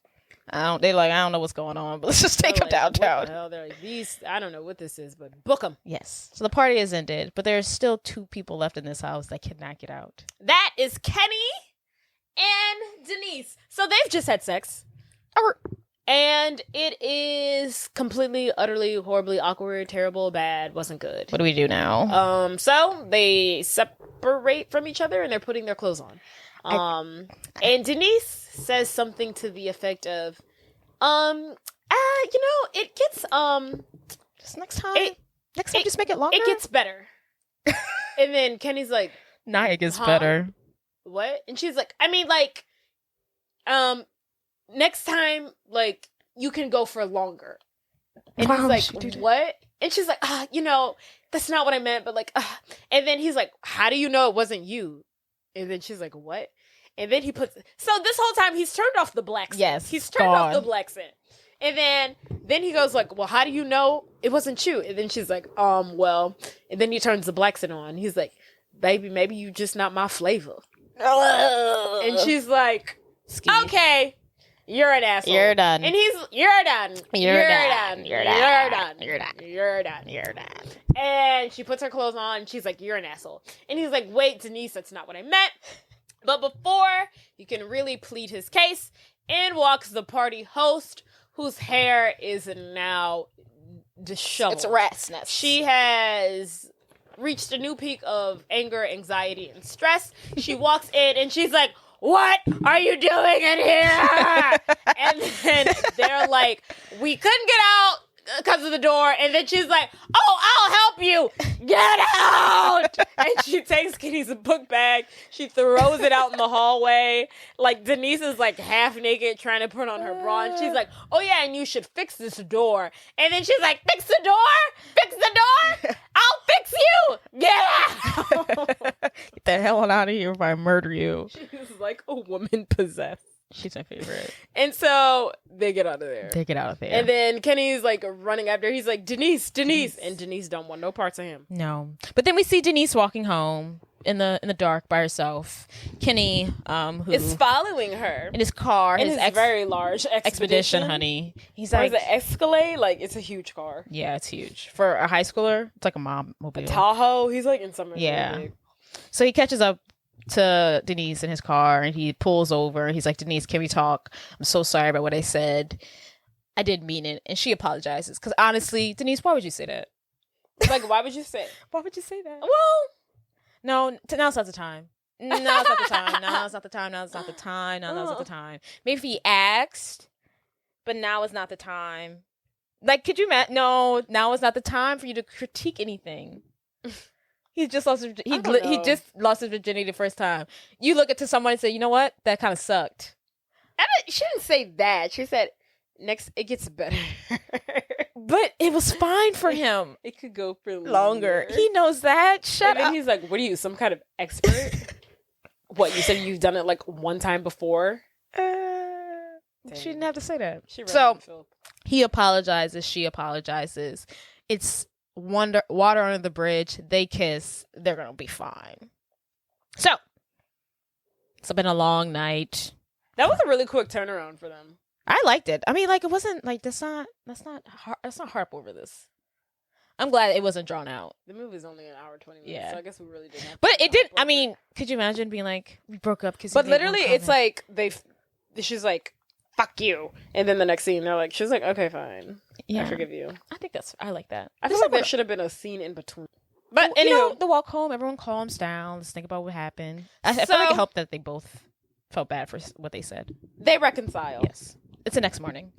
I don't know what's going on, but let's just take them downtown. What the hell? They're like, I don't know what this is, but book them. Yes. So the party is ended, but there's still 2 people left in this house that cannot get out. That is Kenny and Denise. So they've just had sex. And it is completely, utterly, horribly awkward, terrible, bad, wasn't good. What do we do now? So they separate from each other and they're putting their clothes on. And Denise says something to the effect of, it gets, just next time, just make it longer. It gets better. And then Kenny's like, nah, it gets better. What? And she's like, next time, like, you can go for longer. And he's like, what? And she's like, that's not what I meant, but like, and then he's like, how do you know it wasn't you? And then she's like, what? And then so this whole time he's turned off the black scent. Yes. He's turned off the black scent. And then he goes like, well, how do you know it wasn't you? And then she's like, well, and then he turns the black scent on. He's like, baby, maybe you just not my flavor. And she's like, okay, you're an asshole. You're done. And you're done. You're done. You're done. And she puts her clothes on and she's like, you're an asshole. And he's like, wait, Denise, that's not what I meant. But before he can really plead his case, in walks the party host, whose hair is now disheveled. It's a rat's nest. She has reached a new peak of anger, anxiety, and stress. She walks in and she's like, what are you doing in here? And then they're like, we couldn't get out because of the door. And then she's like, oh, I'll help you. Get out. And she takes Kenny's book bag. She throws it out in the hallway. Like, Denise is like half naked trying to put on her bra. And she's like, oh yeah, and you should fix this door. And then she's like, fix the door? Fix the door? I'll fix you. Get the hell out of here if I murder you. She's like a woman possessed. She's my favorite. And so they get out of there. And then Kenny's like running after. He's like, Denise. And Denise don't want no parts of him. No. But then we see Denise walking home in the dark by herself. Kenny, who is following her in his car, his very large expedition, honey. He's or like, is it Escalade? Like, it's a huge car. Yeah, it's huge for a high schooler. It's like a mom mobile. A Tahoe. He's like in somewhere. Yeah. Really big. So he catches up to Denise in his car and he pulls over. He's like, Denise, can we talk? I'm so sorry about what I said. I didn't mean it. And she apologizes. Because honestly, Denise, why would you say that? Like, why would you say? Why would you say that? Well, no, now's not the time. Now's not the time. Now's not the time. Now's not the time. Now's not the time. Maybe if he asked, but now is not the time. Like, could you imagine? No, now is not the time for you to critique anything. He just lost his virginity the first time. You look at to someone and say, you know what? That kind of sucked. She didn't say that. She said, next, it gets better. But it was fine for him. It could go for longer. He knows that. Shut up. And he's like, what are you, some kind of expert? What, you said you've done it like one time before? She didn't have to say that. So he apologizes. She apologizes. It's water under the bridge. They kiss. They're gonna be fine. So it's been a long night. That was a really quick turnaround for them. I liked it. I mean, like, it wasn't like that's not harp over this. I'm glad it wasn't drawn out. The movie's only an hour 20 minutes. Yeah. So I guess we really didn't have to. But it didn't. I mean, could you imagine being like, we broke up because? But literally, it's like she's like, fuck you, and then the next scene they're like, she's like, okay, fine, I forgive you. I like that. I feel like there should have been a scene in between. But anyway, you know, the walk home, everyone calms down. Let's think about what happened. I feel like it helped that they both felt bad for what they said. They reconcile. Yes, it's the next morning.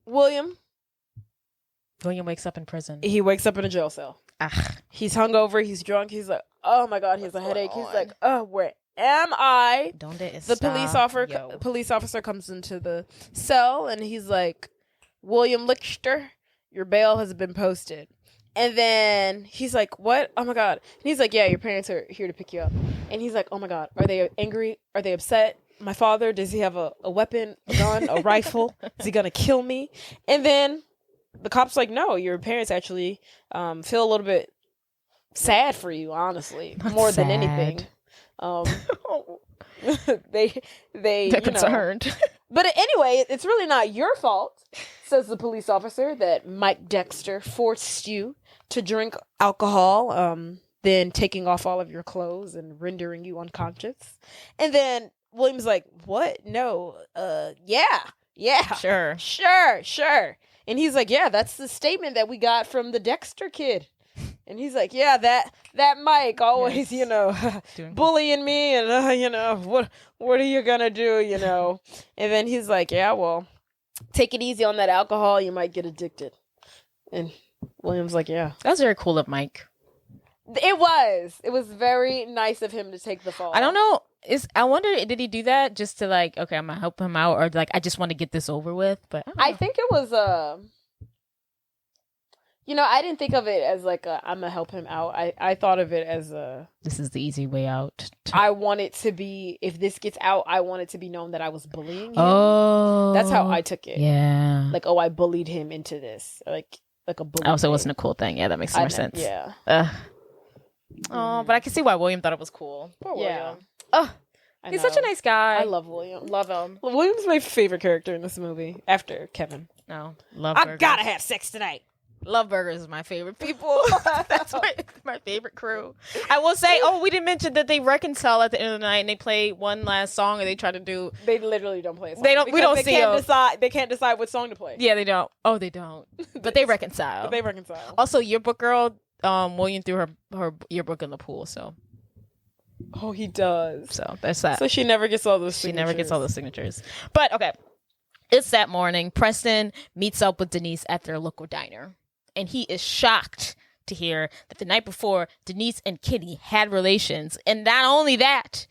William wakes up in prison. He wakes up in a jail cell. He's hungover. He's drunk. He's like, oh my god, he has a headache. He's like, oh, where am I? The police officer comes into the cell and he's like, William Lichter, your bail has been posted. And then he's like, what? Oh my god. And he's like, yeah, your parents are here to pick you up. And he's like, oh my god, are they angry? Are they upset? My father, does he have a weapon, a gun, a rifle? Is he gonna kill me? And then the cop's like, no, your parents actually feel a little bit sad for you, honestly, more than anything. They're concerned. But anyway, it's really not your fault, says the police officer, that Mike Dexter forced you to drink alcohol, then taking off all of your clothes and rendering you unconscious. And then William's like, what? No. Yeah. Sure. And he's like, yeah, that's the statement that we got from the Dexter kid. And he's like, yeah, that Mike always, bullying me and, what are you going to do, And then he's like, yeah, well, take it easy on that alcohol. You might get addicted. And William's like, yeah. That was very cool of Mike. It was very nice of him to take the fall. I don't know. I wonder, did he do that just to like, okay, I'm gonna help him out, or like, I just want to get this over with? But I think it was I didn't think of it as like I'm gonna help him out. I thought of it as this is the easy way out. I want it to be, if this gets out, I want it to be known that I was bullying him. Oh, that's how I took it. Yeah, like, I bullied him into this, like a bully. Also, it wasn't a cool thing. Yeah, that makes more sense. Yeah. Oh, but I can see why William thought it was cool. Poor William. Oh, he's such a nice guy. I love William. Love him. William's my favorite character in this movie after Kevin. No, love. I gotta have sex tonight. Love Burgers is my favorite people. That's my favorite crew. I will say, we didn't mention that they reconcile at the end of the night and they play one last song, and they try to do. They literally don't play a song. We don't see them. They can't decide what song to play. Yeah, they don't. Oh, they don't. But they reconcile. Also, yearbook girl, William threw her yearbook in the pool. So. Oh, he does. So that's that. So she never gets all those signatures. But okay, it's that morning. Preston meets up with Denise at their local diner. And he is shocked to hear that the night before, Denise and Kitty had relations. And not only that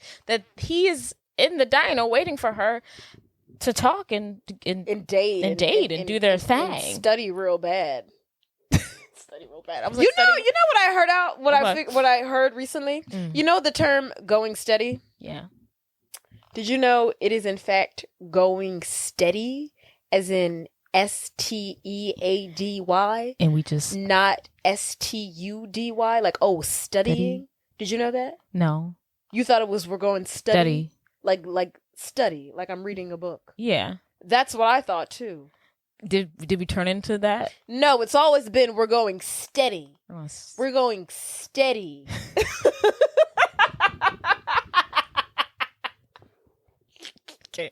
he is in the diner waiting for her to talk and date and do their thing. And study real bad. study real bad. I was like, you know what I heard out? What I heard recently? You know the term "going steady"? Yeah. Did you know it is in fact going steady, as in STEADY, and we just not STUDY, like studying. Did you know that? No. You thought it was we're going study. Like study, like I'm reading a book. Yeah. That's what I thought too. Did we turn into that? No, it's always been we're going steady. We're going steady. Okay.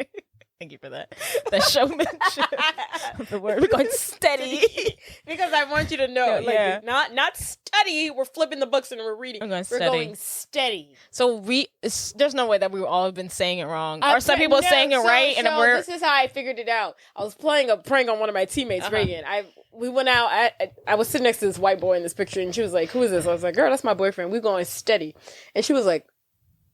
Thank you for that. The showmanship of the word. We're going steady. Because I want you to know, not study. We're flipping the books and we're reading. We're going steady. So there's no way that we all have been saying it wrong. Or some people saying it right, and this is how I figured it out. I was playing a prank on one of my teammates, Reagan. We went out. I was sitting next to this white boy in this picture, and she was like, "Who is this?" I was like, "Girl, that's my boyfriend. We're going steady." And she was like,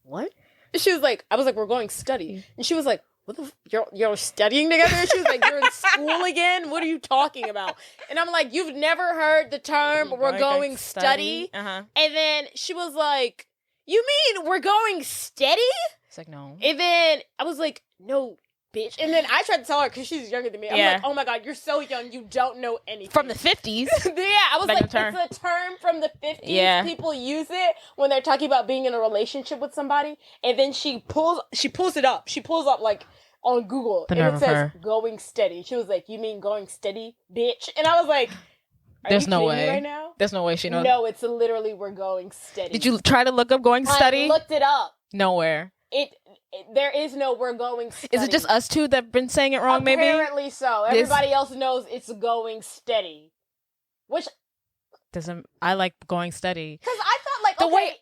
"What?" She was like, "I was like, we're going steady," and she was like, "What the? You're studying together?" She was like, "You're in school again? What are you talking about?" And I'm like, "You've never heard the term we're going study?" And then she was like, "You mean we're going steady?" It's like, no. And then I was like, "No, bitch." And then I tried to tell her because she's younger than me. I'm like, "Oh my God, you're so young. You don't know anything." From the 50s. I was like, it's a term from the 50s. Yeah. People use it when they're talking about being in a relationship with somebody. And then she pulls it up. She pulls up like on Google. And it says going steady. She was like, "You mean going steady, bitch?" And I was like, there's no way. Right now? There's no way she knows. No, it's literally we're going steady. Did you try to look up going steady? I looked it up. Nowhere. There is no we're going steady. Is it just us two that have been saying it wrong, maybe? Apparently so. Everybody else knows it's going steady. Which I like going steady. Because I thought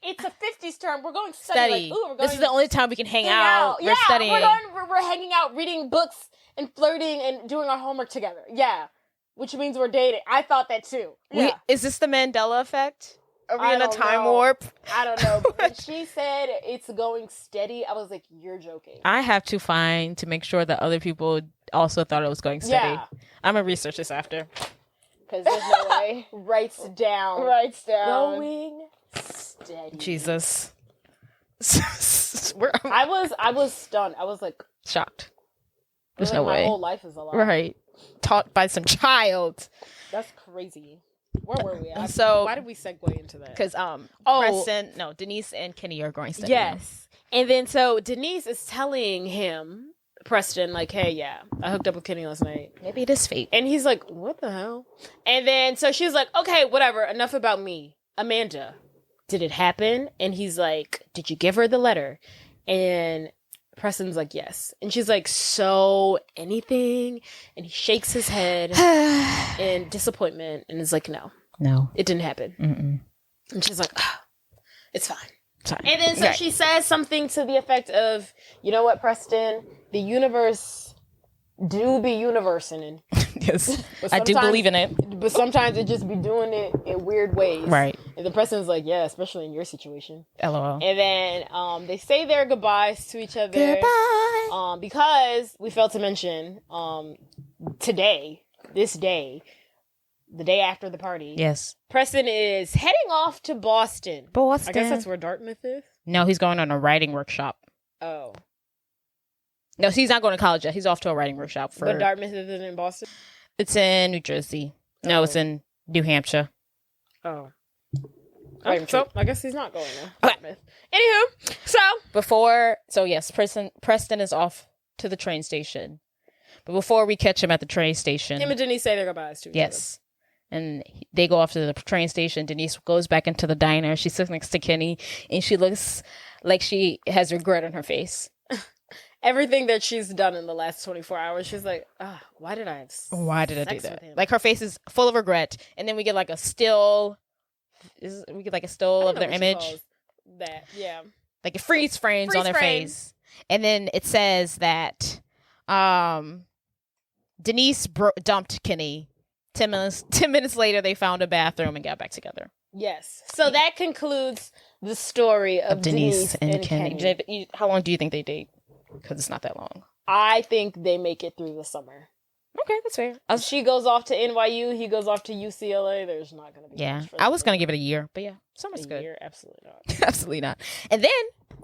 it's a 50s term. We're going steady. Like, ooh, we're going this is the only time we can hang out. We're studying. We're hanging out, reading books and flirting and doing our homework together. Yeah. Which means we're dating. I thought that too. Yeah. Is this the Mandela effect? Are we in a time warp? I don't know. But when she said it's going steady, I was like, you're joking. I have to make sure that other people also thought it was going steady. Yeah. I'm going to research this after. Because there's no way. Writes down. Going steady. Jesus. I was stunned. I was like shocked. There's no way. My whole life is a lie. Right. Taught by some child. That's crazy. Where were we at? So why did we segue into that? Because Denise and Kenny are going steady. Yes. Now. And then so Denise is telling him, Preston, like, "Hey, yeah, I hooked up with Kenny last night. Maybe it is fate." And he's like, "What the hell?" And then so she's like, "Okay, whatever, enough about me. Amanda, did it happen?" And he's like, "Did you give her the letter?" And Preston's like, "Yes." And she's like, "So anything?" And he shakes his head in disappointment and is like, No, it didn't happen." Mm-mm. And she's like, "It's fine. And then so she says something to the effect of, "You know what, Preston? The universe do be universing." Yes, I do believe in it. But sometimes it just be doing it in weird ways. Right. And the Preston's like, "Yeah, especially in your situation." LOL. And then they say their goodbyes to each other. Goodbye. Because we failed to mention this day, the day after the party. Yes. Preston is heading off to Boston. I guess that's where Dartmouth is. No, he's going on a writing workshop. Oh. No, he's not going to college yet. He's off to a writing workshop for. But Dartmouth isn't in Boston? It's in New Jersey. No, it's in New Hampshire. Oh. So I guess he's not going to Dartmouth. Anywho, yes, Preston is off to the train station. But before we catch him at the train station, him and Denise say their goodbyes to each other. Yes. And they go off to the train station. Denise goes back into the diner. She sits next to Kenny, and she looks like she has regret on her face. Everything that she's done in the last 24 hours, she's like, why did I do that? Like, her face is full of regret. And then we get like a still. Of their image. That, yeah. Like a freeze frames on their face. And then it says that Denise dumped Kenny. 10 minutes later, they found a bathroom and got back together. Yes. So that concludes the story of Denise and Kenny. How long do you think they date? Because it's not that long. I think they make it through the summer. Okay, that's fair. She goes off to NYU. He goes off to UCLA. There's not going to be. Yeah, much for I was them. gonna give it a year, but yeah, summer's A good. year? Absolutely not. Absolutely not. And then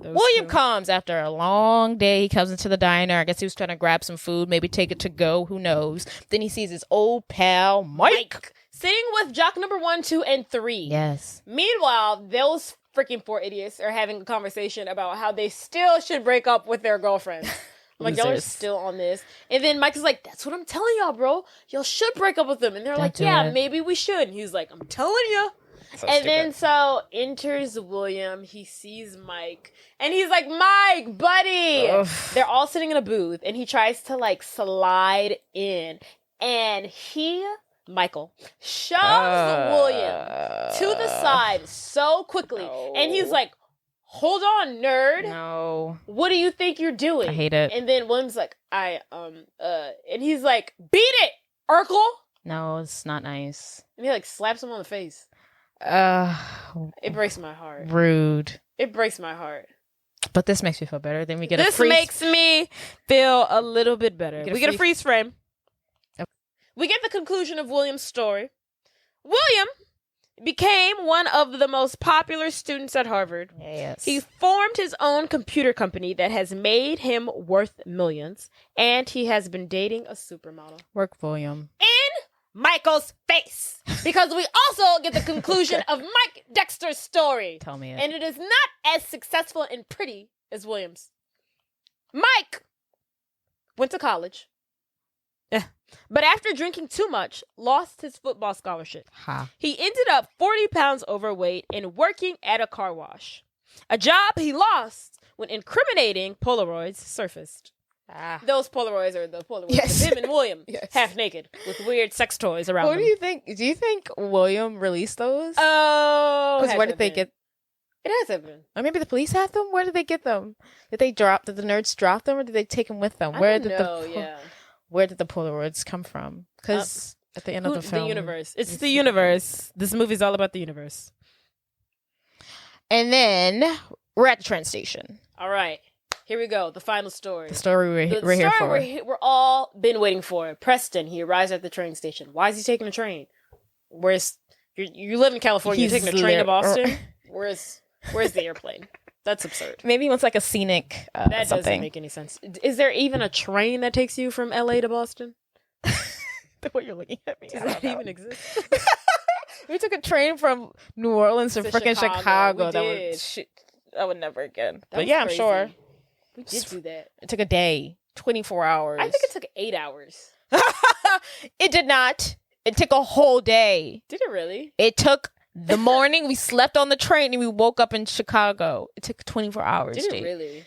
Those William two. comes after a long day. He comes into the diner. I guess he was trying to grab some food, maybe take it to go. Who knows? Then he sees his old pal Mike. Sitting with jock number 1, 2, and 3. Yes. Meanwhile, those freaking 4 idiots are having a conversation about how they still should break up with their girlfriends. I'm like, y'all are Losers. still on this. And then Mike is like, that's what I'm telling y'all, bro. Y'all should break up with them. And they're Don't like, do yeah, it. maybe we should. And he's like, I'm telling you. So And stupid. then so enters William. He sees Mike. And he's like, Mike, buddy. Ugh. They're all sitting in a booth. And he tries to like slide in. And Michael, shoves William to the side so quickly. No. And he's like, hold on, nerd. No. What do you think you're doing? I hate it. And then William's like, and he's like, beat it, Urkel. No, it's not nice. And he like slaps him on the face. It breaks my heart. Rude. It breaks my heart. But this makes me feel better. Then we get This makes me feel a little bit better. We get a freeze frame. Okay. We get the conclusion of William's story. William became one of the most popular students at Harvard. Yes. He formed his own computer company that has made him worth millions, and he has been dating a supermodel. Work William. In Michael's face. Because we also get the conclusion of Mike Dexter's story. Tell me it. And it is not as successful and pretty as William's. Mike went to college, but after drinking too much, lost his football scholarship. Ha. He ended up 40 pounds overweight and working at a car wash. A job he lost when incriminating Polaroids surfaced. Those Polaroids are the Polaroids Yes. of him and William, Yes. half naked, with weird sex toys around What them. do you think? Do you think William released those? Oh, Because where did they get? It has to have been. Or maybe the police had them. Where did they get them? Did they drop? Did the nerds drop them, or did they take them with them? Where did Where did the Polaroids come from? Because at the end of the film, the universe. It's the universe. This movie's all about the universe. And then we're at the train station. All right, here we go. The final story. The story we're here for. We're all been waiting for. Preston. He arrives at the train station. Why is he taking a train? Where's you live in California? You're taking a train to Boston. Where's the airplane? That's absurd. Maybe it's like a scenic That something. doesn't make any sense. Is there even a train that takes you from LA to Boston? The way you're looking at me. Does that even exist? We took a train from New Orleans to freaking Chicago. We did. That would never again. That But was yeah, I'm crazy. sure. We did do that. It took a day, 24 hours. I think it took 8 hours. It did not. It took a whole day. Did it really? It took the morning. We slept on the train and we woke up in Chicago. It took 24 hours. Did it Jade. really?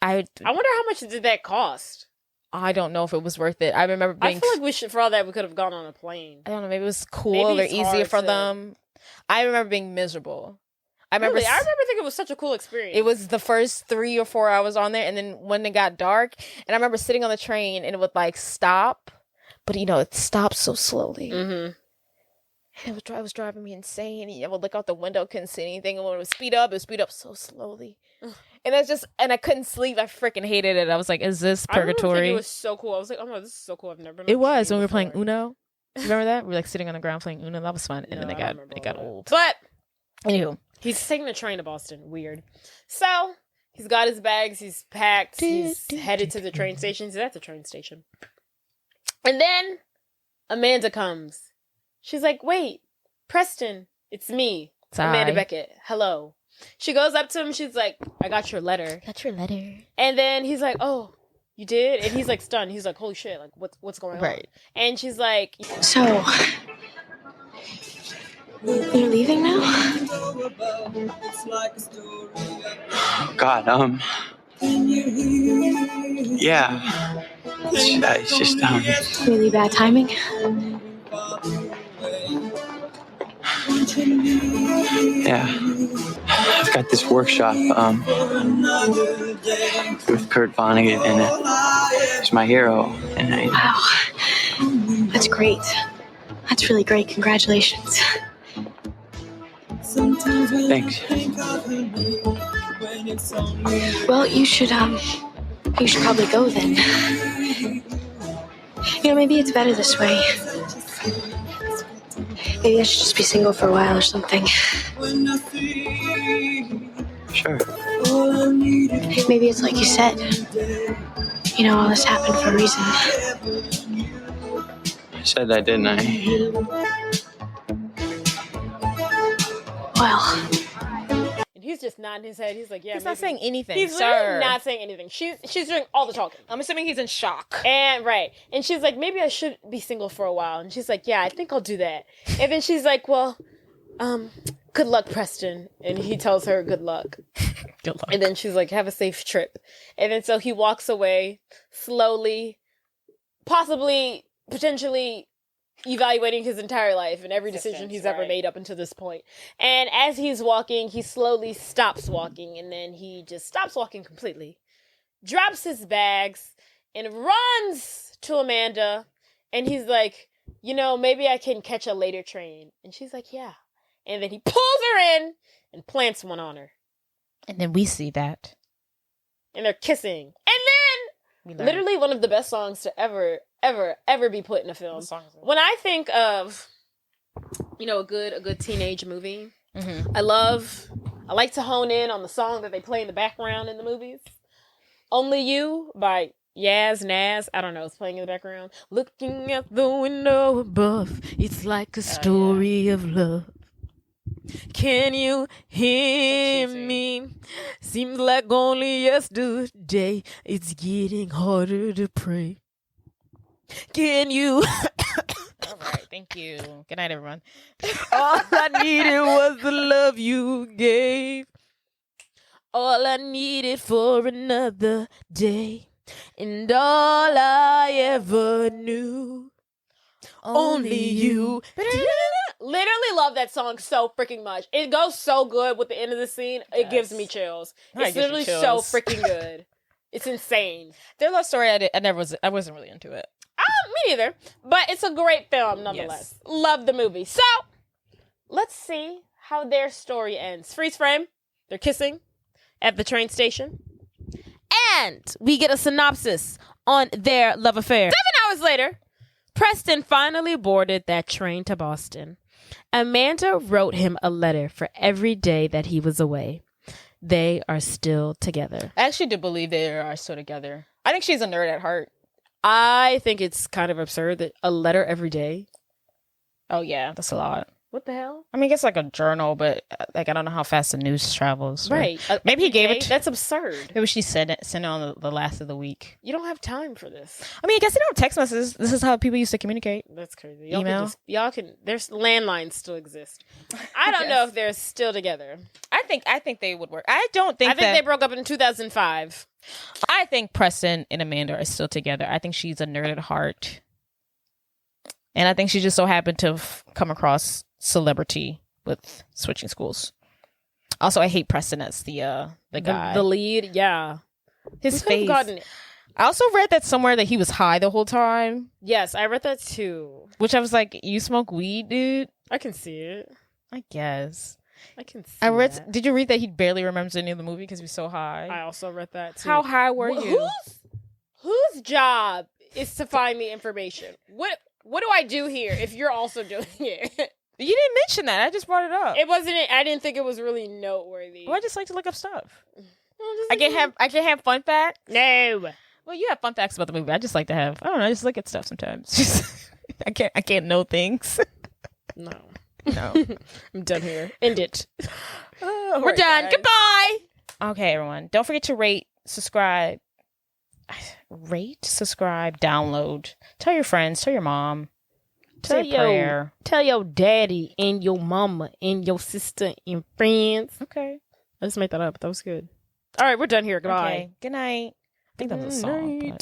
I wonder how much did that cost? I don't know if it was worth it. I remember being. I feel like for all that, we could have gone on a plane. I don't know. Maybe it was cool Maybe or it's easier hard for to- them. I remember being miserable. I remember thinking it was such a cool experience. it was the first 3 or 4 hours on there, and then when it got dark, and I remember sitting on the train and it would like stop, but it stopped so slowly. Mm-hmm. And it was driving me insane. I would look out the window, couldn't see anything, and when it would speed up so slowly. And I couldn't sleep. I freaking hated it. I was like, "Is this I remember thinking purgatory?" it was so cool. I was like, "Oh no, this is so cool! I've never been." on It a was train when we were playing before." Uno. You remember that? We were like sitting on the ground playing Uno. That was fun. And No, then I don't remember it got all that. old. But Anywho, he's taking a train to Boston. Weird. So he's got his bags. He's packed. He's headed to the train station. He's at the train station. And then Amanda comes. She's like, "Wait, Preston, it's me, Amanda Beckett. Hello." She goes up to him. She's like, "I got your letter." Got your letter. And then he's like, "Oh, you did?" And he's like stunned. He's like, "Holy shit! Like, what's going on?" Right. And she's like, So, you're leaving now? God, yeah. It's just, Really bad timing? yeah. I've got this workshop, with Kurt Vonnegut in it. He's my hero, and Wow. That's great. That's really great. Congratulations. thanks. Well, you should probably go then. Maybe it's better this way. Maybe I should just be single for a while or something. Sure. Maybe it's like you said. All this happened for a reason. I said that, didn't I? Well. And he's just nodding his head. He's like, yeah. He's not saying anything. He's literally not saying anything. She's doing all the talking. I'm assuming he's in shock. And she's like, maybe I should be single for a while. And she's like, yeah, I think I'll do that. And then she's like, well, good luck, Preston. And he tells her good luck. Good luck. And then she's like, have a safe trip. And then so he walks away slowly, potentially evaluating his entire life and every decision he's ever made up until this point. And as he's walking, he slowly stops walking, and then he just stops walking completely, drops his bags, and runs to Amanda. And he's like, maybe I can catch a later train. And she's like, yeah. And then he pulls her in and plants one on her. And then we see that. And they're kissing. And then, literally one of the best songs to ever be put in a film. When I think of, a good teenage movie, I like to hone in on the song that they play in the background in the movies. Only You by Nas. I don't know, it's playing in the background. Looking at the window above, it's like a story of love. Can you hear me? Seems like only yesterday. It's getting harder to pray. Can you? All right, thank you. Good night, everyone. All I needed was the love you gave. All I needed for another day. And all I ever knew. Only you. Literally love that song so freaking much. It goes so good with the end of the scene. It gives me chills. It's literally so freaking good. It's insane. Their love story, I wasn't really into it. Me neither. But it's a great film nonetheless. Yes. Love the movie. So, let's see how their story ends. Freeze frame. They're kissing at the train station. And we get a synopsis on their love affair. 7 hours later, Preston finally boarded that train to Boston. Amanda wrote him a letter for every day that he was away. They are still together. I actually do believe they are still together. I think she's a nerd at heart. I think it's kind of absurd that a letter every day. Oh, yeah, that's a lot. What the hell? I mean, it's like a journal, but I don't know how fast the news travels. Right. Maybe he gave it. That's absurd. Maybe she sent it on the last of the week. You don't have time for this. I mean, I guess they don't have text messages. This is how people used to communicate. That's crazy. Email. There's landlines still exist. I don't know if they're still together. I think they would work. I think they broke up in 2005. I think Preston and Amanda are still together. I think she's a nerd at heart. And I think she just so happened to come across celebrity with switching schools. Also, I hate Preston as the guy. The lead, yeah. His face. I also read that somewhere that he was high the whole time. Yes, I read that too. Which I was like, you smoke weed, dude? I can see it. I guess. I can see that. Did you read that he barely remembers any of the movie because he was so high? I also read that too. How high were you? Whose job is to find the information? What do I do here if you're also doing it? You didn't mention that. I just brought it up. I didn't think it was really noteworthy. Well, I just like to look up stuff. I can't have fun facts. No. Well, you have fun facts about the movie. I just like to have. I don't know. I just look at stuff sometimes. I can't know things. No. I'm done here. End it. We're done. Guys. Goodbye. Okay, everyone. Don't forget to rate, subscribe, download. Tell your friends. Tell your mom. Tell your daddy and your mama and your sister and friends. Okay. I just made that up. That was good. All right, we're done here. Goodbye. Okay. Good night. I think that was a song.